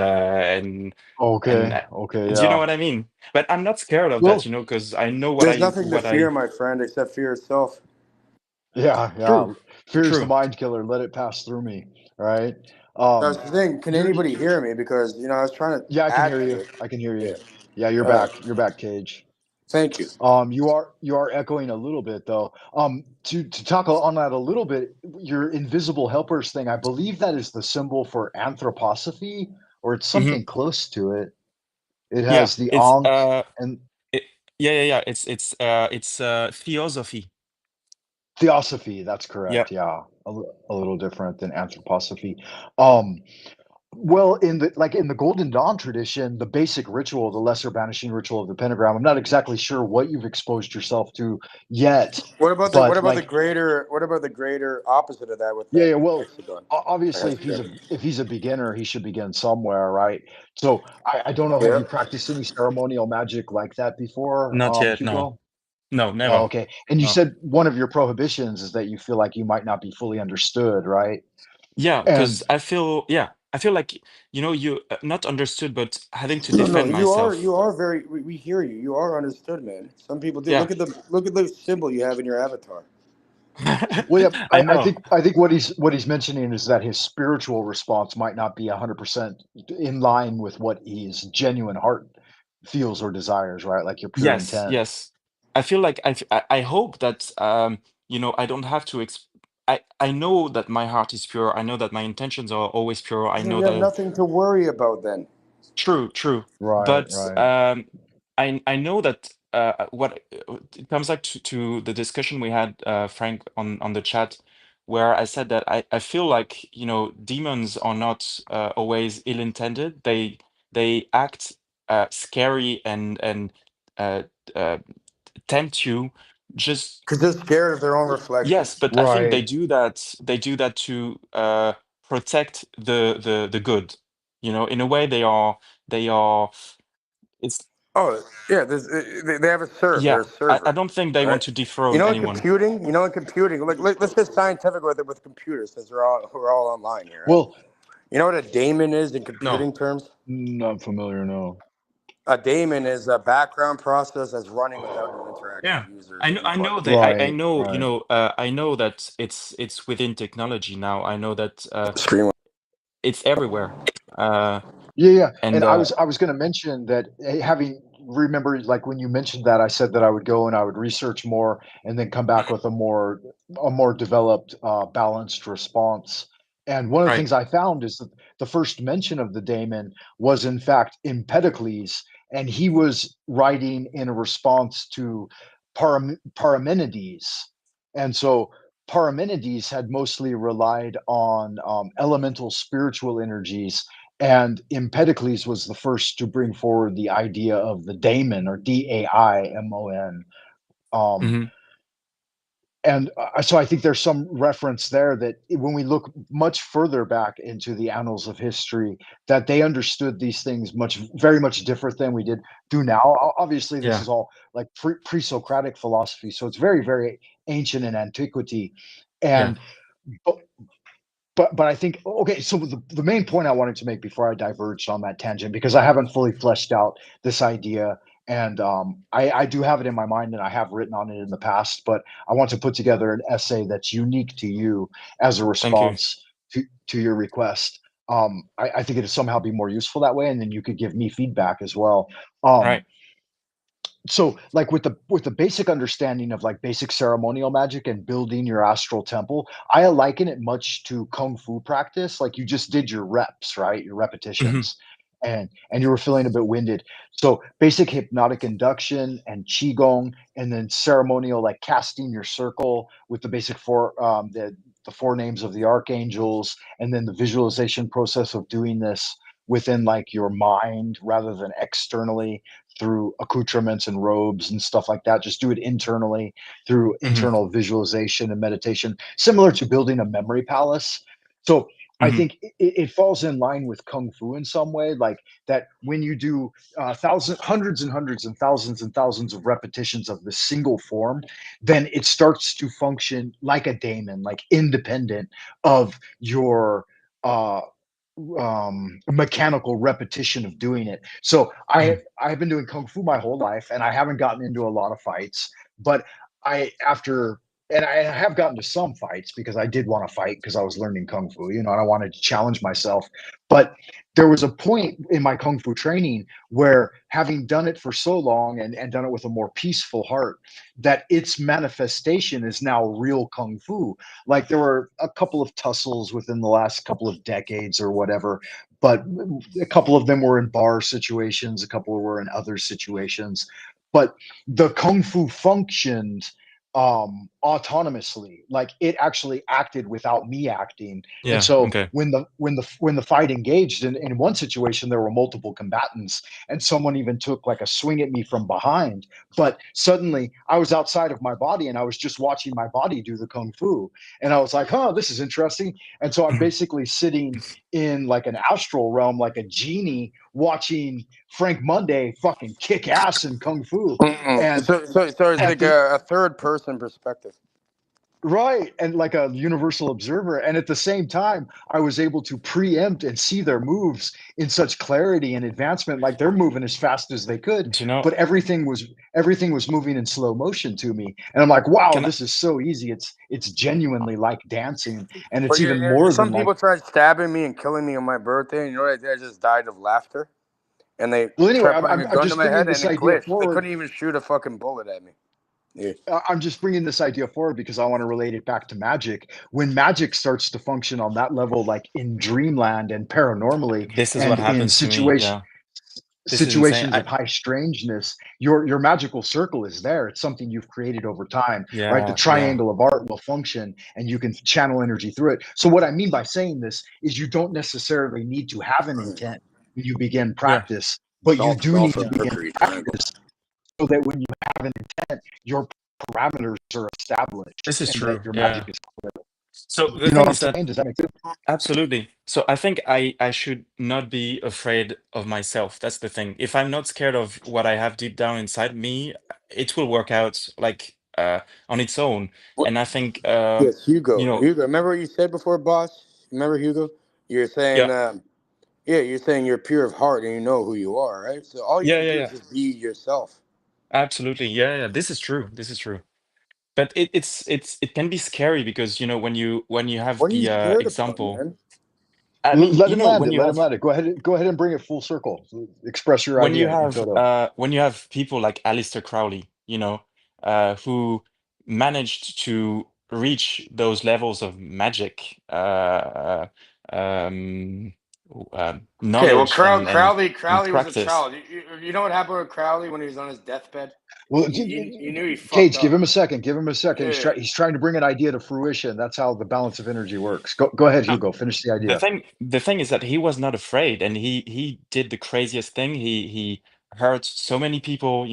Okay, and okay, do you know yeah. what I mean? But I'm not scared of that, Well, you know, because I know There's nothing to what fear, I my friend, except fear itself. yeah, yeah. true, Fear is the true. mind killer. Let it pass through me, right? That's the thing. Can You're anybody hear me? Because I was trying to yeah, I can add hear to you. it. I can hear you. Yeah. Yeah, you're All right. back. You're back, Cage. Thank you. You are echoing a little bit though. To talk on that a little bit, your invisible helpers thing, I believe that is the symbol for anthroposophy, or it's Hmm. something close to it. It Yeah, has the it's ankh and it, yeah, it's theosophy. theosophy. That's Yeah. correct. Yeah, a little different than anthroposophy. Um, Well, in the Golden Dawn tradition, the basic ritual, the lesser banishing ritual of the pentagram, I'm not exactly sure what you've exposed yourself to yet, but like, What about the greater opposite of that with yeah, the yeah. Well, hexagon? Or obviously, hexagram. if he's a beginner, he should begin somewhere, right? So I don't know. Have Yeah. you practiced any ceremonial magic like that before, Not yet, no. Hugo? No, Oh, never. okay. And you No. said one of your prohibitions is that you feel like you might not be fully understood, right? Yeah, because And I feel like, you know, you not understood, but having to No, defend you myself. are very. We hear you. You are understood, man. Some people do. Yeah. Look at the symbol you have in your avatar. well, yeah, I I know. think what he's mentioning is that his spiritual response might not be 100% in line with what his genuine heart feels or desires, right? Like your pure Yes, intent. yes. I feel like I hope that you know, I don't have to I know that my heart is pure. I know that my intentions are always pure. I Then know you have that nothing to worry about. Then true, true. Right, But right. I know that what it comes back to the discussion we had, Frank, on the chat, where I said that I feel like, demons are not always ill-intended. They act scary and tempt you just Because they're scared of their own reflection. yes, but I think they do that to protect the good. In a way they are it's Oh yeah, they have a serve. They're yeah, a server. I don't think they right? want to dethrone In anyone. computing, let's get scientific with computers, since we're all online here. Right? Well, you know what a daemon is in computing terms? Not familiar, no. A daemon is a background process that's running without an interactive user. I know input. that I Right, know right. I know that it's within technology now. I know that Streamline. it's everywhere. Yeah. And And I was going to mention that having remember, like when you mentioned that, I said that I would go and I would research more and then come back with a more developed, balanced response. And one of the right. things I found is that the first mention of the daemon was in fact Empedocles, and he was writing in a response to Parmenides. And so Parmenides had mostly relied on elemental spiritual energies, and Empedocles was the first to bring forward the idea of the daemon, or Daimon. Um, hmm and so I think there's some reference there that when we look much further back into the annals of history, that they understood these things very much different than we do now. Obviously, this Yeah. is all like pre-Socratic philosophy, so it's very, very ancient in antiquity. Yeah. And but I think, okay, so the main point I wanted to make before I diverged on that tangent, because I haven't fully fleshed out this idea, and I do have it in my mind and I have written on it in the past, but I want to put together an essay that's unique to you as a Thank you. response to your request. I think it'd somehow be more useful that way, and then you could give me feedback as well. Right. So like with the basic understanding of like basic ceremonial magic and building your astral temple, I liken it much to kung fu practice. Like you just did your reps, right? Your hmm repetitions, and you were feeling a bit winded. So basic hypnotic induction and qigong, and then ceremonial, like casting your circle with the basic the four names of the archangels, and then the visualization process of doing this within like your mind rather than externally through accoutrements and robes and stuff like that. Just do it internally through hmm internal visualization and meditation, similar to building a memory palace. So I hmm think it falls in line with kung fu in some way, like that when you do hundreds and hundreds and thousands of repetitions of the single form, then it starts to function like a daemon, like independent of your uh, mechanical repetition of doing it. So I've been doing kung fu my whole life, and I haven't gotten into a lot of fights. But I after and I have gotten to some fights because I did want to fight because I was learning kung fu, and I wanted to challenge myself. But there was a point in my kung fu training where, having done it for so long and done it with a more peaceful heart, that its manifestation is now real kung fu. Like there were a couple of tussles within the last couple of decades or whatever, but a couple of them were in bar situations, a couple were in other situations. But the kung fu functioned autonomously, like it actually acted without me acting. And Yeah. so Okay. when the fight engaged, in one situation there were multiple combatants, and someone even took like a swing at me from behind, but suddenly I was outside of my body and I was just watching my body do the kung fu, and I was like, oh, this is interesting. And so I'm Mhm. basically sitting in like an astral realm, like a genie, watching Frank Monday fucking kick ass in kung fu. And So it's like a third person perspective. right, and like a universal observer, and at the same time I was able to preempt and see their moves in such clarity and advancement, like they're moving as fast as they could, Do you know? but everything was moving in slow motion to me, and I'm like, wow, Can I? this is so easy. It's genuinely like dancing, and But it's even more than some like. people tried stabbing me and killing me on my birthday, and you know what I did? I just died of laughter. And they Well, anyway, tried putting a I'm gun to just my bringing head, and this it idea glitched. They forward. couldn't even shoot a fucking bullet at me. Yeah. I'm just bringing this idea forward because I want to relate it back to magic. When magic starts to function on that level, like in Dreamland and paranormally, This is what and in happens to me. situation, Yeah. situations of high strangeness, your magical circle is there. It's something you've created over time, right? The triangle of art will function and you can channel energy through it. So what I mean by saying this is you don't necessarily need to have an intent when you begin practice, but you do need to begin practice so that when you have an intent, your parameters are established. This is and true. that your magic is clear. So the You know thing what is I'm that saying? Does that make sense? absolutely. So I think I should not be afraid of myself. That's the thing. If I'm not scared of what I have deep down inside me, it will work out like on its own. And I think Yes, Hugo. you know, Hugo, remember what you said before, boss? Remember, Hugo? You're saying, yeah, you're saying you're pure of heart and you know who you are, right? So all you yeah, have to yeah, do yeah. is just be yourself. Absolutely. Yeah, yeah. This is true. This is true. But it can be scary because when you have What are you the scared about, example. man? I mean, Let him land when it. you Let him have land it. Go ahead and bring it full circle. Express your idea in toto. when you have people like Aleister Crowley, who managed to reach those levels of magic, um, Okay, well, knowledge and Crowley was a practice. child. You know what happened with Crowley when he was on his deathbed? Well, He knew he fucked Cage, give up. him a second. Give him a second. Yeah. He's trying to bring an idea to fruition. That's how the balance of energy works. Go ahead, No, Hugo. Finish the the idea. thing is that he was not afraid, and he did the craziest thing. He hurt so many people,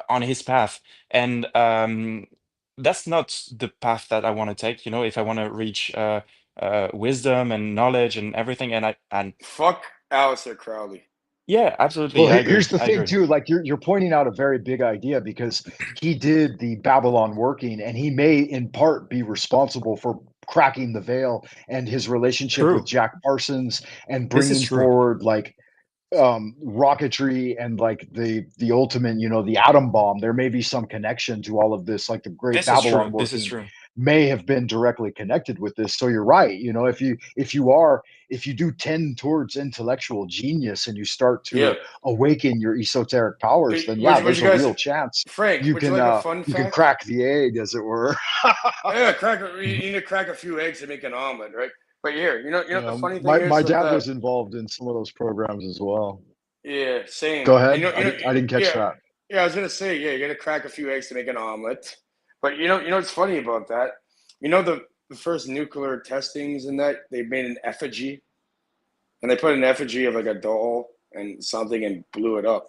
on his path, and that's not the path that I want to take. If I want to reach wisdom and knowledge and everything, and Fuck Aleister Crowley. yeah, absolutely, Well, I agree. here's the I thing agree. too. Like you're pointing out a very big idea because he did the Babylon working, and he may in part be responsible for cracking the veil and his relationship with True. Jack Parsons and This is bringing true. forward like rocketry and like the ultimate, the atom bomb. There may be some connection to all of this, like the great This is true. Babylon This is working true. may have been directly connected with this. So you're right. If you do tend towards intellectual genius and you start Yeah. to awaken your esoteric powers, then Would there's you a guys, real chance Frank? you Would you like a can fun you can fact? crack the egg, as it were. Yeah, you need to crack a few eggs to make an omelet, right? But here, you know what the funny thing My is with dad was involved in some of those programs as well. yeah, same. Go And ahead. I didn't catch yeah, that. yeah. I was gonna say, yeah, you're gonna crack a few eggs to make an omelet. But you know what's funny about that? You know the first nuclear testings and that they made an effigy, and they put an effigy of like a doll and something and blew it up.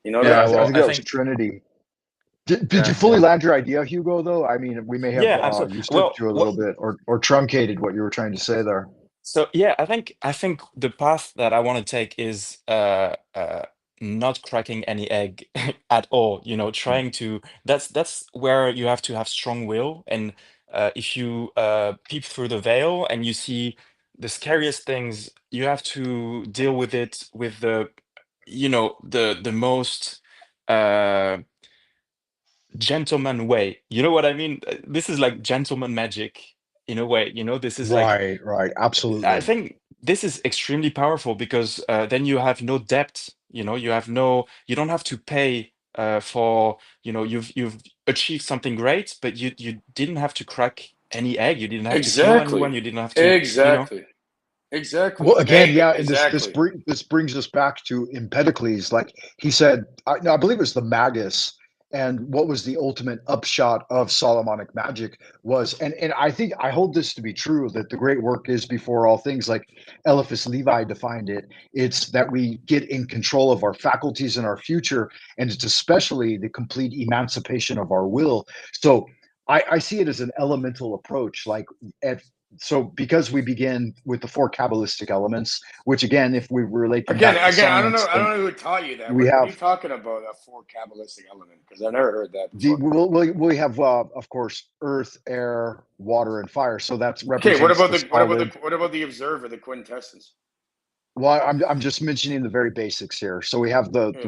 You know Yeah, that? I Well, think I that was think Trinity. Did you yeah, fully yeah, land your idea, Hugo? Though I mean, we may have yeah, absolutely. usurped Well, you a little bit or truncated what you were trying to say there. so yeah, I think the path that I want to take is not cracking any egg at all. Trying to that's where you have to have strong will, and if you peep through the veil and you see the scariest things, you have to deal with it with the most uh gentleman way. You know what I mean? This is like gentleman magic in a way. This is like Right. I Absolutely. think this is extremely powerful because then you have no debt. You don't have to pay for, you've achieved something great, but you didn't have to crack any egg. You didn't have to kill anyone. Exactly. You didn't have to, Exactly. Exactly. Well, again, yeah, and Exactly. this brings us back to Empedocles. Like he said, I believe it was the Magus, and what was the ultimate upshot of Solomonic magic was, and I think I hold this to be true that the great work is before all things. Like Eliphas Levi defined it, it's that we get in control of our faculties and our future, and it's especially the complete emancipation of our will. So I see it as an elemental approach, like at so because we begin with the four Kabbalistic elements, which again, if we relate them Again, back to I don't know. science, I then don't know who taught you that. we What are have you talking about? A four Kabbalistic element? Because I never heard that before. we have of course earth, air, water, and fire. So that Okay, represents the solid. what about the observer, the quintessence? Well, I'm just mentioning the very basics here. So we have Yeah.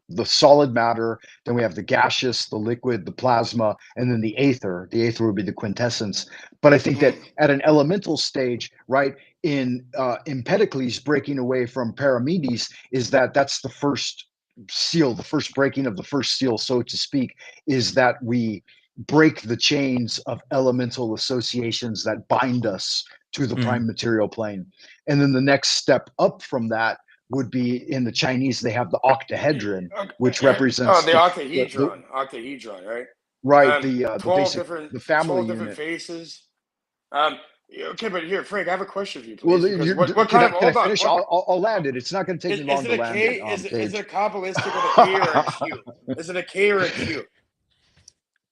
the solid matter, then we have the gaseous, the liquid, the plasma, and then the aether. The aether would be the quintessence. But I think that at an elemental stage, right, in Empedocles breaking away from Parmenides, is that's the first seal, the first breaking of the first seal, so to speak, is that we break the chains of elemental associations that bind us to the prime material plane. And then the next step up from that would be in the Chinese. They have the octahedron, which represents the octahedron, octahedron, right? Right, the 12 basic, different, the family 12 different unit. faces. Okay, but here, Frank, I have a question for you, Well, please. Because what kind of? can I Hold on. finish? I'll land it. It's not going to take me long Is it to a land K? it. Is it a Kabbalistic with a K or a Q? Is it a K or a Q?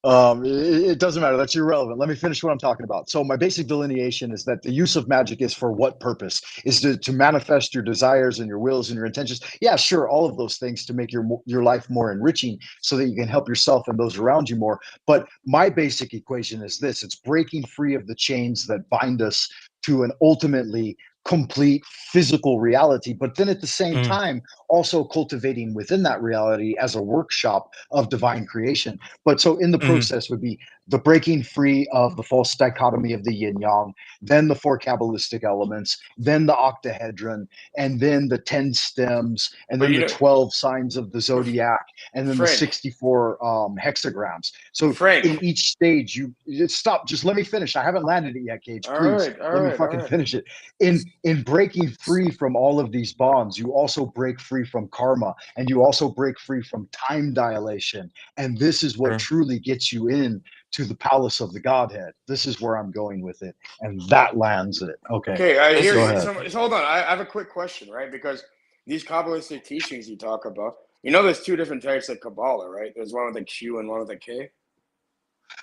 It doesn't matter. That's irrelevant. Let me finish what I'm talking about. So my basic delineation is that the use of magic is for what purpose? Is to manifest your desires and your wills and your intentions. Yeah, sure, all of those things to make your life more enriching so that you can help yourself and those around you more. But my basic equation is this. It's breaking free of the chains that bind us to an ultimately complete physical reality, but then at the same time also cultivating within that reality as a workshop of divine creation. But so in the process would be the breaking free of the false dichotomy of the yin yang, then the 4 Kabbalistic elements, then the octahedron, and then the 10 stems, and then the 12 signs of the zodiac, and then the 64 hexagrams. So in each stage, you stop. Just let me finish. I haven't landed it yet, Cage. Please let me fucking finish it. In breaking free from all of these bonds, you also break free from karma, and you also break free from time dilation. And this is what truly gets you in to the palace of the Godhead. This is where I'm going with it, and that lands it. Okay. I hear you. So hold on. I have a quick question, right? Because these Kabbalistic teachings you talk about, there's 2 different types of Kabbalah, right? There's one with a Q and one with a K.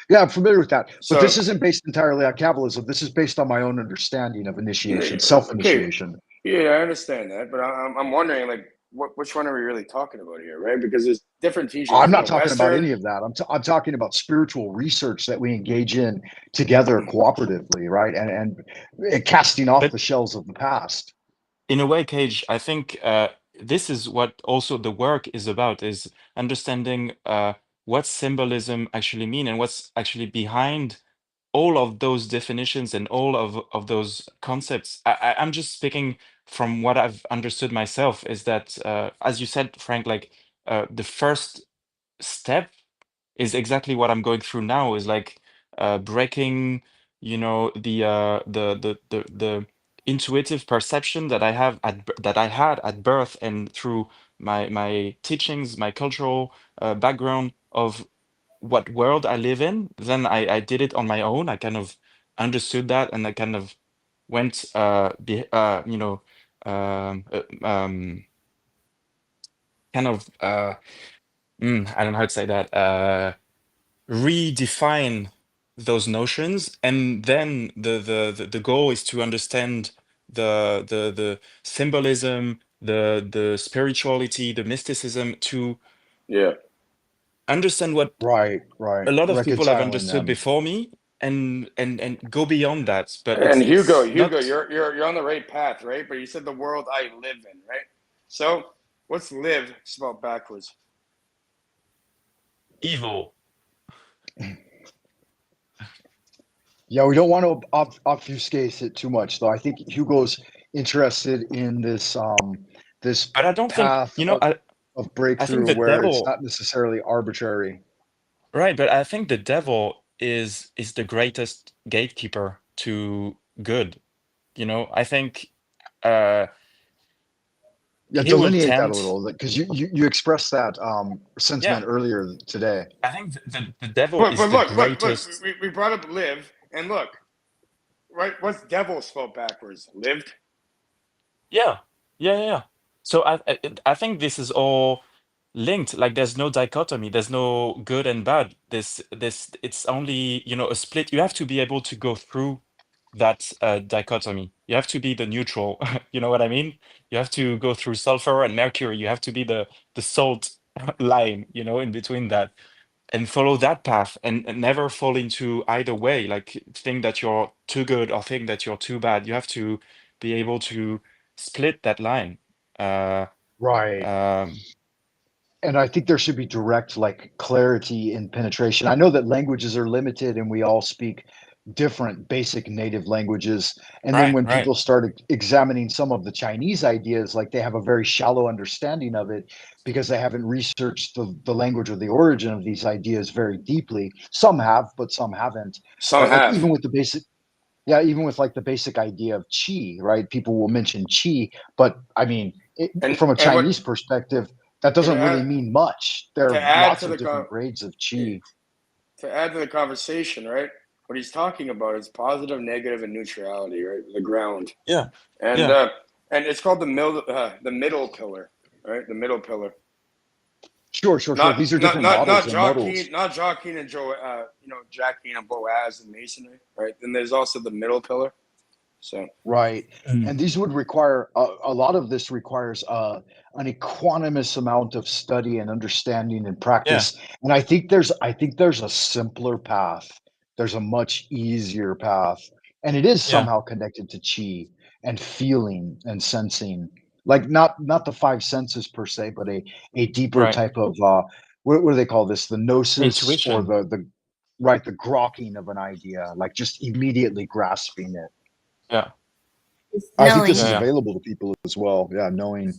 Yeah, I'm familiar with that. But this isn't based entirely on Kabbalism. This is based on my own understanding of initiation, self-initiation. Yeah, I understand that. But I'm wondering, like, which one are we really talking about here, right? Because there's different teachings. I'm not talking about any of that. I'm talking about spiritual research that we engage in together cooperatively, right? And casting off the shells of the past. In a way, Cage, I think this is what also the work is about, is understanding what symbolism actually mean and what's actually behind all of those definitions and all of those concepts. I'm just speaking from what I've understood myself, is that, as you said, Frank, like the first step is exactly what I'm going through now, is like breaking, the intuitive perception that I have that I had at birth and through my teachings, my cultural background of what world I live in. Then I did it on my own. I kind of understood that, and I kind of went kind of I don't know how to say that, redefine those notions, and then the goal is to understand the symbolism, the spirituality, the mysticism, to understand what right a lot of people have understood before me, and go beyond that. But and Hugo, not... you're on the right path, right? But you said the world I live in, right? So what's live spelled backwards? Evil. Yeah, we don't want to obfuscate it too much, though. I think Hugo's interested in this this but I don't path think, of breakthrough where it's not necessarily arbitrary. Right, but I think the devil is the greatest gatekeeper to good. I think delineate that a little, because you expressed that sentiment earlier today. I think the devil is the greatest. Look, we brought up live, and look, right? What's devil spelled backwards? Lived. Yeah. So I think this is all linked. Like, there's no dichotomy. There's no good and bad. This it's only a split. You have to be able to go through that dichotomy. You have to be the neutral. You know what I mean? You have to go through sulfur and mercury. You have to be the salt line, in between that, and follow that path, and never fall into either way. Like, think that you're too good or think that you're too bad. You have to be able to split that line. Right. And I think there should be direct, like, clarity in penetration. I know that languages are limited and we all speak different basic native languages. And then when people started examining some of the Chinese ideas, like, they have a very shallow understanding of it because they haven't researched the language or the origin of these ideas very deeply. Some have, but some haven't. Like, even with the basic, even with like the basic idea of qi, right? People will mention qi, but I mean, from a Chinese perspective, that doesn't really mean much. There are lots of different grades of qi. To add to the conversation, right? What he's talking about is positive, negative, and neutrality, right? The ground. Yeah. And it's called the middle pillar, right? The middle pillar. Sure. These are different models and models. Not Joaquin and Jacqueline and Boaz and Masonry, right? Then there's also the middle pillar. So right, and these would require a lot of this requires an equanimous amount of study and understanding and practice. And I think there's a simpler path. There's a much easier path, and it is somehow connected to chi and feeling and sensing. Like not the five senses per se, but a deeper type of what do they call this? The gnosis Intuition. or the grokking of an idea, like just immediately grasping it. Yeah. I think this is available to people as well. Yeah, knowing.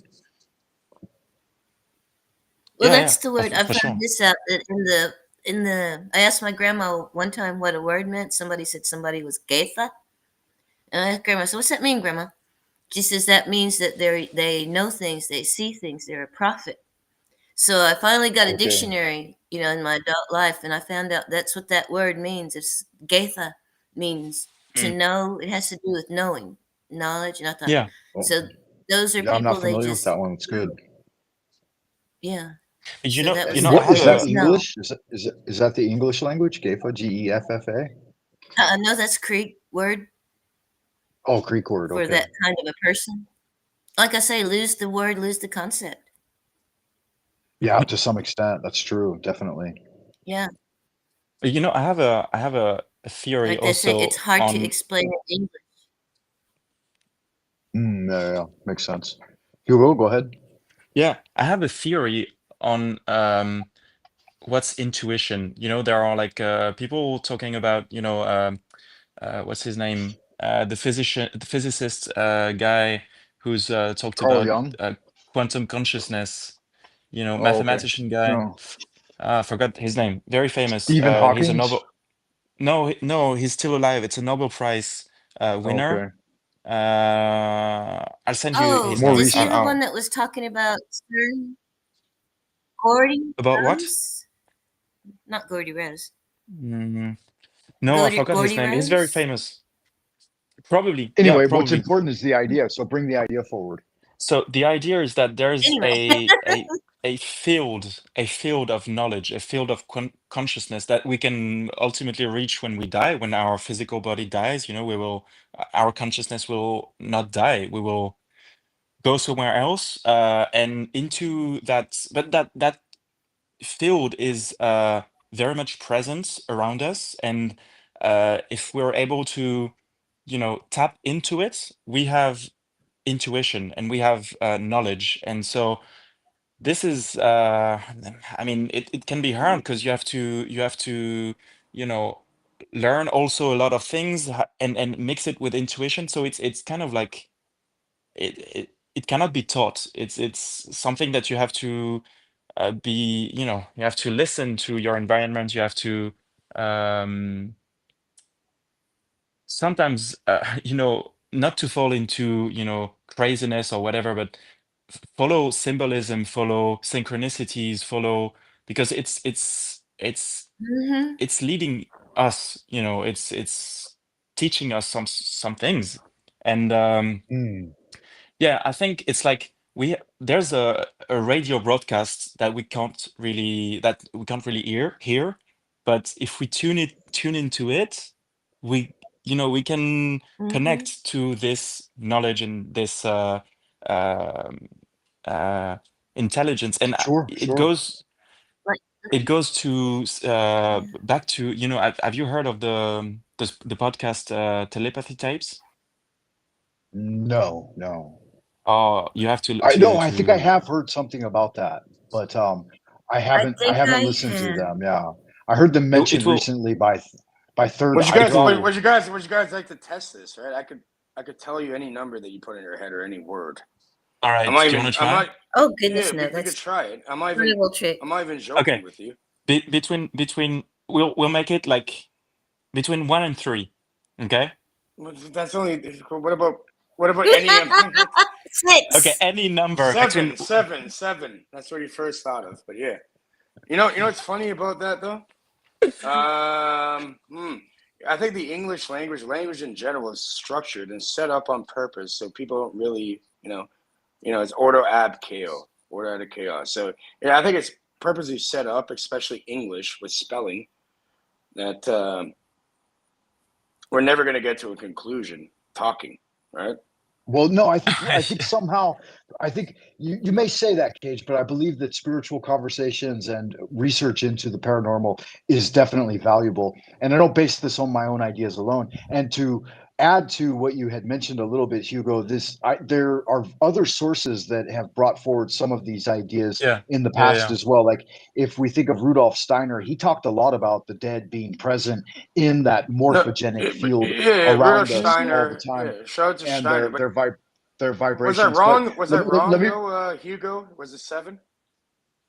Well, that's the word. I found this out that in the I asked my grandma one time what a word meant. Somebody said somebody was Gaitha. And I asked grandma, so what's that mean, grandma? She says that means that they know things, they see things, they're a prophet. So I finally got a dictionary, in my adult life, and I found out that's what that word means. It's Gaitha means to know. It has to do with knowing, knowledge. And I thought, so those are people. I'm not familiar with that one. It's good. Yeah. Is that English? Is that the English language? Geffa, Geffa? No, that's Creek word. Oh, Greek word. For that kind of a person. Like I say, lose the word, lose the concept. Yeah, to some extent, that's true. Definitely. Yeah. I have a theory like they also. Say, it's hard to explain in English. Yeah, makes sense. Hugo, go ahead. Yeah, I have a theory on what's intuition. There are like people talking about what's his name? The physicist guy who's talked Carl about Jung? Quantum consciousness. Mathematician guy. No. I forgot his name. Very famous. Stephen Hawking. He's a Nobel. No, he's still alive. It's a Nobel Prize winner. I'll send you his name. Is he the one that was talking about CERN? Gordy? About Rose? What? Not Gordy Rose. No, I forgot his name. Rose? He's very famous. Probably. Anyway, probably. What's important is the idea. So bring the idea forward. So the idea is that there's a field of knowledge, a field of consciousness that we can ultimately reach when we die, when our physical body dies. Our consciousness will not die. We will go somewhere else, and into that. But that field is very much present around us, and if we're able to, tap into it, we have intuition and we have knowledge. And so this is it can be hard because you have to learn also a lot of things and mix it with intuition. So it's kind of like it cannot be taught. It's something that you have to be, you have to listen to your environment. You have to sometimes not to fall into craziness or whatever, but follow symbolism, follow synchronicities, because it's leading us, it's teaching us some things. And yeah, I think it's like there's a radio broadcast that we can't really hear, but if we tune into it, we can connect to this knowledge and this intelligence, and it goes to back to have you heard of the podcast Telepathy Tapes? No. Oh, you have to. I think I have heard something about that, but I haven't listened to them. Yeah, I heard them mentioned recently by third. Would you guys like to test this? Right, I could tell you any number that you put in your head or any word. All right, do you want to try? Oh goodness, no! We could try it. I'm not even joking okay. with you. Between we'll make it like between 1 and 3. Okay. That's only. What about any? 6. Okay, any number Seven, between seven. That's what he first thought of. But yeah, you know what's funny about that though? I think the English language in general, is structured and set up on purpose, so people don't really, it's ordo ab chaos, order out of chaos. So yeah, I think it's purposely set up, especially English with spelling, that we're never going to get to a conclusion talking, right? Well, no, I think somehow, I think you may say that, Cage, but I believe that spiritual conversations and research into the paranormal is definitely valuable. And I don't base this on my own ideas alone. And to add to what you had mentioned a little bit, Hugo, there are other sources that have brought forward some of these ideas in the past as well. Like if we think of Rudolf Steiner, he talked a lot about the dead being present in that morphogenic field around us all the time. Yeah, shout out to And Steiner, their vibrations. Was that wrong? Was that wrong, Hugo? Was it 7?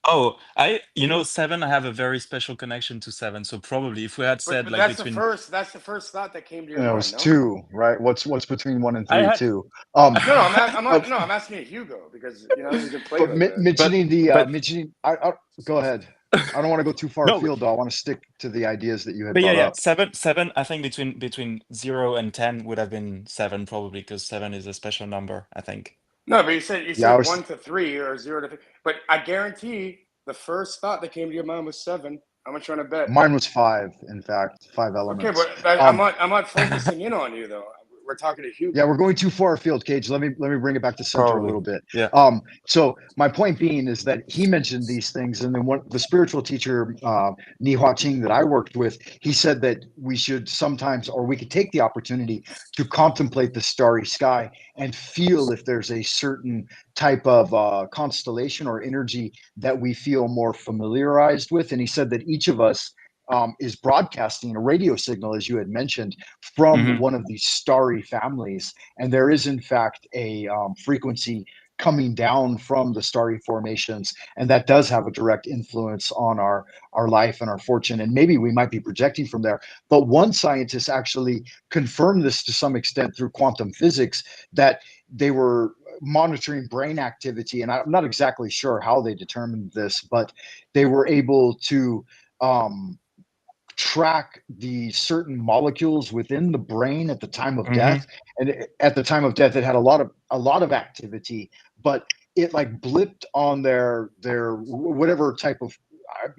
Oh, 7. I have a very special connection to 7. So probably if we had said But like that's between that's the first thought that came to your mind. It was no? 2, right? What's between 1 and 3? had, 2. No, I'm asking you, Hugo, because you can play. But mentioning go ahead. I don't want to go too far afield, though. I want to stick to the ideas that you had brought up. 7. I think between 0 and 10 would have been 7 probably, because 7 is a special number, I think. No, but you said 1 to 3 or 0 to 3. But I guarantee the first thought that came to your mind was 7. How much you want to bet? Mine was 5, in fact. 5 elements. Okay, but I'm not focusing in on you though. We're talking to Hugo. Yeah, we're going too far afield, Cage. Let me bring it back to center a little bit. Yeah. So my point being is that he mentioned these things, and then the spiritual teacher Ni Hua Ching that I worked with, he said that we should sometimes, or we could take the opportunity to contemplate the starry sky and feel if there's a certain type of constellation or energy that we feel more familiarized with. And he said that each of us is broadcasting a radio signal, as you had mentioned, from one of these starry families. And there is, in fact, a frequency coming down from the starry formations. And that does have a direct influence on our life and our fortune. And maybe we might be projecting from there. But one scientist actually confirmed this to some extent through quantum physics, that they were monitoring brain activity. And I'm not exactly sure how they determined this, but they were able to track the certain molecules within the brain at the time of death, and at the time of death it had a lot of activity, but it like blipped on their whatever type of,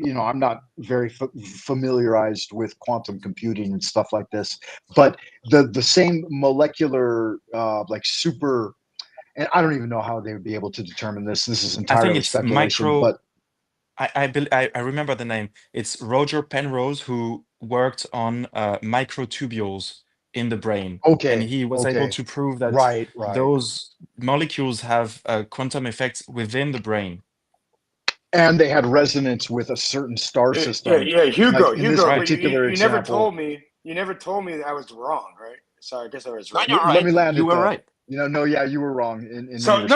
I'm not very familiarized with quantum computing and stuff like this, but the same molecular like super, and I don't even know how they would be able to determine this. This is entirely speculation, but I remember the name. It's Roger Penrose, who worked on microtubules in the brain. Okay. And he was able to prove that those molecules have quantum effects within the brain. And they had resonance with a certain star system. Yeah, Hugo, like in this particular example. You never told me that I was wrong, right? Sorry, I guess I was right. Let me land it. You were right. You were wrong. You said I was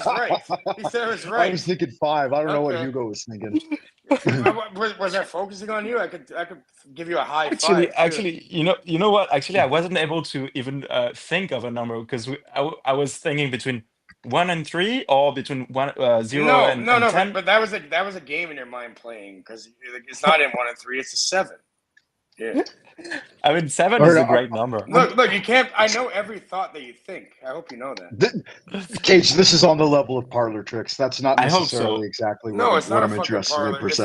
right. He said I was right. I was thinking 5. I don't know what Hugo was thinking. Was I focusing on you? I could give you a high five. Actually, you know what? Actually, I wasn't able to even think of a number, because I was thinking between 1 and 3, or between 0 and 10. But that was a game in your mind playing, because it's not in 1 and 3. It's a 7. Yeah. I mean, 7 is a great number. Look, you can't. I know every thought that you think. I hope you know that. Cage, this is on the level of parlor tricks. That's not necessarily exactly what I'm interested in, per se.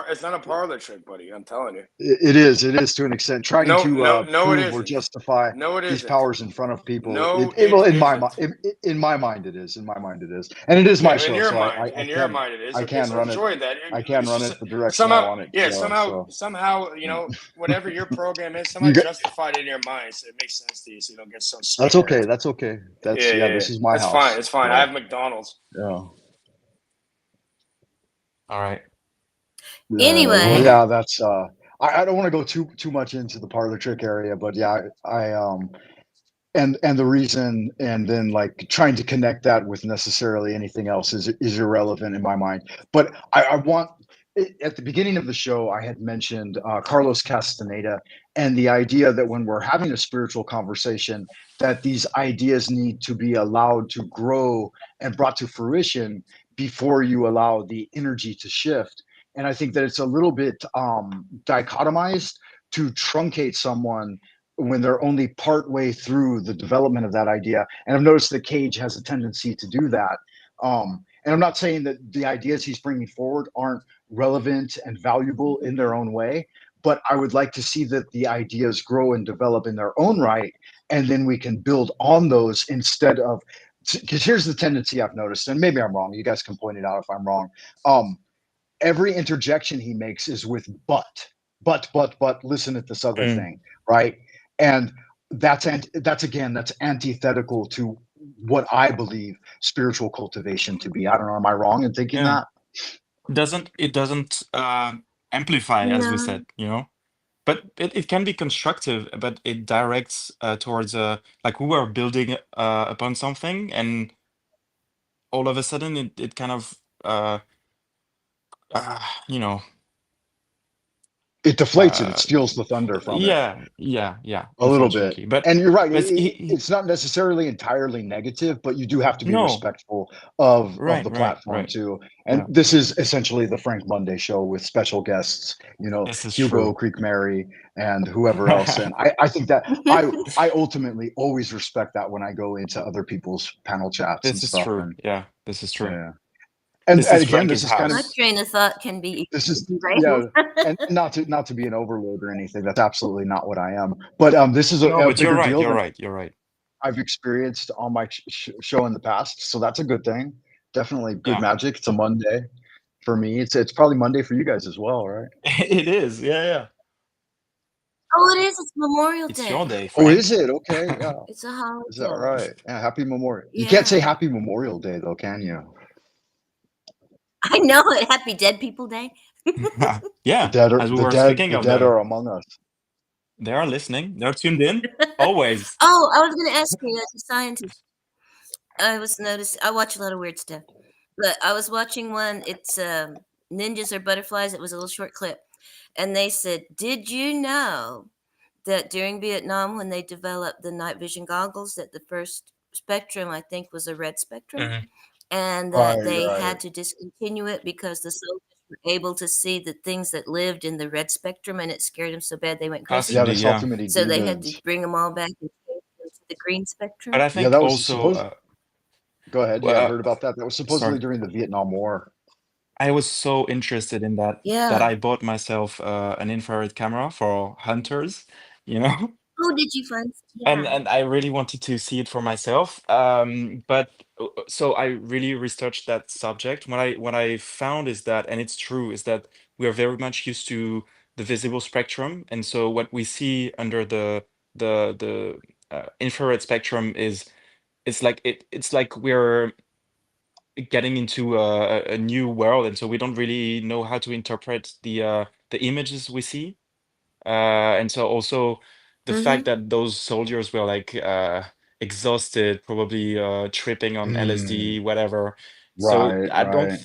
It's not a parlor trick, buddy. I'm telling you. It is to an extent. Trying to prove or justify these powers in front of people. In my mind, it is. And it is my show. In your mind, it is. I can run it. I can run it the direction I want it. Yeah, somehow, whatever your program is, somehow justified in your mind, so it makes sense to you, so you don't get so scared. That's okay. This is my house. It's fine. I have McDonald's. Yeah. All right. Anyway. Yeah, that's I don't want to go too much into the parlor trick area, but yeah, and the reason, and then like trying to connect that with necessarily anything else is irrelevant in my mind. But I want, at the beginning of the show, I had mentioned Carlos Castaneda and the idea that when we're having a spiritual conversation, that these ideas need to be allowed to grow and brought to fruition before you allow the energy to shift. And I think that it's a little bit dichotomized to truncate someone when they're only part way through the development of that idea. And I've noticed that Cage has a tendency to do that. And I'm not saying that the ideas he's bringing forward aren't relevant and valuable in their own way, but I would like to see that the ideas grow and develop in their own right, and then we can build on those instead of, because here's the tendency I've noticed, and maybe I'm wrong. You guys can point it out if I'm wrong. Every interjection he makes is with but, listen at this other thing, right? And that's antithetical to what I believe spiritual cultivation to be. I don't know. Am I wrong in thinking that? It doesn't amplify, as we said, but it can be constructive, but it directs towards like we were building upon something, and all of a sudden it kind of it deflates it steals the thunder from it a little bit. But and you're right, it's not necessarily entirely negative, but you do have to be respectful of the platform too. And this is essentially the Frank Monday show with special guests, Hugo, Creek Mary, and whoever else. And I think that I ultimately always respect that when I go into other people's panel chats and stuff. True. This is true. Yeah. And again, this is kind of my train of thought can be. This is and not to be an overload or anything. That's absolutely not what I am. But this is a bigger deal. You're right. I've experienced on my show in the past, so that's a good thing. Definitely good magic. It's a Monday for me. It's probably Monday for you guys as well, right? It is. Yeah. Oh, it is. It's Memorial Day. It's your day, Frank. Oh, is it? Okay, yeah. It's a holiday. Is that right? Yeah, happy Memorial. You can't say Happy Memorial Day though, can you? I know it. Happy Dead People Day. Yeah, the dead are among us. They are listening. They're tuned in always. Oh, I was going to ask you, as a scientist, I watch a lot of weird stuff, but I was watching one. It's ninjas or butterflies. It was a little short clip, and they said, "Did you know that during Vietnam, when they developed the night vision goggles, that the first spectrum, I think, was a red spectrum?" Mm-hmm. And that they had to discontinue it because the soldiers were able to see the things that lived in the red spectrum, and it scared them so bad they went crazy. So they had to bring them all back and change them to the green spectrum. But I think that was also... go ahead. Yeah, I heard about that. That was supposedly during the Vietnam War. I was so interested in that that I bought myself an infrared camera for hunters, Oh, did you find? And I really wanted to see it for myself. But so I really researched that subject. What I found is that, and it's true, is that we are very much used to the visible spectrum, and so what we see under the infrared spectrum it's like we're getting into a new world, and so we don't really know how to interpret the images we see. And so also the fact that those soldiers were like exhausted, probably tripping on LSD, whatever. So I don't,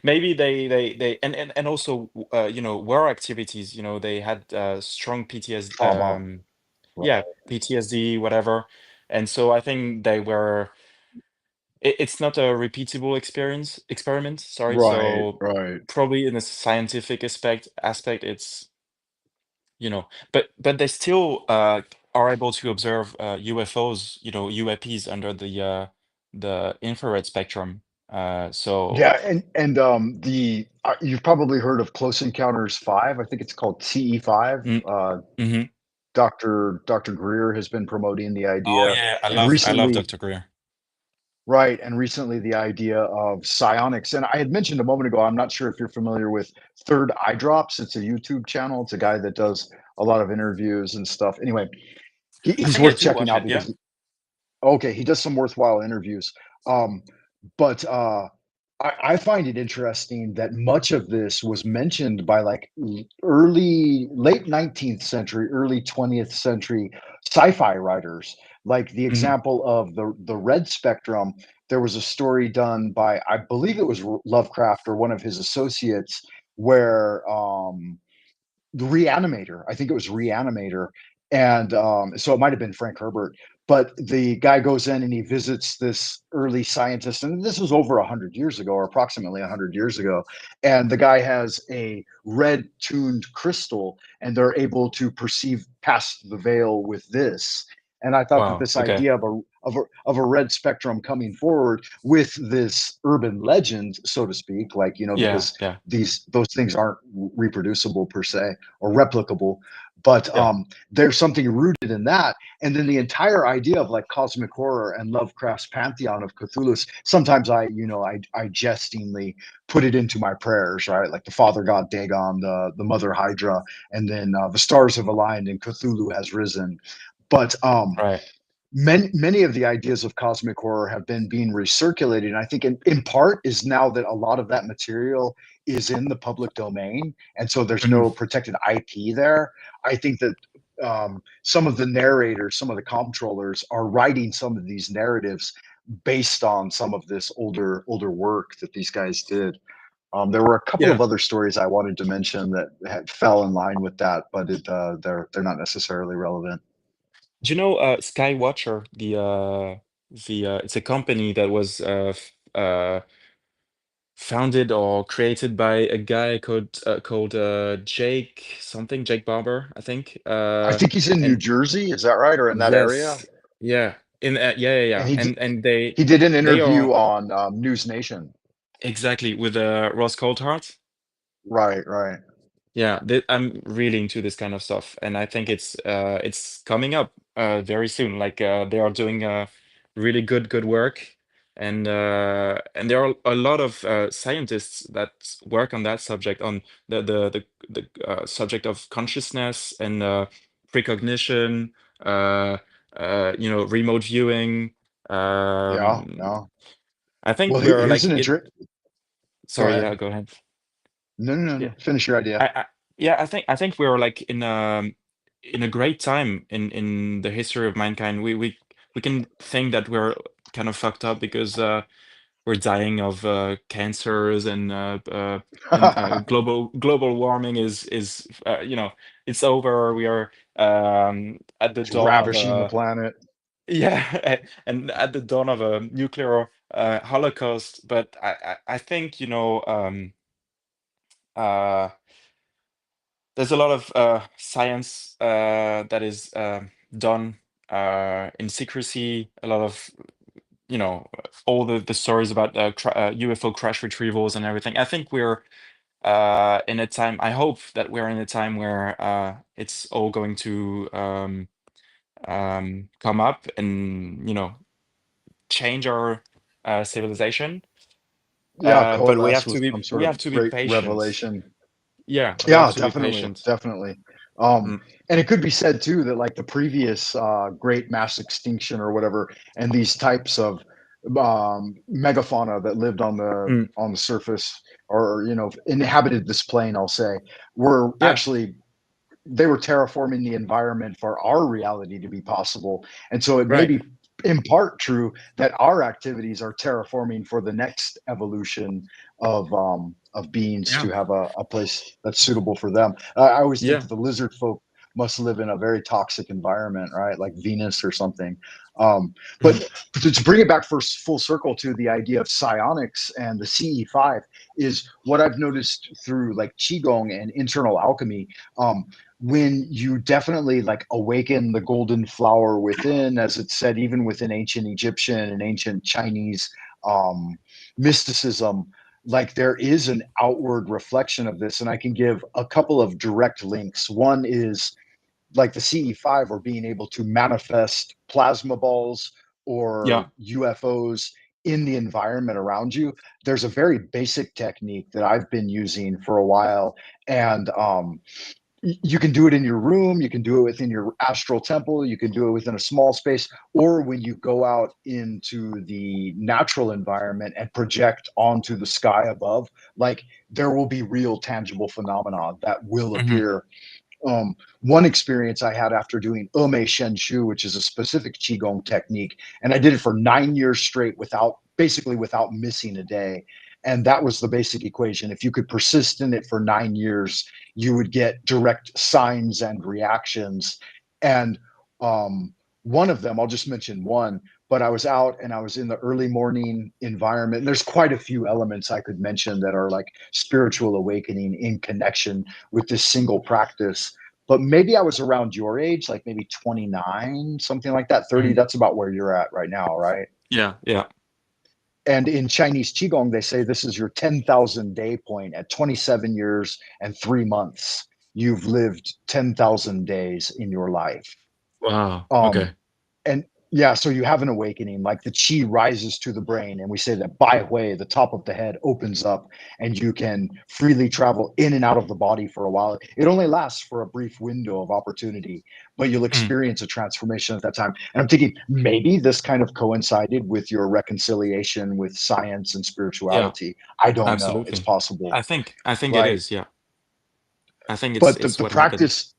maybe they and also war activities. They had strong PTSD, PTSD, whatever. And so I think they were. It's not a repeatable experiment. Sorry. So probably in a scientific aspect, it's. But they still are able to observe UFOs, UAPs under the infrared spectrum. So and you've probably heard of Close Encounters 5. I think it's called CE5. Dr. Greer has been promoting the idea. Oh yeah, I love Dr. Greer. Right, and recently the idea of psionics, and I had mentioned a moment ago, I'm not sure if you're familiar with Third Eye Drops. It's a YouTube channel. It's a guy that does a lot of interviews and stuff. Anyway, he's worth checking out because he does some worthwhile interviews. But I find it interesting that much of this was mentioned by like late 19th century, early 20th century sci-fi writers. Like the example of the red spectrum, there was a story done by, I believe it was Lovecraft or one of his associates, where the Reanimator. I think it was Reanimator, and so it might have been Frank Herbert. But the guy goes in and he visits this early scientist, and this was over 100 years ago, or approximately 100 years ago. And the guy has a red-tuned crystal, and they're able to perceive past the veil with this. And I thought that Wow. this Okay. idea of a red spectrum coming forward with this urban legend, so to speak, like, Yeah. because Yeah. those things aren't reproducible per se or replicable, but Yeah. there's something rooted in that. And then the entire idea of like cosmic horror and Lovecraft's pantheon of Cthulhu. Sometimes I jestingly put it into my prayers, right? Like the Father God Dagon, the Mother Hydra, and then the stars have aligned and Cthulhu has risen. But Right. many of the ideas of cosmic horror have been being recirculated, and I think in part is now that a lot of that material is in the public domain, and so there's Mhm. no protected IP there. I think that some of the narrators, some of the comptrollers are writing some of these narratives based on some of this older work that these guys did. There were a couple Yeah. of other stories I wanted to mention that fell in line with that, but they're not necessarily relevant. Do you know Skywatcher? It's a company that was founded or created by a guy called Jake Barber, I think. I think he's in New And Jersey. Is that right, or in that area? yes, yeah, And yeah. And he did an they are interview on News Nation. exactly with Ross Coulthart. Right, right. Yeah, I'm really into this kind of stuff, and I think it's coming up very soon. Like they are doing really good work, and there are a lot of scientists that work on that subject, on the subject of consciousness and precognition, remote viewing. Yeah, Um, no. I think Well, we're here's like an it. interest. Go Sorry, ahead. yeah, go ahead. No, no, no, Yeah. no. Finish your idea. Yeah, I think we're like in a great time in the history of mankind. We can think that we're kind of fucked up because we're dying of cancers and global warming is it's over. We are at the It's dawn of ravishing the a planet. yeah, and at the dawn of a nuclear holocaust. But I think uh there's a lot of science that is done in secrecy. A lot of all the stories about UFO crash retrievals and everything. I think we're in a time. I hope that we're in a time where it's all going to come up and change our civilization. Yeah, But we coalesce have to with be some sort of great patient. revelation. Yeah, we have Yeah, to be definitely, patient. definitely. Mm, And it could be said too that like the previous great mass extinction or whatever, and these types of megafauna that lived mm, on the surface or inhabited this plane, I'll say, were yeah, actually they were terraforming the environment for our reality to be possible. And so it may right. be in part true that our activities are terraforming for the next evolution of beings Yeah, to have a place that's suitable for them. I always think yeah. that the lizard folk must live in a very toxic environment, right? Like Venus or something. Um, Mhm. but to bring it back full circle to the idea of psionics and the CE5 is what I've noticed through like Qigong and internal alchemy. When you definitely like awaken the golden flower within, as it's said, even within ancient Egyptian and ancient Chinese um, mysticism, like there is an outward reflection of this. And I can give a couple of direct links. One is like the CE5 or being able to manifest plasma balls Yeah. or UFOs in the environment around you. There's a very basic technique that I've been using for a while. And you can do it in your room, you can do it within your astral temple, you can do it within a small space, or when you go out into the natural environment and project onto the sky above, like there will be real tangible phenomena that will Hmm. appear. One experience I had after doing Ume Shenshu, which is a specific Qigong technique, and I did it for 9 years straight without missing a day. And that was the basic equation. If you could persist in it for 9 years, you would get direct signs and reactions. And one of them, I'll just mention one, but I was out and I was in the early morning environment. And there's quite a few elements I could mention that are like spiritual awakening in connection with this single practice. But maybe I was around your age, like maybe 29, something like that, 30. That's about where you're at right now, right? Yeah. And in Chinese Qigong, they say this is your 10,000 day point. At 27 years and 3 months, you've lived 10,000 days in your life. Wow. Okay. And yeah, so you have an awakening, like the chi rises to the brain, and we say that Bai Hui, the top of the head, opens up, and you can freely travel in and out of the body for a while. It only lasts for a brief window of opportunity, but you'll experience a transformation at that time. And I'm thinking maybe this kind of coincided with your reconciliation with science and spirituality. I don't know. It's possible. I think it is. Yeah. I think but it's the what practice.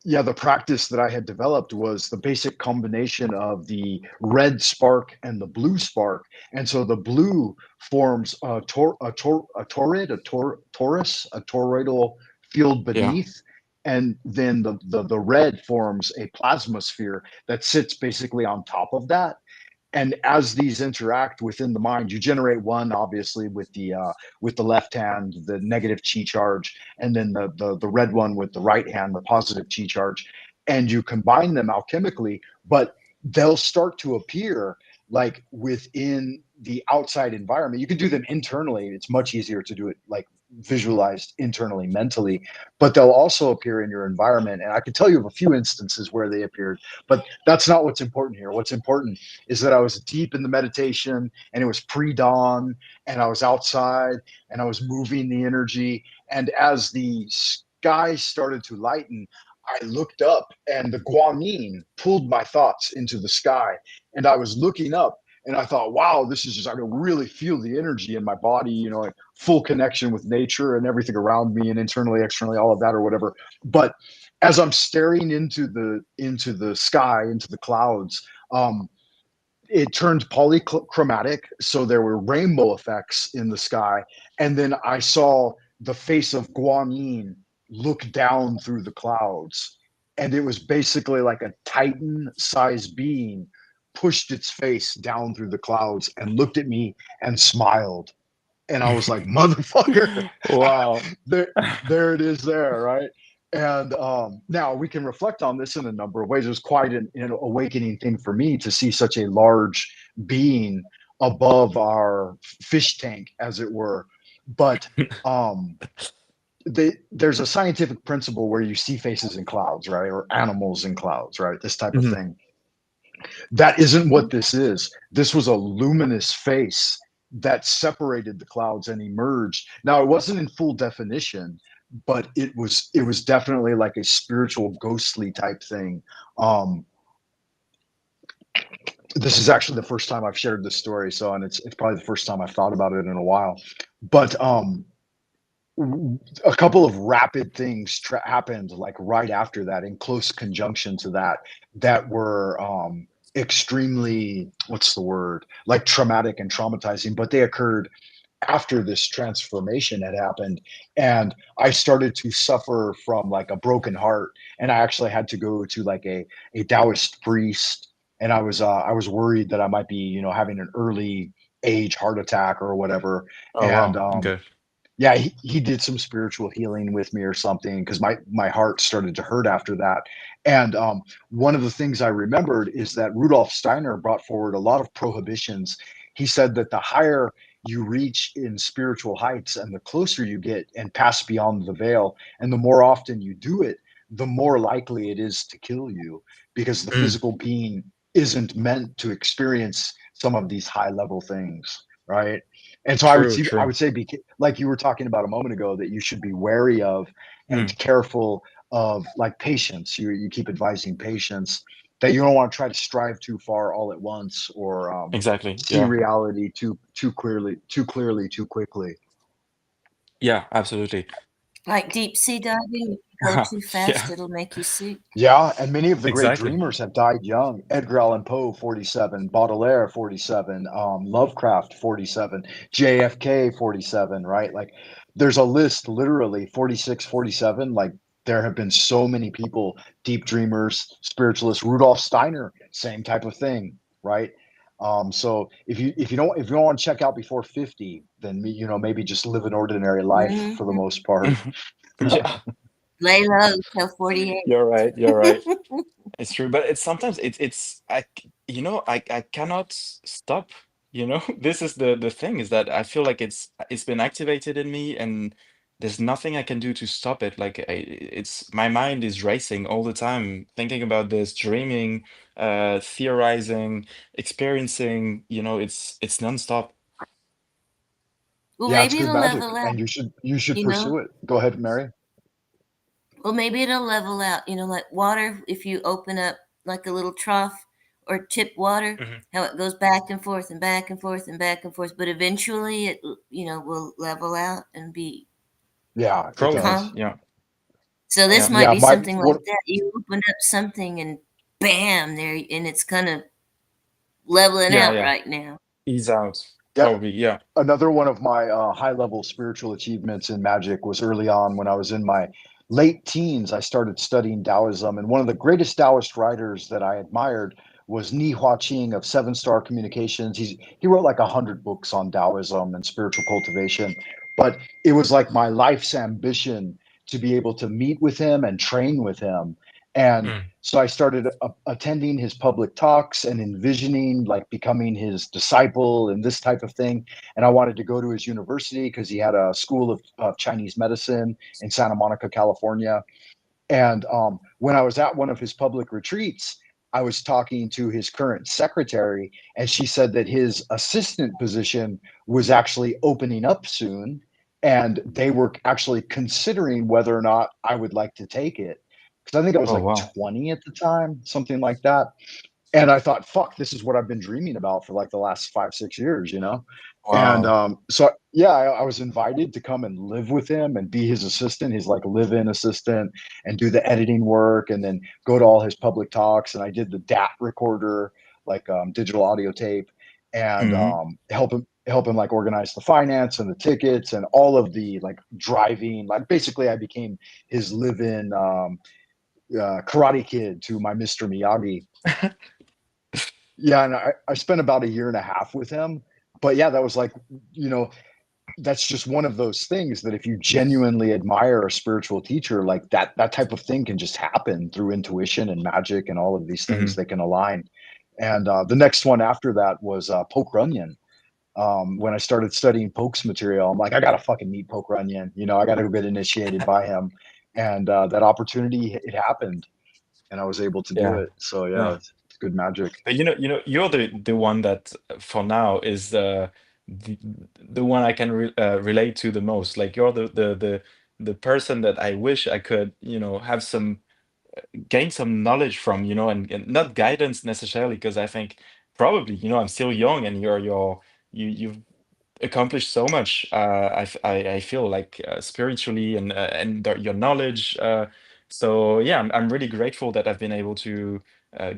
Yeah, the practice that I had developed was the basic combination of the red spark and the blue spark. And so the blue forms a toroidal field beneath. And then the red forms a plasma sphere that sits basically on top of that. And as these interact within the mind, you generate one, obviously, with the left hand, the negative chi charge, and then the red one with the right hand, the positive chi charge, and you combine them alchemically, but they'll start to appear like within the outside environment. You can do them internally. It's much easier to do it like visualized internally, mentally, but they'll also appear in your environment. And I can tell you of a few instances where they appeared, but that's not what's important here. What's important is that I was deep in the meditation, and it was pre-dawn, and I was outside, and I was moving the energy. And as the sky started to lighten, I looked up, and the Guanyin pulled my thoughts into the sky, and I was looking up, and I thought, wow, this is just, I can really feel the energy in my body, like full connection with nature and everything around me, and internally, externally, all of that or whatever. But as I'm staring into the sky, into the clouds, it turned polychromatic, so there were rainbow effects in the sky. And then I saw the face of Guanyin look down through the clouds, and it was basically like a titan-sized being pushed its face down through the clouds and looked at me and smiled. And I was like, motherfucker. Wow. there it is there, right? And now we can reflect on this in a number of ways. It was quite an awakening thing for me to see such a large being above our fish tank, as it were. But there's a scientific principle where you see faces in clouds, right? Or animals in clouds, right? This type of thing. That isn't what this is. This was a luminous face that separated the clouds and emerged. Now, it wasn't in full definition, but it was definitely like a spiritual, ghostly type thing. This is actually the first time I've shared this story, and it's probably the first time I've thought about it in a while. But a couple of rapid things happened like right after that, in close conjunction to that were extremely, what's the word, like traumatic and traumatizing, but they occurred after this transformation had happened. And I started to suffer from like a broken heart, and I actually had to go to like a Taoist priest, and I was worried that I might be having an early age heart attack or whatever. Wow. Okay. Yeah, he did some spiritual healing with me or something, because my heart started to hurt after that. And one of the things I remembered is that Rudolf Steiner brought forward a lot of prohibitions. He said that the higher you reach in spiritual heights and the closer you get and pass beyond the veil, and the more often you do it, the more likely it is to kill you, because the physical being isn't meant to experience some of these high level things, right? And so I would say, like you were talking about a moment ago, that you should be wary of and careful of, like, patience. You keep advising patience, that you don't want to try to strive too far all at once, or exactly see reality too clearly, too quickly. Yeah, absolutely. Like deep sea diving, you go too fast, Yeah, it'll make you sick. Yeah, and many of the great exactly. dreamers have died young. Edgar Allan Poe, 47, Baudelaire, 47, Lovecraft, 47, JFK, 47, right? Like there's a list literally 46, 47. Like there have been so many people, deep dreamers, spiritualists, Rudolf Steiner, same type of thing, right? So if you don't want to check out before 50, then maybe just live an ordinary life for the Mhm. most part. Yeah, Lay low till 48. you're right. You're right. It's true, but it's sometimes I cannot stop, This is the thing is that I feel like it's been activated in me and there's nothing I can do to stop it. Like it's my mind is racing all the time, thinking about this, dreaming, theorizing, experiencing, it's nonstop. Well, Yeah, it's maybe good it'll magic, level out, and you should you know? pursue it. Go ahead, Mary. Well, maybe it'll level out, like water, if you open up like a little trough or tip water, Mhm. how it goes back and forth and back and forth and back and forth, but eventually it, will level out and be Yeah, it Probably, does. calm. yeah, So this yeah, might Yeah, be my something like what that. You open up something and bam, there, and it's kind of leveling yeah, out yeah. right now. Ease out, yeah, probably, yeah. another one of my high-level spiritual achievements in magic was early on when I was in my late teens. I started studying Taoism, and one of the greatest Taoist writers that I admired was Ni Huaqing of Seven Star Communications. He wrote like 100 books on Taoism and spiritual cultivation, but it was like my life's ambition to be able to meet with him and train with him. And Mm. so I started attending his public talks and envisioning like becoming his disciple and this type of thing. And I wanted to go to his university because he had a school of Chinese medicine in Santa Monica, California. And when I was at one of his public retreats, I was talking to his current secretary, and she said that his assistant position was actually opening up soon. And they were actually considering whether or not I would like to take it. Because I think I was Oh, like wow. 20 at the time, something like that. And I thought, fuck, this is what I've been dreaming about for like the last 5, 6 years. And Wow. so yeah, I was invited to come and live with him and be his assistant, his like live-in assistant, and do the editing work, and then go to all his public talks. And I did the DAT recorder, like digital audio tape, and Mhm. help him like organize the finance and the tickets and all of the like driving. Like basically, I became his live-in Karate Kid to my Mr. Miyagi. Yeah, and I spent about a year and a half with him. But yeah, that was like, you know, that's just one of those things that if you genuinely admire a spiritual teacher, like that type of thing can just happen through intuition and magic and all of these things Mhm. that can align. And the next one after that was Poke Runyon. When I started studying Poke's material, I'm like, I gotta fucking meet Poke Runyon. I gotta go get initiated by him. And that opportunity, it happened, and I was able to do Yeah, it. So yeah, yeah. it's good magic. But you're the one that for now is the the one I can relate to the most. Like you're the person that I wish I could, have some gain some knowledge from, and not guidance necessarily, because I think probably, I'm still young and you've accomplished so much. I feel like spiritually and your knowledge. So yeah, I'm really grateful that I've been able to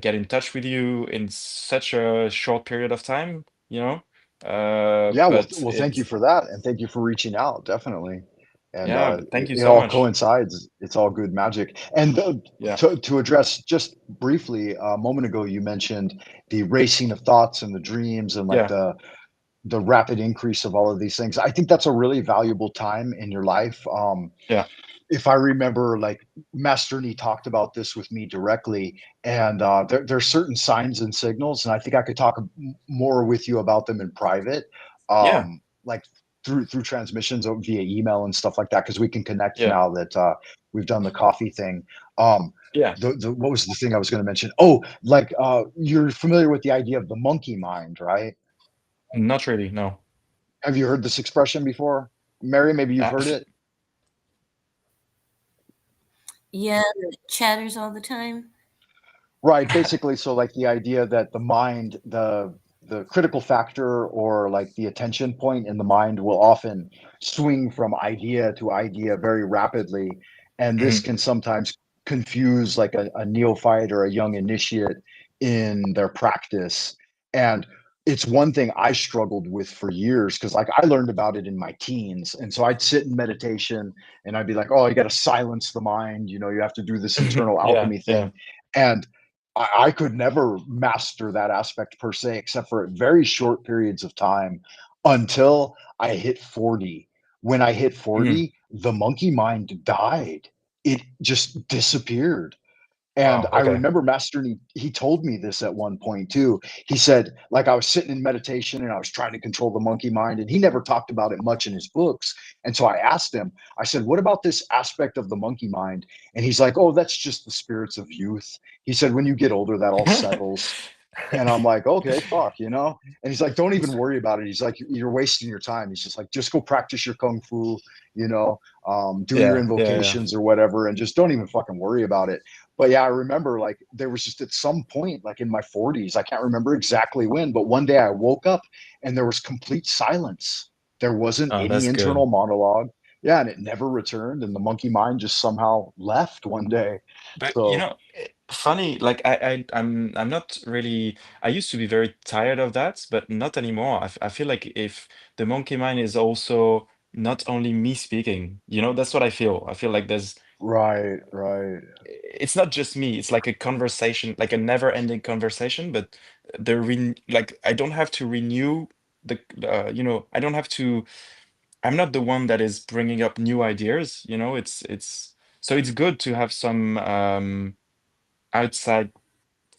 get in touch with you in such a short period of time. Yeah, well, But well, thank you it's for that, and thank you for reaching out, definitely. And yeah. But thank you it so all much. coincides. It's all good magic. And Yeah, to address just briefly, a moment ago, you mentioned the racing of thoughts and the dreams and like yeah, the rapid increase of all of these things. I think that's a really valuable time in your life. yeah, If I remember, like Master Nee talked about this with me directly, and there's certain signs and signals, and I think I could talk more with you about them in private, yeah, like through transmissions via email and stuff like that, because we can connect yeah, now that we've done the coffee thing. yeah. What was the thing I was going to mention? Oh, like you're familiar with the idea of the monkey mind, right? Not really, no. Have you heard this expression before, Mary? Maybe you've heard it. Yeah, it chatters all the time. Right, basically, so like the idea that the mind, the critical factor or like the attention point in the mind will often swing from idea to idea very rapidly. And this can sometimes confuse like a neophyte or a young initiate in their practice. And it's one thing I struggled with for years because like I learned about it in my teens. And so I'd sit in meditation and I'd be like, oh, you got to silence the mind. You know, you have to do this internal Yeah, alchemy thing. And I could never master that aspect per se, except for very short periods of time until I hit 40. When I hit 40, the monkey mind died. It just disappeared. And Wow. I Okay. remember Master, he told me this at one point too. He said, like, I was sitting in meditation and I was trying to control the monkey mind, and he never talked about it much in his books. And so I asked him, I said, what about this aspect of the monkey mind? And he's like, oh, that's just the spirits of youth. He said, when you get older, that all settles. And I'm like, okay, fuck, you know? And he's like, don't even worry about it. He's like, you're wasting your time. He's just like, just go practice your kung fu, you know, do your invocations or whatever, and just don't even fucking worry about it. But yeah, I remember like there was just at some point, like in my 40s, I can't remember exactly when, but one day I woke up and there was complete silence. There wasn't Oh, any that's internal good. monologue. Yeah, and it never returned. And the monkey mind just somehow left one day. But you So know, funny, like I'm not really. I used to be very tired of that, but not anymore. I feel like if the monkey mind is also not only me speaking, you know, that's what I feel. I feel like there's right. it's not just me. It's like a conversation, like a never-ending conversation, but like I don't have to renew you know, I don't have to. I'm not the one that is bringing up new ideas, you know. It's so it's good to have some outside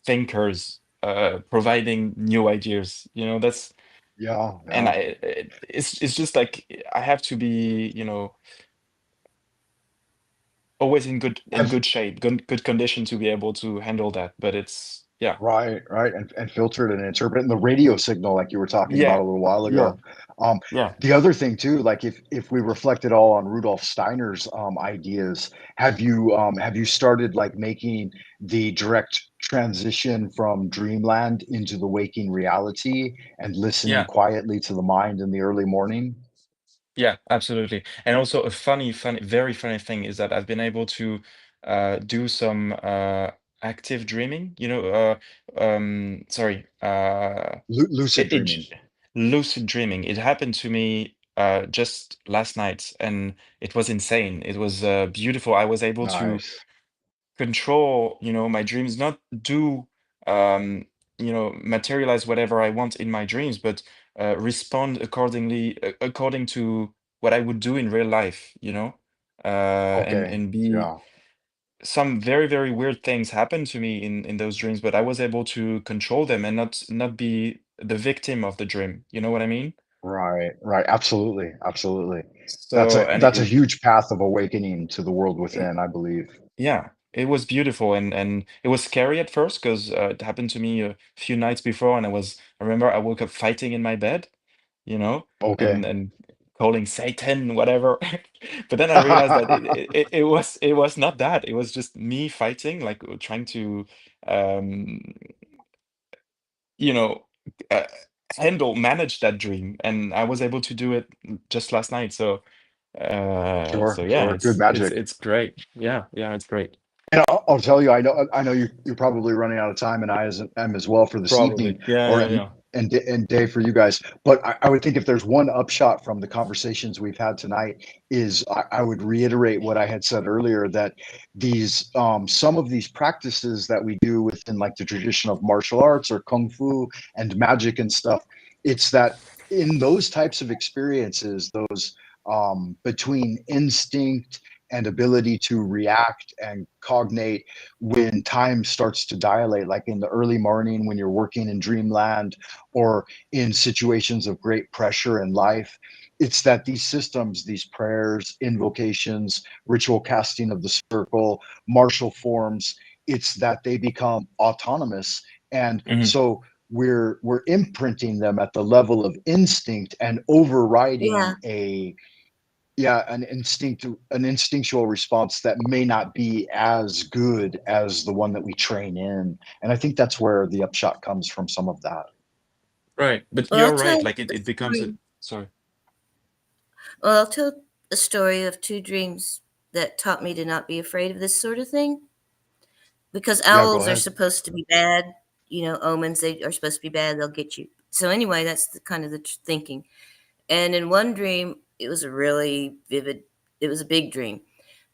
thinkers providing new ideas, you know. That's Yeah, and yeah. it's just like I have to be, you know, always in Have good shape, good condition to be able to handle that. But it's yeah, right, and filter it and interpret it. And the radio signal, like you were talking about yeah, a little while yeah, ago. Um, yeah, the other thing too, like if we reflected all on Rudolf Steiner's ideas, have you started like making the direct transition from dreamland into the waking reality and listening yeah. quietly to the mind in the early morning? Yeah, absolutely. And also a very funny thing is that I've been able to do some active dreaming, you know, sorry, Lucid it, it dreaming. j- lucid dreaming. It happened to me just last night, and it was insane. It was beautiful. I was able to Nice. control, you know, my dreams, not do um you know, materialize whatever I want in my dreams, but respond accordingly, according to what I would do in real life, you know. Okay. And be Yeah. some very weird things happened to me in those dreams, but I was able to control them and not be the victim of the dream, you know what I mean? Right. Absolutely. Absolutely. That's So and a huge path of awakening to the world within, I believe. yeah, it was beautiful, and it was scary at first because it happened to me a few nights before, and I remember I woke up fighting in my bed, you know, Okay. and calling Satan, whatever. But then I realized that it was not that. It was just me fighting, like trying to um, you know, uh, manage that dream, and I was able to do it just last night. So so yeah, Sure. Good magic. it's great. Yeah, it's great. And I'll tell you, I know you're probably running out of time, and am as well for this evening, Probably. Yeah, or yeah, yeah. and day for you guys. But I would think if there's one upshot from the conversations we've had tonight is I would reiterate what I had said earlier, that these some of these practices that we do within like the tradition of martial arts or kung fu and magic and stuff, it's that in those types of experiences, those between instinct and ability to react and cognate when time starts to dilate, like in the early morning when you're working in dreamland or in situations of great pressure in life. It's that these systems, these prayers, invocations, ritual casting of the circle, martial forms, it's that they become autonomous. And Mhm. so we're imprinting them at the level of instinct and overriding Yeah. an instinctual response that may not be as good as the one that we train in. And I think that's where the upshot comes from some of that. Right. But Well, I'll you're tell right. Like a it becomes a story. sorry. Well, I'll tell a story of two dreams that taught me to not be afraid of this sort of thing. Because Yeah, go owls are ahead. supposed to be bad, omens, they are supposed to be bad, they'll get you. So anyway, that's the kind of the thinking. And in one dream, it was a really vivid, it was a big dream.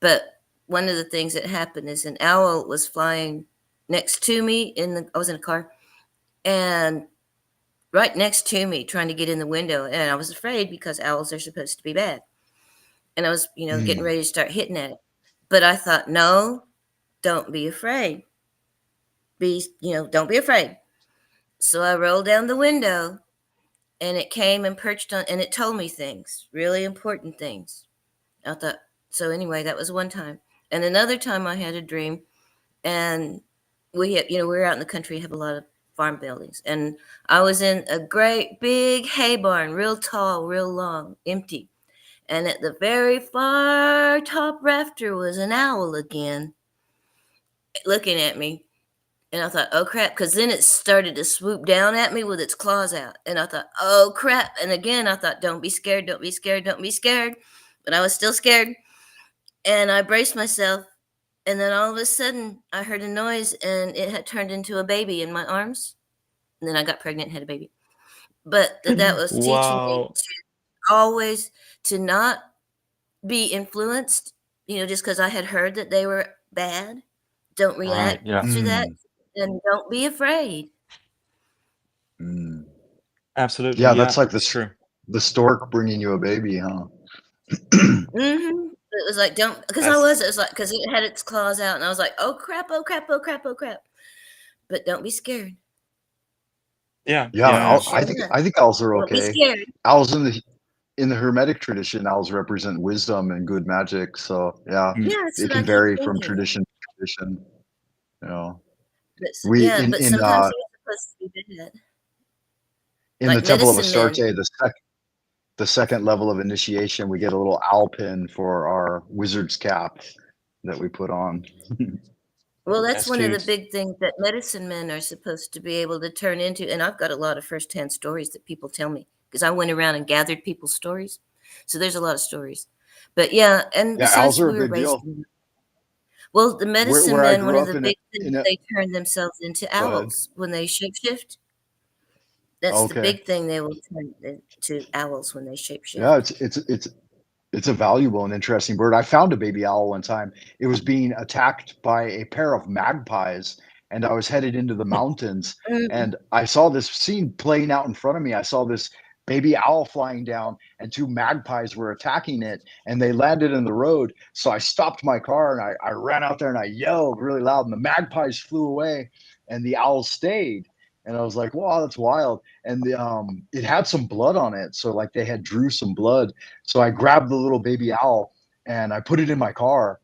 But one of the things that happened is an owl was flying next to me I was in a car, and right next to me trying to get in the window, and I was afraid because owls are supposed to be bad. And I was, getting ready to start hitting at it. But I thought, no, don't be afraid. Don't be afraid. So I rolled down the window, and it came and perched on, and it told me things, really important things. I thought, so anyway, that was one time. And another time I had a dream, and we're out in the country, have a lot of farm buildings. And I was in a great big hay barn, real tall, real long, empty. And at the very far top rafter was an owl again, looking at me. And I thought, oh crap, because then it started to swoop down at me with its claws out. And I thought, oh crap. And again, I thought, don't be scared, don't be scared, don't be scared. But I was still scared. And I braced myself. And then all of a sudden, I heard a noise, and it had turned into a baby in my arms. And then I got pregnant and had a baby. But that was teaching me Wow. to always to not be influenced, just because I had heard that they were bad. Don't Right. react Yeah. to that, and don't be afraid. Absolutely. Yeah, Yeah. that's like It's true. the stork bringing you a baby, huh? It was like, don't, because it was like, because it had its claws out, and I was like, oh crap, oh crap, oh crap, oh crap. But don't be scared. Yeah. Yeah, Yeah. Sure enough. I think owls are Don't be okay. scared. Owls in the Hermetic tradition, owls represent wisdom and good magic. So yeah, Mm. Yeah, that's it what I can keep vary from thinking. tradition to tradition. You know, But we yeah, but sometimes they're supposed to be bad. in the Like Temple of medicine men. Astarte, the second level of initiation, we get a little owl pin for our wizard's cap that we put on. Well, that's That's one of the cute. big things that medicine men are supposed to be able to turn into. And I've got a lot of firsthand stories that people tell me because I went around and gathered people's stories. So there's a lot of stories. But yeah, and Yeah, owls besides, are a we were big raised. deal. Well, the medicine Where I men, one grew of up the big things, in a they turn themselves into go ahead. owls when they shapeshift. That's the Okay. big thing, they will turn into owls when they shapeshift. Yeah, it's a valuable and interesting bird. I found a baby owl one time. It was being attacked by a pair of magpies, and I was headed into the mountains, and I saw this scene playing out in front of me. I saw this baby owl flying down, and two magpies were attacking it, and they landed in the road. So I stopped my car and I ran out there and I yelled really loud, and the magpies flew away, and the owl stayed. And I was like, wow, that's wild. And it had some blood on it. So like they had drew some blood. So I grabbed the little baby owl and I put it in my car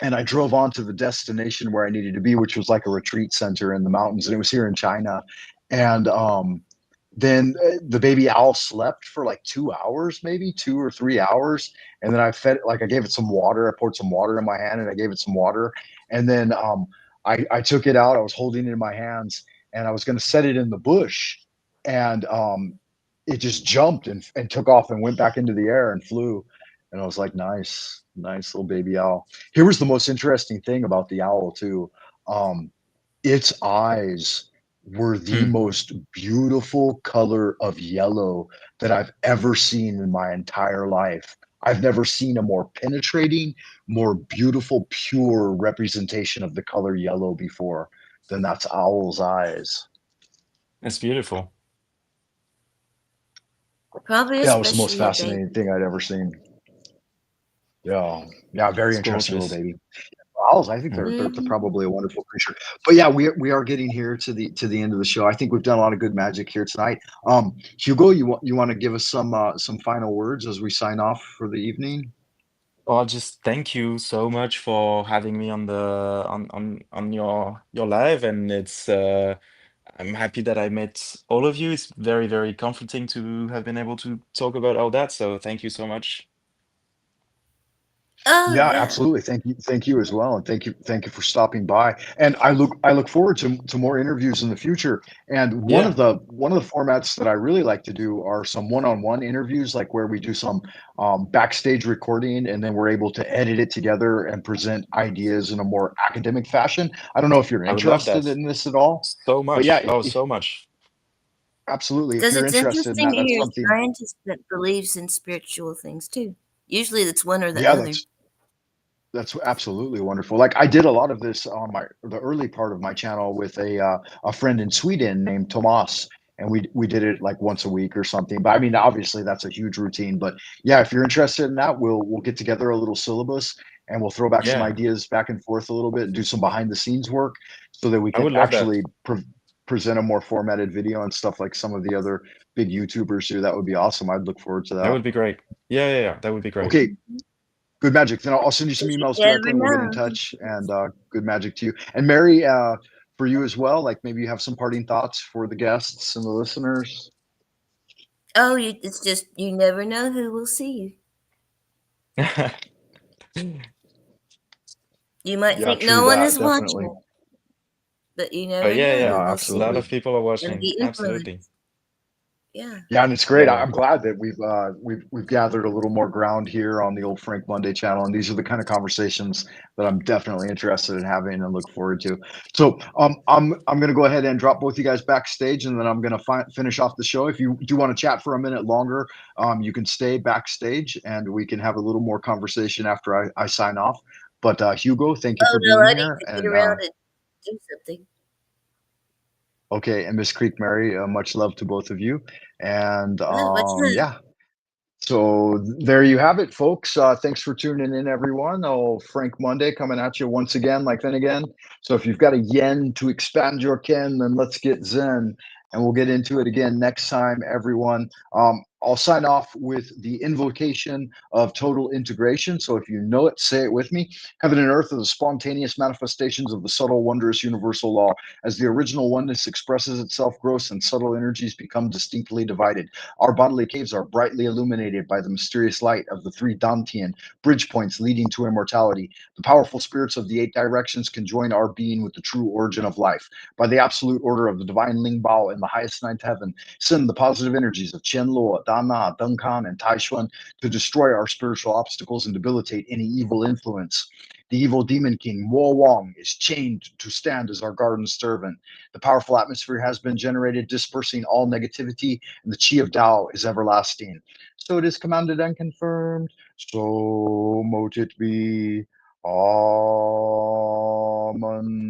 and I drove on to the destination where I needed to be, which was like a retreat center in the mountains. And it was here in China. And then the baby owl slept for like 2 hours, maybe 2 or 3 hours. And then I fed it, like I gave it some water. I poured some water in my hand and I gave it some water. And then I took it out. I was holding it in my hands and I was going to set it in the bush. And it just jumped and took off and went back into the air and flew. And I was like, nice, nice little baby owl. Here was the most interesting thing about the owl, too. Its eyes were the Mm. most beautiful color of yellow that I've ever seen in my entire life. I've never seen a more penetrating, more beautiful, pure representation of the color yellow before than that's owl's eyes. That's beautiful. Probably Yeah, it was the most especially a fascinating baby. thing I'd ever seen. Yeah, yeah, very It's interesting little gorgeous. baby. Owls, I think they're Mhm. probably a wonderful creature. But yeah, we are getting here to the end of the show. I think we've done a lot of good magic here tonight. Hugo, you want to give us some final words as we sign off for the evening? Well, just thank you so much for having me on the on your live, and I'm happy that I met all of you. It's very, very comforting to have been able to talk about all that. So thank you so much. Oh Yeah, yeah. absolutely. Thank you as well, and thank you for stopping by. And I look forward to more interviews in the future. And Yeah, one of the formats that I really like to do are some one-on-one interviews, like where we do some backstage recording, and then we're able to edit it together and present ideas in a more academic fashion. I don't know if you're I would love interested that in this at all, so but yeah, much. Oh, so much. absolutely. If Because you're it's interested in interesting that, to that's hear a something. scientist that believes in spiritual things too. Usually it's one or the Yeah, other. that's absolutely wonderful. Like I did a lot of this on the early part of my channel with a friend in Sweden named Tomas, and we did it like once a week or something. But I mean, obviously that's a huge routine. But yeah, if you're interested in that, we'll get together a little syllabus and we'll throw back some Yeah, ideas back and forth a little bit and do some behind the scenes work so that we I can would love that. actually present a more formatted video and stuff like some of the other big YouTubers do. That would be awesome. I'd look forward to That that. would be great. Yeah, yeah, yeah. That would be great. Okay, good magic. Then I'll send you some 'Cause you emails directly never and we'll get in know. touch. And good magic to you. And Mary, for you as well, like maybe you have some parting thoughts for the guests and the listeners. Oh, it's just you never know who will see you. You might Yeah, think true no one that, is definitely. watching, but you But never yeah, know Yeah, who yeah. will A see lot absolutely. you of people are and watching. be Absolutely. influenced. Yeah. Yeah, and it's great. Yeah, yeah. I'm glad that we've gathered a little more ground here on the old Frank Monday channel, and these are the kind of conversations that I'm definitely interested in having and look forward to. So, I'm going to go ahead and drop both you guys backstage, and then I'm going to finish off the show. If you do want to chat for a minute longer, you can stay backstage, and we can have a little more conversation after I sign off. But Hugo, thank you Oh for no, being I need here, to get and around and do something. okay, and Miss Creek Mary, much love to both of you, and Oh, what's that? yeah. So there you have it, folks. Thanks for tuning in, everyone. Oh, Frank Monday coming at you once again, like then again. So if you've got a yen to expand your ken, then let's get zen. And we'll get into it again next time, everyone. I'll sign off with the invocation of total integration. So if you know it, say it with me. Heaven and earth are the spontaneous manifestations of the subtle, wondrous universal law. As the original oneness expresses itself, gross and subtle energies become distinctly divided. Our bodily caves are brightly illuminated by the mysterious light of the three Dantian bridge points leading to immortality. The powerful spirits of the eight directions can join our being with the true origin of life. By the absolute order of the divine Ling Bao in the highest ninth heaven, send the positive energies of Qian Luo, Dana, Dunkan, and Taishuan to destroy our spiritual obstacles and debilitate any evil influence. The evil demon king, Mo Wong, is chained to stand as our garden servant. The powerful atmosphere has been generated, dispersing all negativity, and the chi of Tao is everlasting. So it is commanded and confirmed. So mote it be.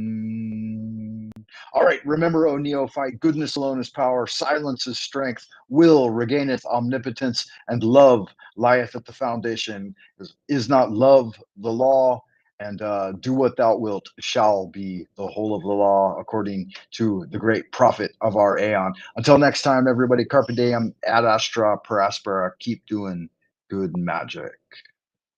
Amen. All right, remember, O neophyte, goodness alone is power, silence is strength, will regaineth omnipotence, and love lieth at the foundation. Is not love the law? And do what thou wilt shall be the whole of the law, according to the great prophet of our aeon. Until next time, everybody, carpe diem, ad astra per aspera. Keep doing good magic.